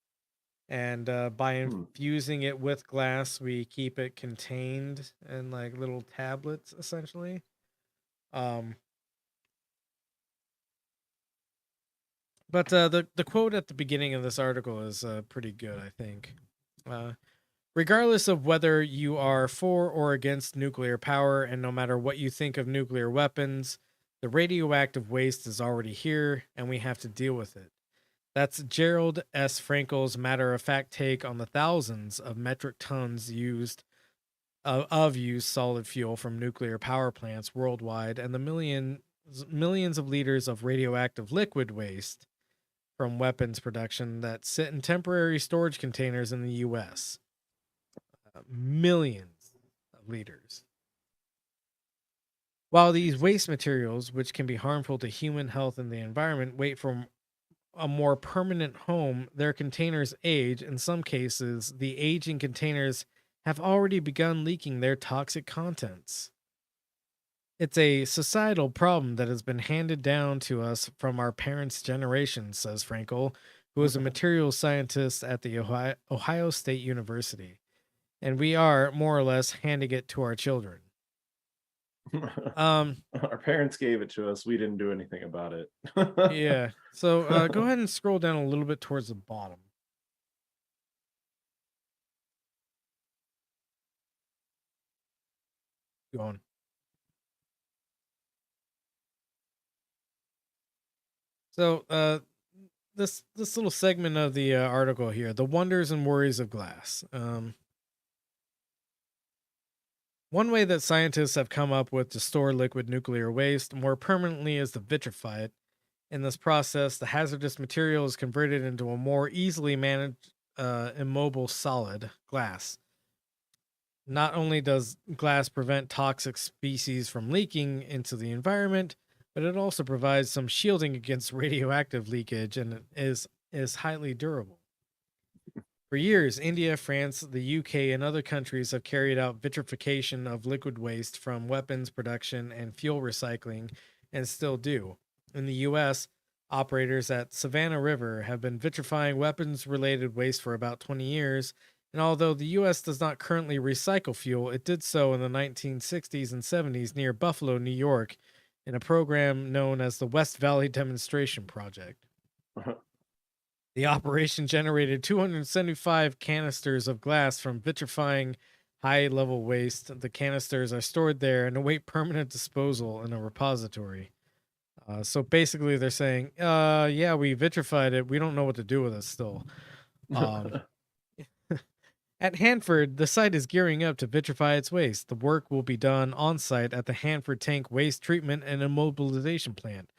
And by infusing it with glass, we keep it contained in like little tablets, essentially. But the quote at the beginning of this article is pretty good, I think. Regardless of whether you are for or against nuclear power, and no matter what you think of nuclear weapons, the radioactive waste is already here, and we have to deal with it. That's Gerald S. Frankel's matter-of-fact take on the thousands of metric tons used solid fuel from nuclear power plants worldwide, and the millions of liters of radioactive liquid waste from weapons production that sit in temporary storage containers in the U.S. Millions of liters. While these waste materials, which can be harmful to human health and the environment, wait for a more permanent home, their containers age. In some cases, the aging containers have already begun leaking their toxic contents. It's a societal problem that has been handed down to us from our parents' generation, says Frankel, who is a materials scientist at the Ohio State University. And we are, more or less, handing it to our children. Our parents gave it to us. We didn't do anything about it. Yeah. So go ahead and scroll down a little bit towards the bottom. Go on. So this little segment of the article here, the wonders and worries of glass. One way that scientists have come up with to store liquid nuclear waste more permanently is to vitrify it. In this process, the hazardous material is converted into a more easily managed, immobile solid, glass. Not only does glass prevent toxic species from leaking into the environment, but it also provides some shielding against radioactive leakage and is highly durable. For years, India, France, the UK, and other countries have carried out vitrification of liquid waste from weapons production and fuel recycling, and still do. In the US, operators at Savannah River have been vitrifying weapons-related waste for about 20 years, and although the US does not currently recycle fuel, it did so in the 1960s and 70s near Buffalo, New York, in a program known as the West Valley Demonstration Project. The operation generated 275 canisters of glass from vitrifying high-level waste. The canisters are stored there and await permanent disposal in a repository. So basically they're saying, yeah, we vitrified it. We don't know what to do with it still. At Hanford, the site is gearing up to vitrify its waste. The work will be done on-site at the Hanford Tank Waste Treatment and Immobilization Plant,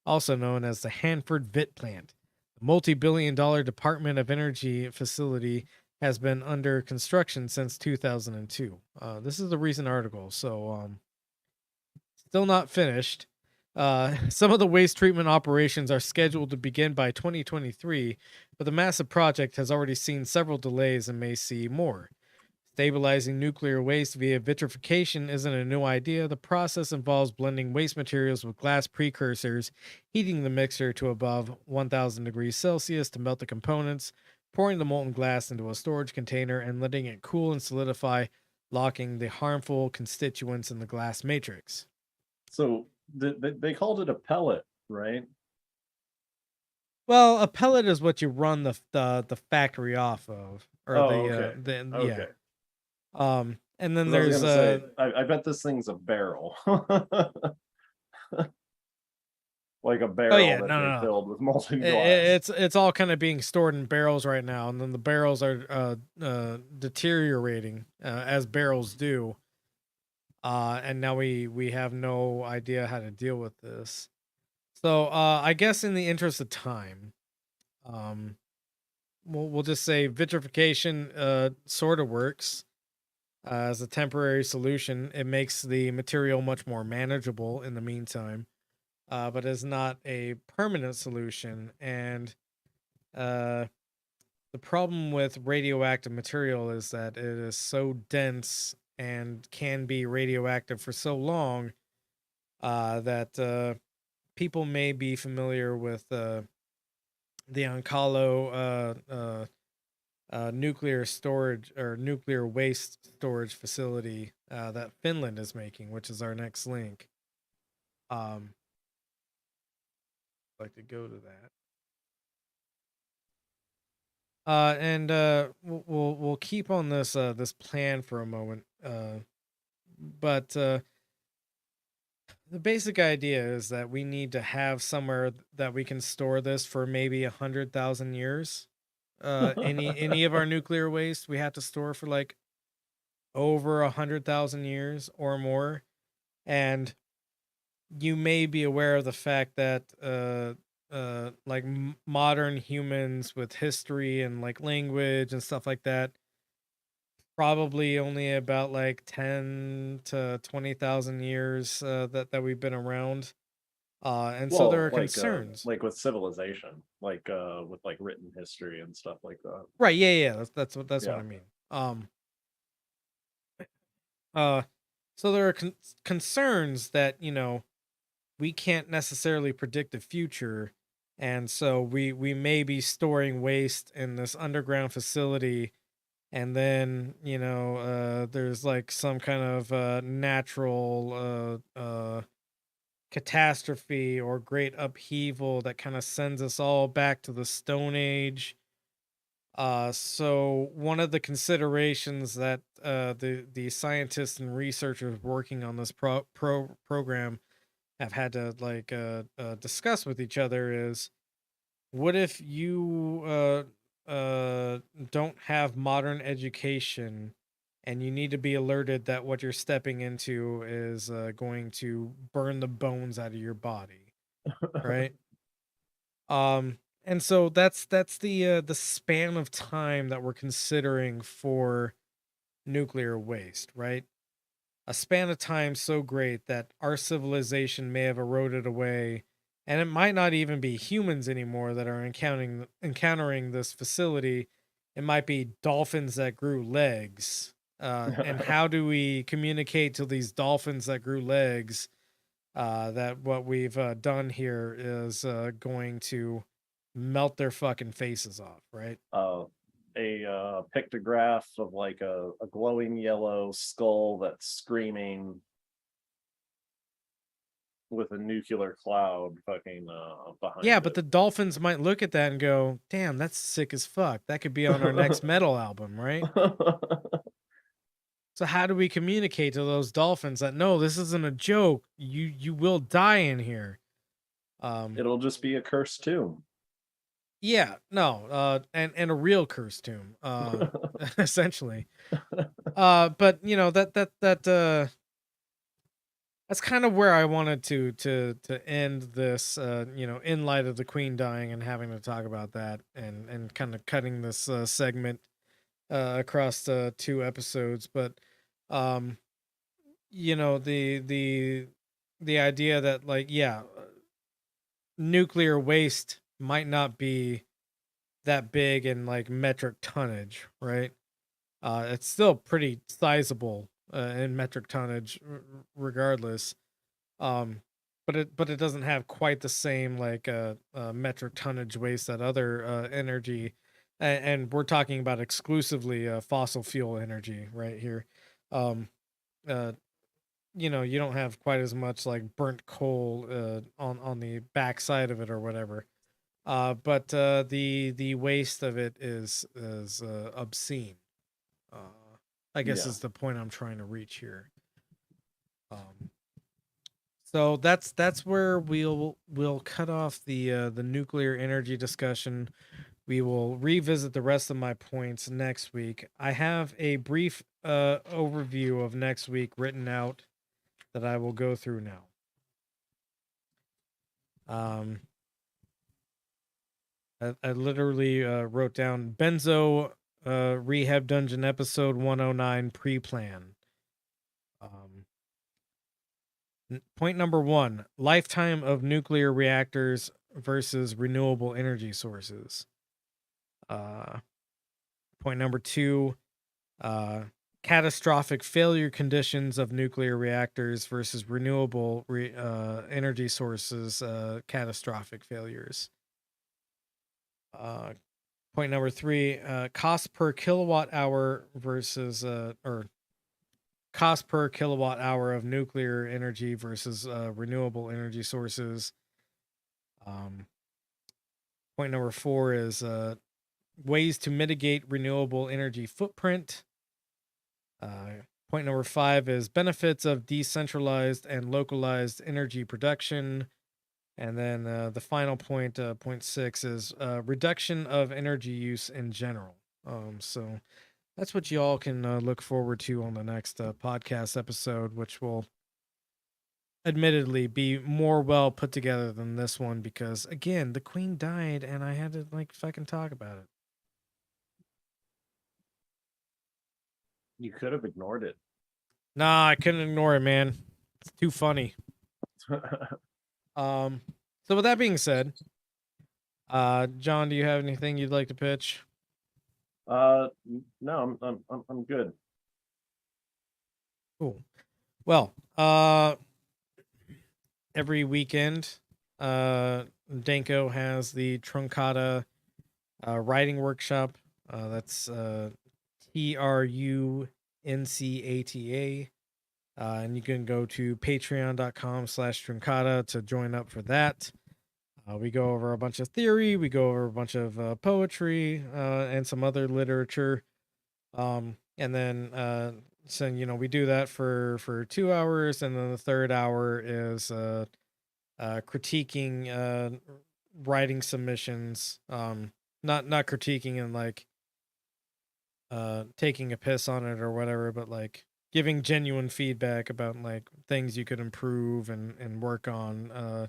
also known as the Hanford Vit Plant. The multi-billion-dollar Department of Energy facility has been under construction since 2002. This is a recent article, so still not finished. Some of the waste treatment operations are scheduled to begin by 2023, but the massive project has already seen several delays and may see more. Stabilizing nuclear waste via vitrification isn't a new idea. The process involves blending waste materials with glass precursors, heating the mixture to above 1000 degrees Celsius to melt the components, pouring the molten glass into a storage container, and letting it cool and solidify, locking the harmful constituents in the glass matrix. So they called it a pellet, right? Well, a pellet is what you run the factory off of, or okay. Yeah. And then I there's was gonna say, I bet this thing's a barrel. Like a barrel they filled with molten glass. It's all kind of being stored in barrels right now, and then the barrels are deteriorating as barrels do. And now we have no idea how to deal with this. So I guess in the interest of time, we'll just say vitrification sort of works. as a temporary solution. It makes the material much more manageable in the meantime, but is not a permanent solution. And the problem with radioactive material is that it is so dense and can be radioactive for so long that people may be familiar with the Onkalo nuclear storage or nuclear waste storage facility that Finland is making, which is our next link. I'd like to go to that. And we'll keep on this this plan for a moment. But the basic idea is that we need to have somewhere that we can store this for maybe 100,000 years. Any of our nuclear waste we have to store for like over 100,000 years or more. And you may be aware of the fact that like modern humans with history and like language and stuff like that, probably only about like 10 to 20,000 years that we've been around. And so there are concerns. Like with civilization, like with like written history and stuff like that. Right, yeah. That's what I mean. So there are concerns that, you know, we can't necessarily predict the future, and so we may be storing waste in this underground facility, and then, you know, there's like some kind of natural catastrophe or great upheaval that kind of sends us all back to the Stone Age. So one of the considerations that the scientists and researchers working on this program have had to like discuss with each other is, what if you don't have modern education and you need to be alerted that what you're stepping into is going to burn the bones out of your body, right? And so that's the span of time that we're considering for nuclear waste, right? A span of time so great that our civilization may have eroded away, and it might not even be humans anymore that are encountering this facility. It might be dolphins that grew legs. And how do we communicate to these dolphins that grew legs that what we've done here is going to melt their fucking faces off, right? A pictograph of like a glowing yellow skull that's screaming with a nuclear cloud fucking behind Yeah, it. but the dolphins might look at that and go, damn, that's sick as fuck. That could be on our next metal album, right? So how do we communicate to those dolphins that, no, this isn't a joke, you will die in here? It'll just be a cursed tomb. Yeah, no, and a real cursed tomb, essentially. But you know, that's kind of where I wanted to end this, you know, in light of the Queen dying and having to talk about that, and kind of cutting this segment across 2 episodes. But you know, the idea that, like, yeah, nuclear waste might not be that big in like metric tonnage, right? It's still pretty sizable in metric tonnage, regardless. But it doesn't have quite the same like metric tonnage waste that other energy, and we're talking about exclusively fossil fuel energy right here. Um, you know, you don't have quite as much like burnt coal on the backside of it or whatever. But the waste of it is obscene. I guess is the point I'm trying to reach here. So that's where we'll cut off the nuclear energy discussion. We will revisit the rest of my points next week. I have a brief overview of next week written out that I will go through now. I literally wrote down Benzo Rehab Dungeon episode 109 pre-plan. Point number 1, lifetime of nuclear reactors versus renewable energy sources. Point number 2, catastrophic failure conditions of nuclear reactors versus renewable energy sources, catastrophic failures. Point number 3, cost per kilowatt hour versus, or cost per kilowatt hour of nuclear energy versus renewable energy sources. Point number 4 is ways to mitigate renewable energy footprint. Point number 5 is benefits of decentralized and localized energy production. And then the final point, point 6, is reduction of energy use in general. So that's what you all can look forward to on the next podcast episode, which will admittedly be more well put together than this one because, again, the Queen died and I had to like fucking talk about it. You could have ignored it. Nah, I couldn't ignore it, man. It's too funny. So with that being said, John, do you have anything you'd like to pitch? No, I'm good. Cool. Well, every weekend, Danko has the Truncata writing workshop. That's TRUNCATA. And you can go to patreon.com/Truncata to join up for that. We go over a bunch of theory, we go over a bunch of poetry, and some other literature. And then, so, you know, we do that for 2 hours. And then the third hour is critiquing writing submissions. Not critiquing and like taking a piss on it or whatever, but like giving genuine feedback about like things you could improve and work on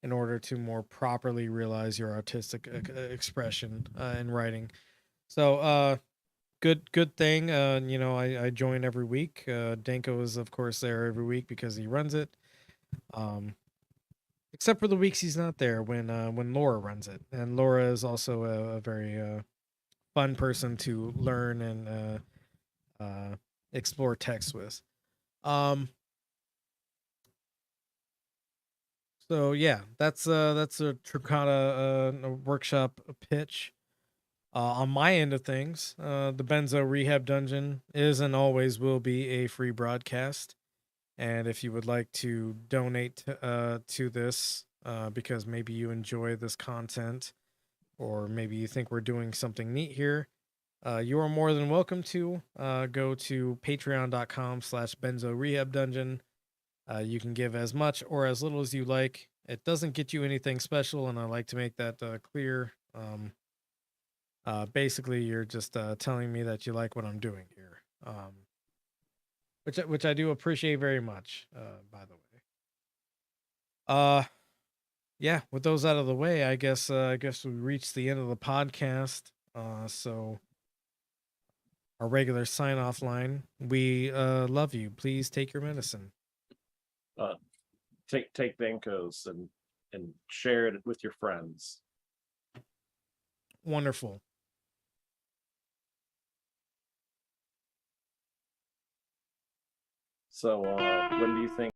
in order to more properly realize your artistic expression in writing. So good thing. You know, I join every week. Danko is of course there every week because he runs it. Except for the weeks he's not there when Laura runs it, and Laura is also a very fun person to learn and explore text with. So yeah, that's a Truncata workshop pitch. On my end of things, the Benzo Rehab Dungeon is and always will be a free broadcast. And if you would like to donate to this, because maybe you enjoy this content, or maybe you think we're doing something neat here, you are more than welcome to go to patreon.com/Benzo Rehab Dungeon. You can give as much or as little as you like. It doesn't get you anything special, and I like to make that clear. Basically, you're just telling me that you like what I'm doing here, which I do appreciate very much. By the way, yeah. With those out of the way, I guess we reached the end of the podcast. So our regular sign off line: we love you. Please take your medicine. Take Dankos and share it with your friends. Wonderful. So when do you think